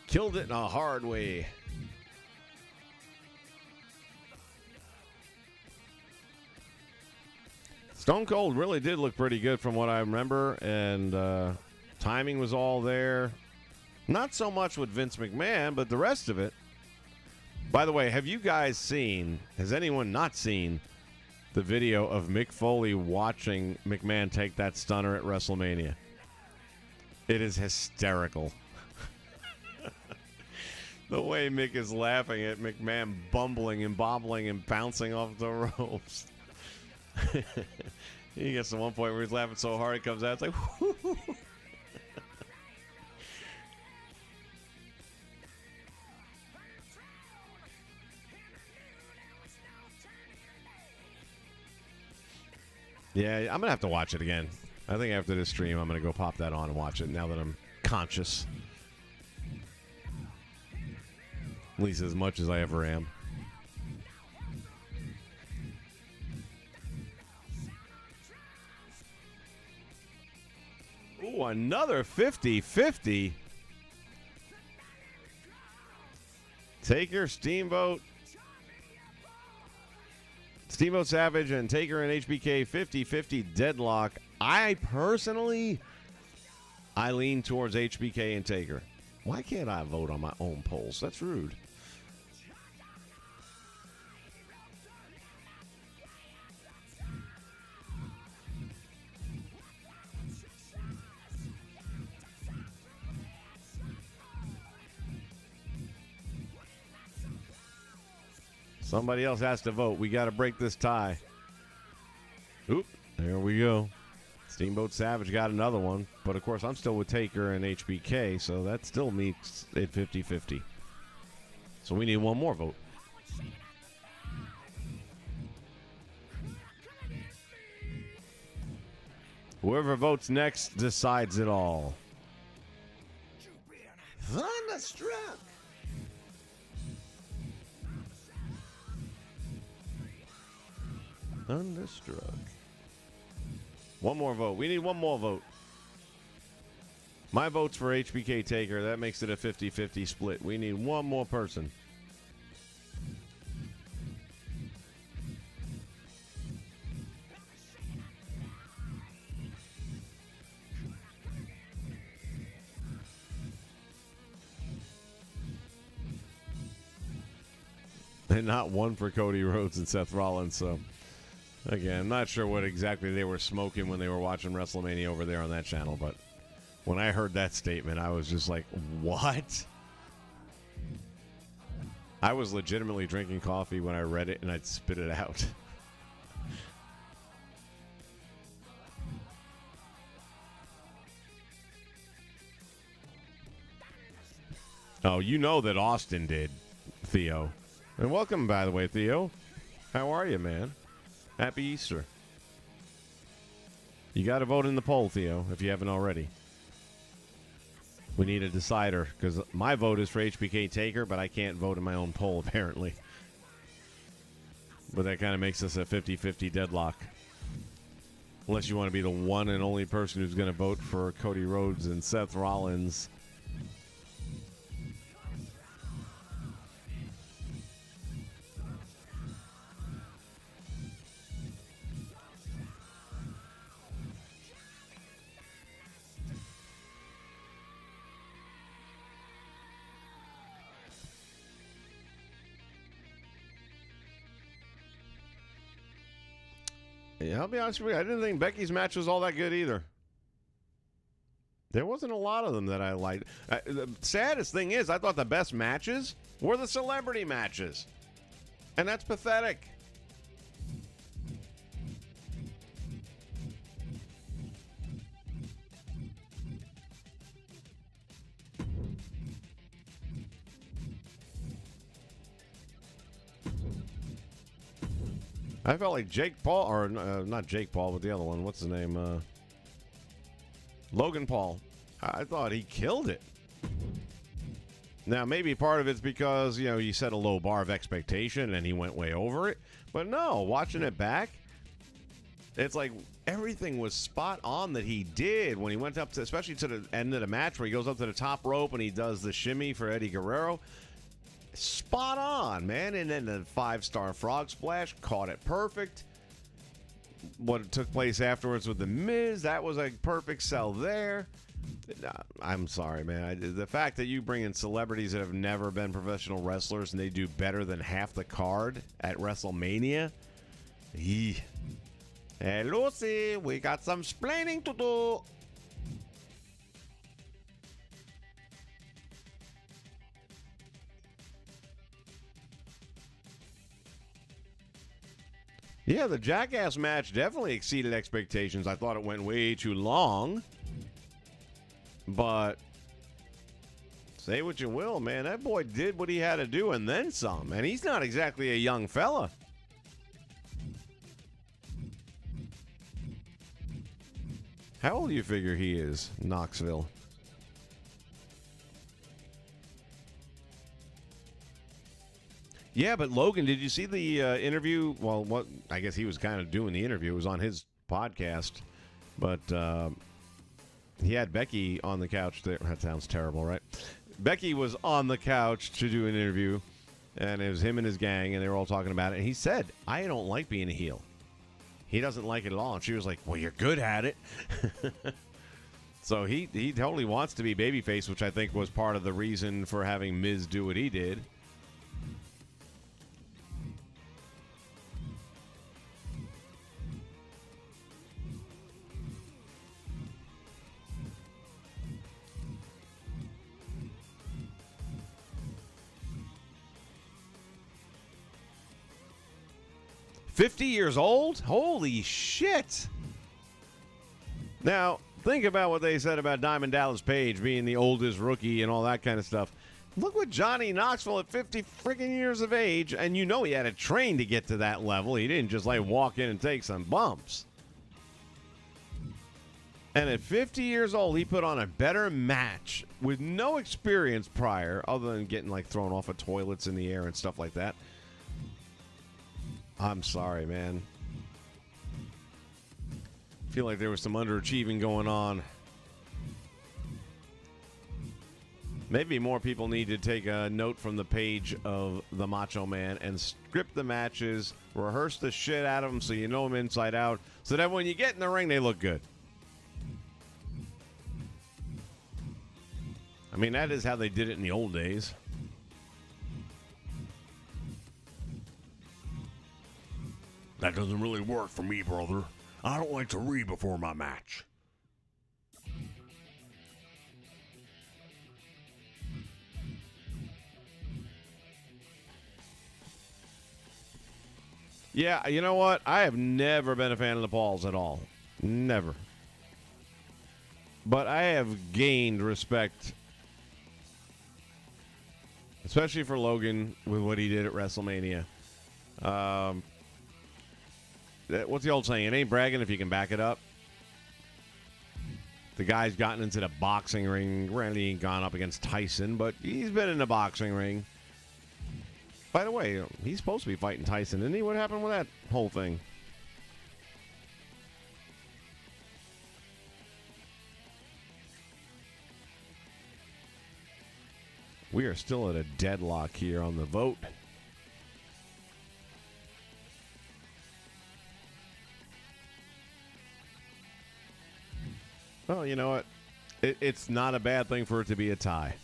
Killed it in a hard way. Stone Cold really did look pretty good from what I remember, and timing was all there. Not so much with Vince McMahon, but the rest of it. By the way, have you guys seen, has anyone not seen the video of Mick Foley watching McMahon take that stunner at WrestleMania? It is hysterical. The way Mick is laughing at McMahon bumbling and bobbling and bouncing off the ropes. He gets to one point where he's laughing so hard it comes out. It's like, whoo. Yeah, I'm going to have to watch it again. I think after this stream, I'm going to go pop that on and watch it now that I'm conscious. At least as much as I ever am. Ooh, another 50-50. Taker, Steamboat Savage, and Taker and HBK 50-50 deadlock. I lean towards HBK and Taker. Why can't I vote on my own polls? That's rude. Somebody else has to vote. We got to break this tie. Oop, there we go. Steamboat Savage got another one. But, of course, I'm still with Taker and HBK, so that still makes it 50-50. So we need one more vote. Whoever votes next decides it all. Thunderstruck. Thunderstruck. One more vote. We need one more vote. My vote's for HBK Taker. That makes it a 50-50 split. We need one more person. And not one for Cody Rhodes and Seth Rollins, so... Again, I'm not sure what exactly they were smoking when they were watching WrestleMania over there on that channel, but when I heard that statement, I was just like, what? I was legitimately drinking coffee when I read it, and I'd spit it out. Oh, you know that Austin did, Theo. And welcome, by the way, Theo. How are you, man? Happy Easter. You got to vote in the poll, Theo, if you haven't already. We need a decider, because my vote is for HBK Taker, but I can't vote in my own poll, apparently. But that kind of makes us a 50-50 deadlock. Unless you want to be the one and only person who's going to vote for Cody Rhodes and Seth Rollins. Yeah, I'll be honest with you. I didn't think Becky's match was all that good either. There wasn't a lot of them that I liked. The saddest thing is, I thought the best matches were the celebrity matches. And that's pathetic. I felt like Jake Paul, or not Jake Paul, but the other one. What's his name? Logan Paul. I thought he killed it. Now, maybe part of it's because, you know, you set a low bar of expectation and he went way over it. But no, watching it back, it's like everything was spot on that he did when he went up to, especially to the end of the match where he goes up to the top rope and he does the shimmy for Eddie Guerrero. Spot on, man. And then the 5-star frog splash, caught it perfect. what took place afterwards with The Miz, that was a perfect sell there. I'm sorry, man. The fact that you bring in celebrities that have never been professional wrestlers and they do better than half the card at WrestleMania. Hey, Lucy, we got some splaining to do. Yeah, the Jackass match definitely exceeded expectations. I thought it went way too long. But say what you will, man. That boy did what he had to do and then some. And he's not exactly a young fella. How old do you figure he is, Knoxville? Yeah, but Logan, did you see the interview? Well, what I guess he was kind of doing the interview. It was on his podcast. But he had Becky on the couch there. That sounds terrible, right? Becky was on the couch to do an interview, and it was him and his gang, and they were all talking about it. And he said, I don't like being a heel. He doesn't like it at all. And she was like, well, you're good at it. So he totally wants to be babyface, which I think was part of the reason for having Miz do what he did. $50 years old? Holy shit. Now, think about what they said about Diamond Dallas Page being the oldest rookie and all that kind of stuff. Look what Johnny Knoxville at 50 freaking years of age, and you know he had to train to get to that level. He didn't just like walk in and take some bumps. And at 50 years old, he put on a better match with no experience prior, other than getting like thrown off of toilets in the air and stuff like that. I'm sorry, man. I feel like there was some underachieving going on. Maybe more people need to take a note from the page of the Macho Man and script the matches, rehearse the shit out of them so you know them inside out, so that when you get in the ring, they look good. I mean, that is how they did it in the old days. That doesn't really work for me, brother. I don't like to read before my match. Yeah, you know what? I have never been a fan of the Pauls at all. Never. But I have gained respect, especially for Logan with what he did at WrestleMania. What's the old saying? It ain't bragging if you can back it up. The guy's gotten into the boxing ring. Really ain't gone up against Tyson, but he's been in the boxing ring. By the way, he's supposed to be fighting Tyson, isn't he? What happened with that whole thing? We are still at a deadlock here on the vote. Well, you know what? It's not a bad thing for it to be a tie.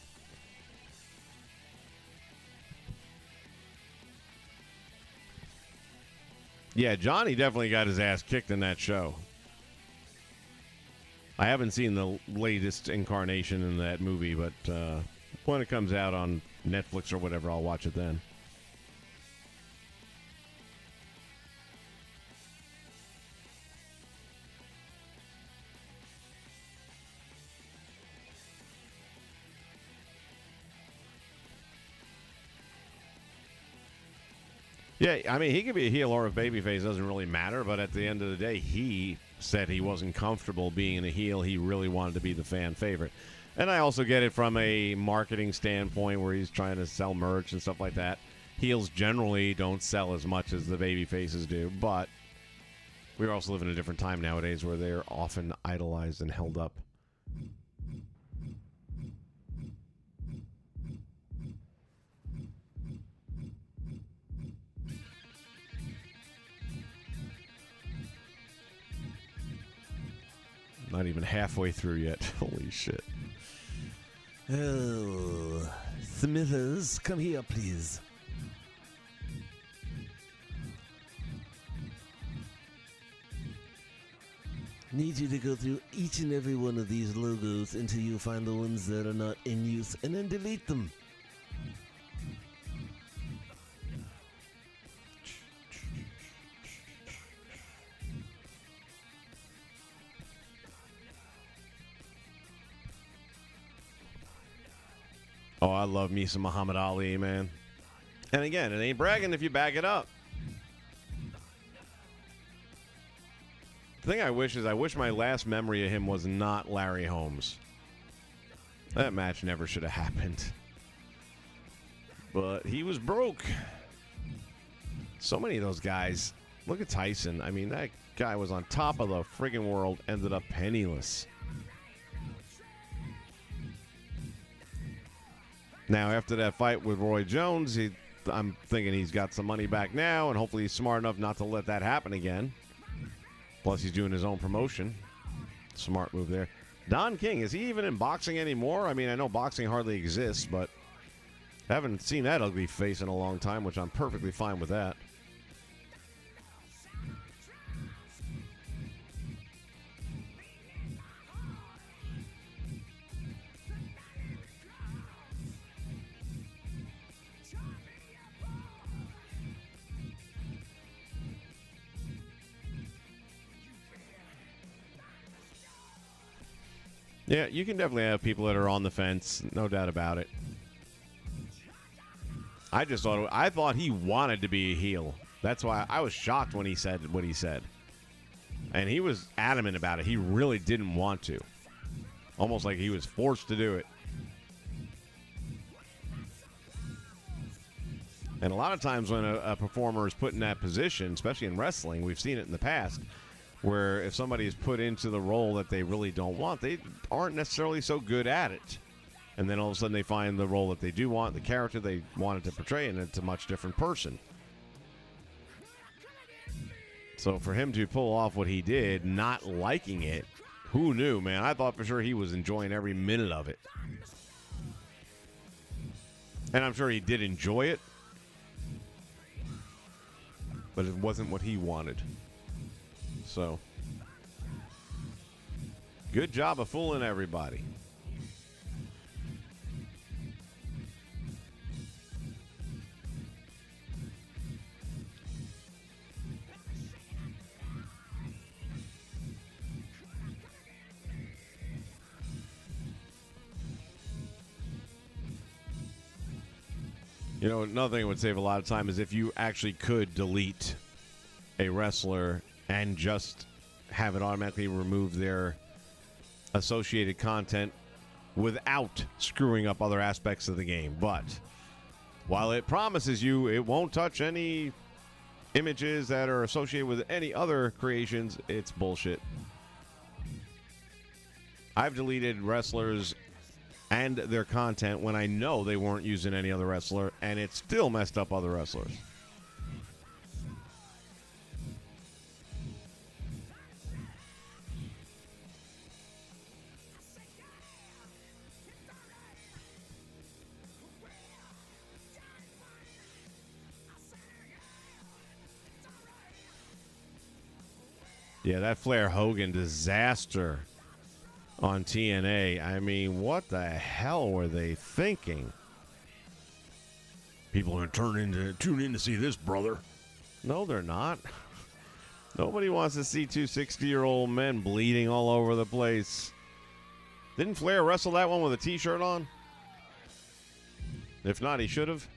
Yeah, Johnny definitely got his ass kicked in that show. I haven't seen the latest incarnation in that movie, but when it comes out on Netflix or whatever, I'll watch it then. Yeah, I mean, he could be a heel or a babyface. Doesn't really matter. But at the end of the day, he said he wasn't comfortable being a heel. He really wanted to be the fan favorite. And I also get it from a marketing standpoint where he's trying to sell merch and stuff like that. Heels generally don't sell as much as the babyfaces do. But we also live in a different time nowadays where they're often idolized and held up. Not even halfway through yet. Holy shit. Oh, Smithers, come here, please. Need you to go through each and every one of these logos until you find the ones that are not in use and then delete them. Oh, I love me some Muhammad Ali, man. And again, it ain't bragging if you back it up. The thing I wish is I wish my last memory of him was not Larry Holmes. That match never should have happened. But he was broke. So many of those guys. Look at Tyson. I mean, that guy was on top of the friggin' world, ended up penniless. Now, after that fight with Roy Jones, I'm thinking he's got some money back now, and hopefully he's smart enough not to let that happen again. Plus, he's doing his own promotion. Smart move there. Don King, is he even in boxing anymore? I mean, I know boxing hardly exists, but I haven't seen that ugly face in a long time, which I'm perfectly fine with that. Yeah, you can definitely have people that are on the fence, no doubt about it. I thought he wanted to be a heel. That's why I was shocked when he said what he said. And he was adamant about it. He really didn't want to. Almost like he was forced to do it. And a lot of times when a performer is put in that position, especially in wrestling, we've seen it in the past, where if somebody is put into the role that they really don't want, they aren't necessarily so good at it. And then all of a sudden they find the role that they do want, the character they wanted to portray, and it's a much different person. So for him to pull off what he did, not liking it, who knew, man? I thought for sure he was enjoying every minute of it. And I'm sure he did enjoy it, but it wasn't what he wanted. So, good job of fooling everybody. You know, another thing that would save a lot of time is if you actually could delete a wrestler and just have it automatically remove their associated content without screwing up other aspects of the game. But while it promises you it won't touch any images that are associated with any other creations, it's bullshit. I've deleted wrestlers and their content when I know they weren't using any other wrestler, and it still messed up other wrestlers. Yeah, that Flair Hogan disaster on TNA. I mean, what the hell were they thinking? People are going to tune in to see this, brother. No, they're not. Nobody wants to see two 60-year-old men bleeding all over the place. Didn't Flair wrestle that one with a T-shirt on? If not, he should have.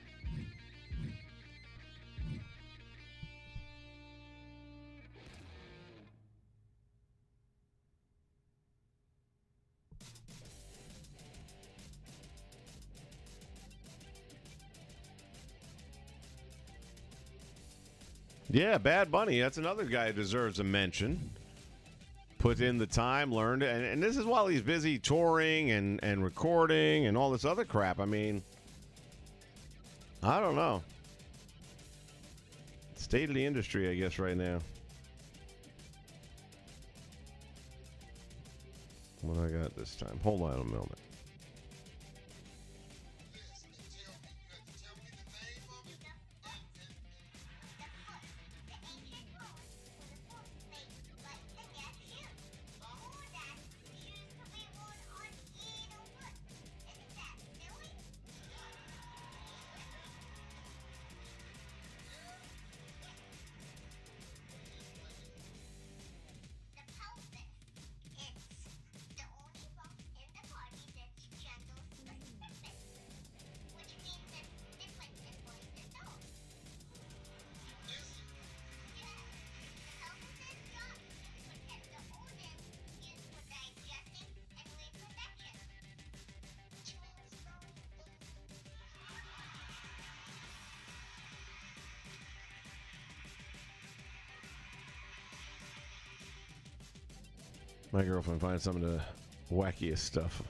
Yeah, Bad Bunny. That's another guy who deserves a mention. Put in the time, learned, and this is while he's busy touring and recording and all this other crap. I mean, I don't know. State of the industry, I guess, right now. What I got this time? Hold on a moment. My girlfriend finds some of the wackiest stuff.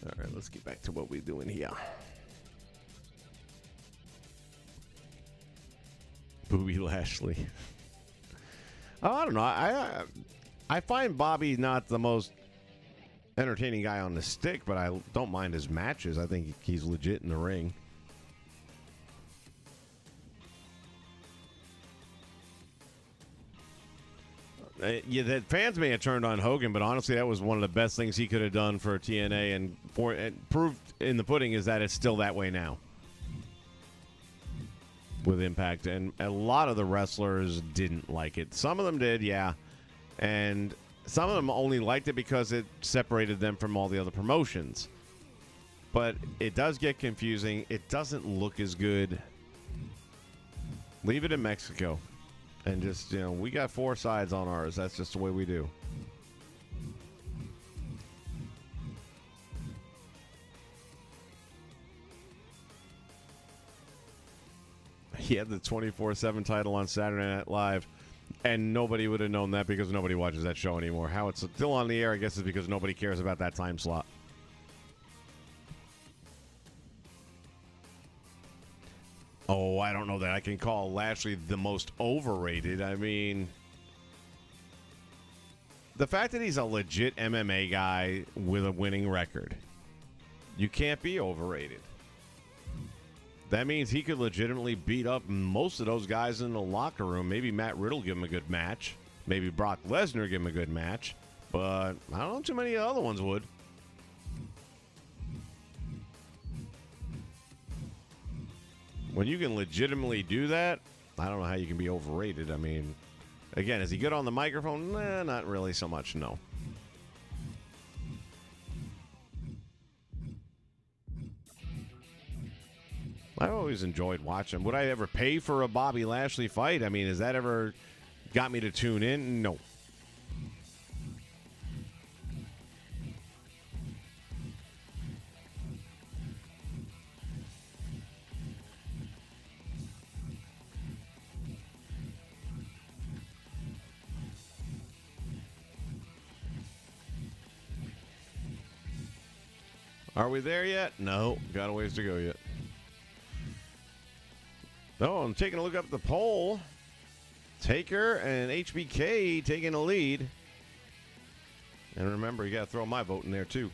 All right, let's get back to what we're doing here. Bobby Lashley. Oh, I don't know. I find Bobby not the most entertaining guy on the stick, but I don't mind his matches. I think he's legit in the ring. Yeah, the fans may have turned on Hogan, but honestly, that was one of the best things he could have done for TNA, and proved in the pudding is that it's still that way now with Impact. And a lot of the wrestlers didn't like it. Some of them did, yeah, and some of them only liked it because it separated them from all the other promotions. But it does get confusing. It doesn't look as good. Leave it in Mexico. And just, we got 4 sides on ours. That's just the way we do. He had the 24/7 title on Saturday Night Live. And nobody would have known that because nobody watches that show anymore. How it's still on the air, I guess, is because nobody cares about that time slot. Oh, I don't know that I can call Lashley the most overrated. I mean, the fact that he's a legit MMA guy with a winning record, you can't be overrated. That means he could legitimately beat up most of those guys in the locker room. Maybe Matt Riddle give him a good match. Maybe Brock Lesnar give him a good match. But I don't know too many other ones would. When you can legitimately do that, I don't know how you can be overrated. I mean, again, is he good on the microphone? Nah, not really so much, no. I always enjoyed watching. Would I ever pay for a Bobby Lashley fight? I mean, has that ever got me to tune in? No. Are we there yet? No, got a ways to go yet. Oh, I'm taking a look up at the poll. Taker and HBK taking a lead. And remember, you got to throw my vote in there, too.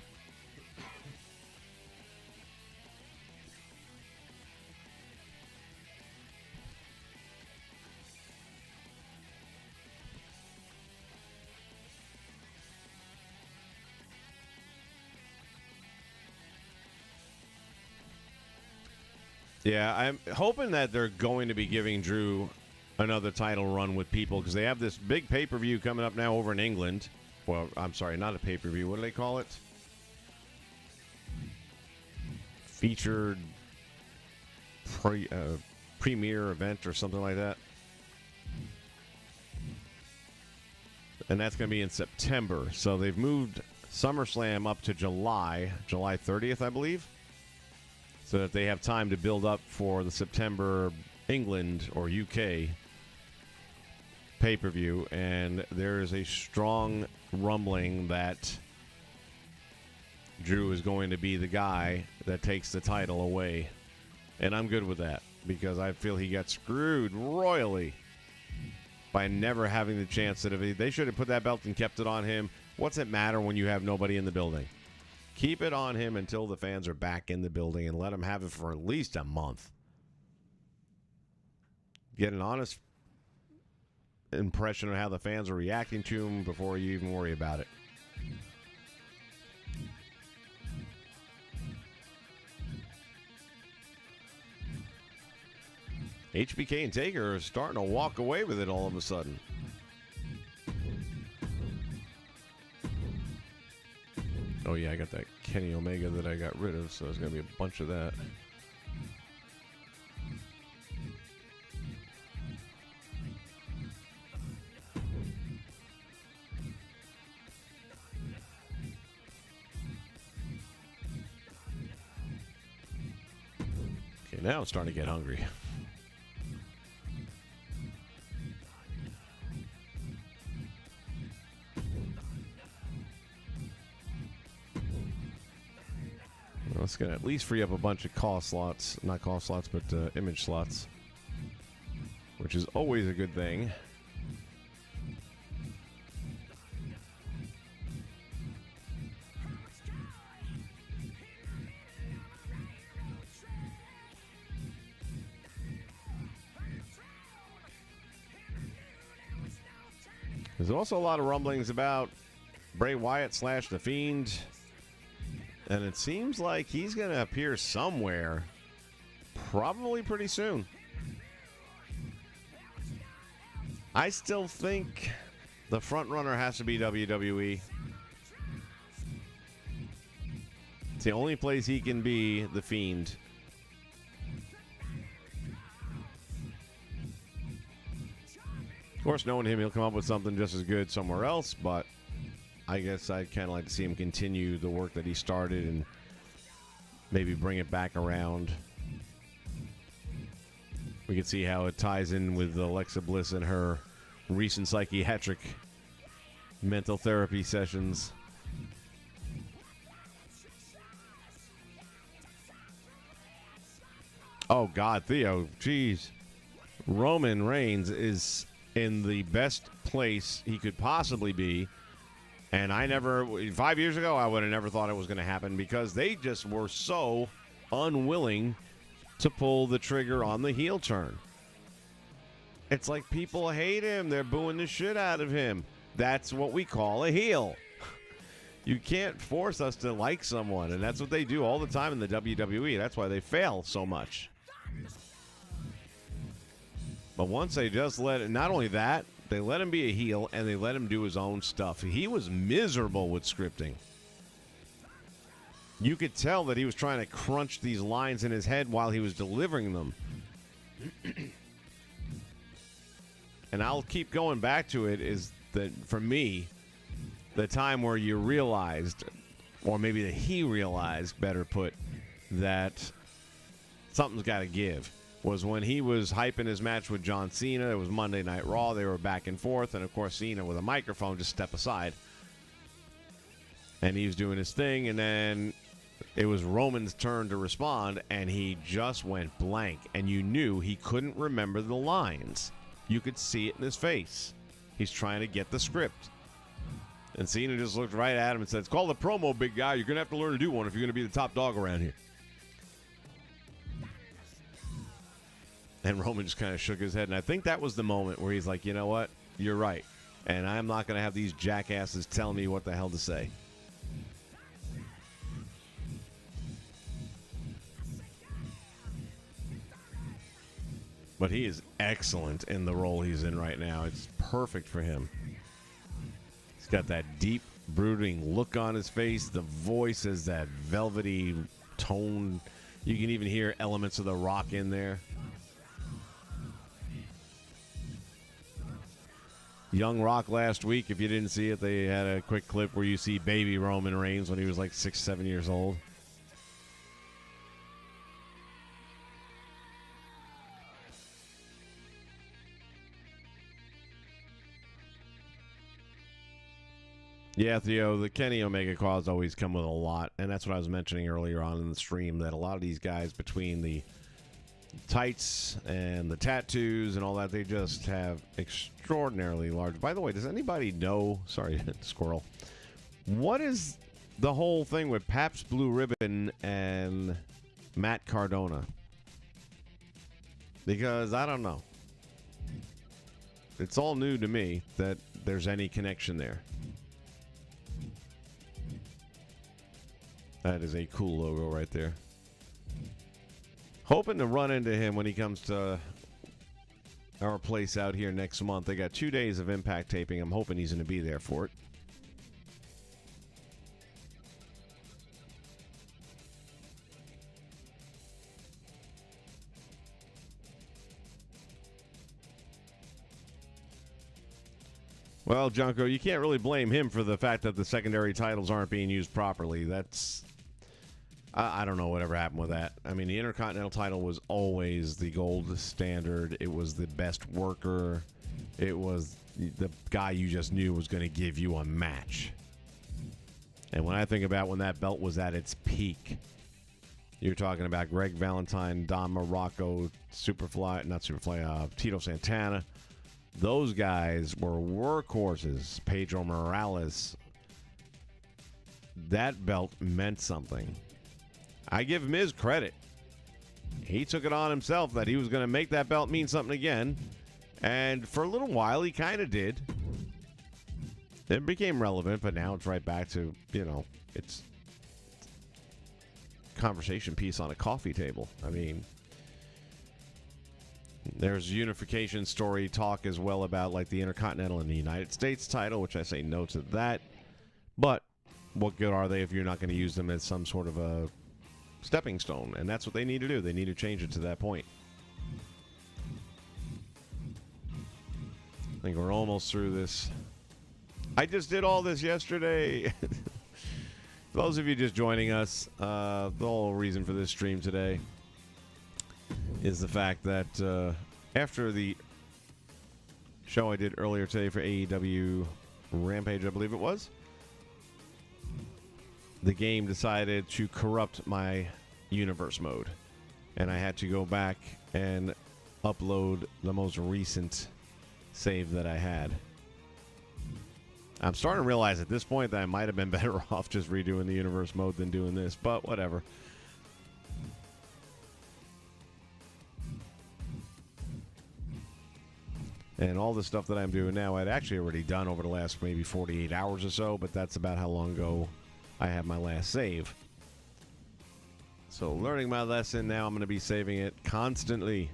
Yeah, I'm hoping that they're going to be giving Drew another title run with people because they have this big pay-per-view coming up now over in England. Well, I'm sorry, not a pay-per-view. What do they call it? Featured premiere event or something like that. And that's going to be in September. So they've moved SummerSlam up to July 30th, I believe, so that they have time to build up for the September England or UK pay-per-view. And there is a strong rumbling that Drew is going to be the guy that takes the title away And I'm good with that because I feel he got screwed royally by never having the chance that if they should have put that belt and kept it on him. What's it matter when you have nobody in the building? Keep it on him until the fans are back in the building and let him have it for at least a month. Get an honest impression of how the fans are reacting to him before you even worry about it. HBK and Taker are starting to walk away with it all of a sudden. Oh, yeah, I got that Kenny Omega that I got rid of, so there's going to be a bunch of that. Okay, now I'm starting to get hungry. It's going to at least free up a bunch of call slots. Not call slots, but image slots. Which is always a good thing. There's also a lot of rumblings about Bray Wyatt / The Fiend. And it seems like he's going to appear somewhere probably pretty soon. I still think the front runner has to be WWE. It's the only place he can be The Fiend. Of course, knowing him, he'll come up with something just as good somewhere else, but I guess I'd kind of like to see him continue the work that he started and maybe bring it back around. We can see how it ties in with Alexa Bliss and her recent psychiatric mental therapy sessions. Oh, God, Theo, jeez. Roman Reigns is in the best place he could possibly be. And 5 years ago, I would have never thought it was going to happen because they just were so unwilling to pull the trigger on the heel turn. It's like people hate him. They're booing the shit out of him. That's what we call a heel. You can't force us to like someone, and that's what they do all the time in the WWE. That's why they fail so much. But once they just let it, not only that, they let him be a heel, and they let him do his own stuff. He was miserable with scripting. You could tell that he was trying to crunch these lines in his head while he was delivering them. And I'll keep going back to it, is that, for me, the time where you realized, or maybe that he realized, better put, that something's got to give, was when he was hyping his match with John Cena. It was Monday Night Raw. They were back and forth. And, of course, Cena with a microphone just stepped aside. And he was doing his thing. And then it was Roman's turn to respond. And he just went blank. And you knew he couldn't remember the lines. You could see it in his face. He's trying to get the script. And Cena just looked right at him and said, "It's called a promo, big guy. You're going to have to learn to do one if you're going to be the top dog around here." And Roman just kind of shook his head. And I think that was the moment where he's like, you know what? You're right. And I'm not going to have these jackasses tell me what the hell to say. But he is excellent in the role he's in right now. It's perfect for him. He's got that deep, brooding look on his face. The voice has that velvety tone. You can even hear elements of The Rock in there. Young Rock last week, if you didn't see it, they had a quick clip where you see baby Roman Reigns when he was like 6, 7 years old. Yeah, Theo, the Kenny Omega calls always come with a lot, and that's what I was mentioning earlier on in the stream, that a lot of these guys between the tights and the tattoos and all that. They just have extraordinarily large. By the way, does anybody know? Sorry, squirrel. What is the whole thing with Pabst Blue Ribbon and Matt Cardona? Because I don't know. It's all new to me that there's any connection there. That is a cool logo right there. Hoping to run into him when he comes to our place out here next month. They got 2 days of Impact taping. I'm hoping he's going to be there for it. Well, Junko, you can't really blame him for the fact that the secondary titles aren't being used properly. That's... I don't know whatever happened with that. I mean, the Intercontinental title was always the gold standard. It was the best worker. It was the guy you just knew was going to give you a match. And when I think about when that belt was at its peak, you're talking about Greg Valentine, Don Morocco, Tito Santana. Those guys were workhorses. Pedro Morales. That belt meant something. I give Miz credit. He took it on himself that he was going to make that belt mean something again. And for a little while, he kind of did. It became relevant, but now it's right back to, it's conversation piece on a coffee table. I mean, there's unification story talk as well about like the Intercontinental and the United States title, which I say no to that. But what good are they if you're not going to use them as some sort of a stepping stone? And that's what they need to do. They need to change it to that point. I think we're almost through this. I just did all this yesterday. For those of you just joining us, the whole reason for this stream today is the fact that after the show I did earlier today for AEW Rampage, I believe it was, the game decided to corrupt my universe mode. And I had to go back and upload the most recent save that I had. I'm starting to realize at this point that I might have been better off just redoing the universe mode than doing this, but whatever. And all the stuff that I'm doing now, I'd actually already done over the last maybe 48 hours or so, but that's about how long ago I had my last save. So learning my lesson now, I'm going to be saving it constantly.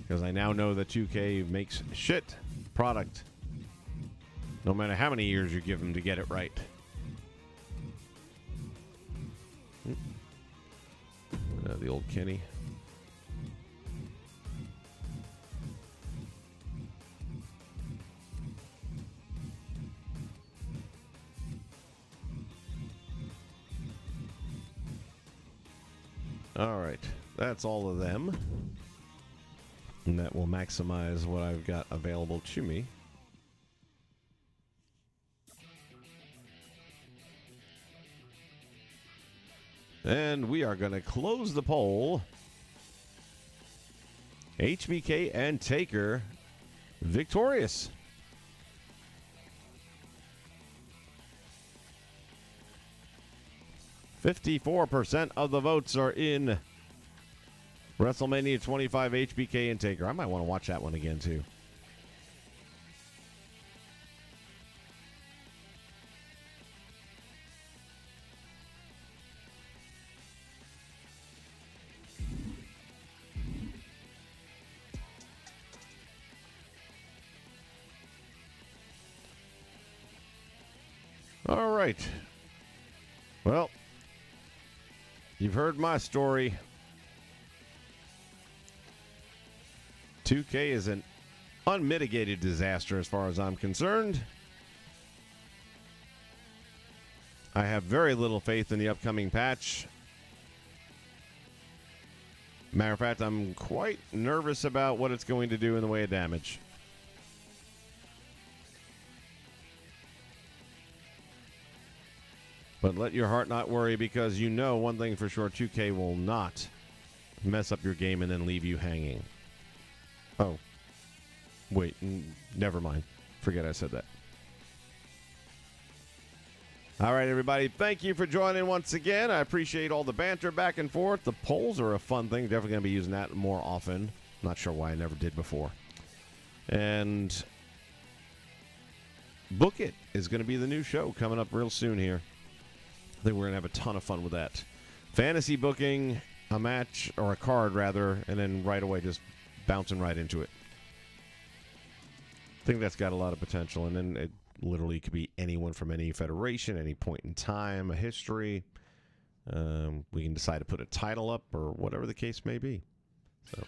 Because I now know that 2K makes shit product. No matter how many years you give them to get it right. The old Kenny. All right, that's all of them. And that will maximize what I've got available to me. And we are going to close the poll. HBK and Taker victorious. %54 of the votes are in WrestleMania 25 HBK and Taker. I might want to watch that one again, too. All right. Well, you've heard my story. 2K is an unmitigated disaster as far as I'm concerned. I have very little faith in the upcoming patch. Matter of fact, I'm quite nervous about what it's going to do in the way of damage. But let your heart not worry, because you know one thing for sure, 2K will not mess up your game and then leave you hanging. Oh. Wait, never mind. Forget I said that. All right, everybody. Thank you for joining once again. I appreciate all the banter back and forth. The polls are a fun thing. Definitely going to be using that more often. Not sure why I never did before. And Book It is going to be the new show coming up real soon here. I think we're going to have a ton of fun with that. Fantasy booking a match, or a card rather, and then right away just bouncing right into it. I think that's got a lot of potential, and then it literally could be anyone from any federation, any point in time, a history. We can decide to put a title up or whatever the case may be. So,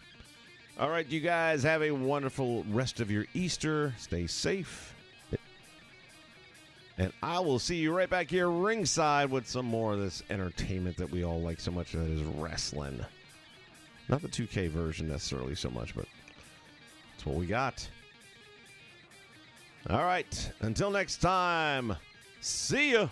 all right, you guys have a wonderful rest of your Easter. Stay safe. And I will see you right back here ringside with some more of this entertainment that we all like so much, that is wrestling. Not the 2K version necessarily so much, but that's what we got. All right, until next time, see ya.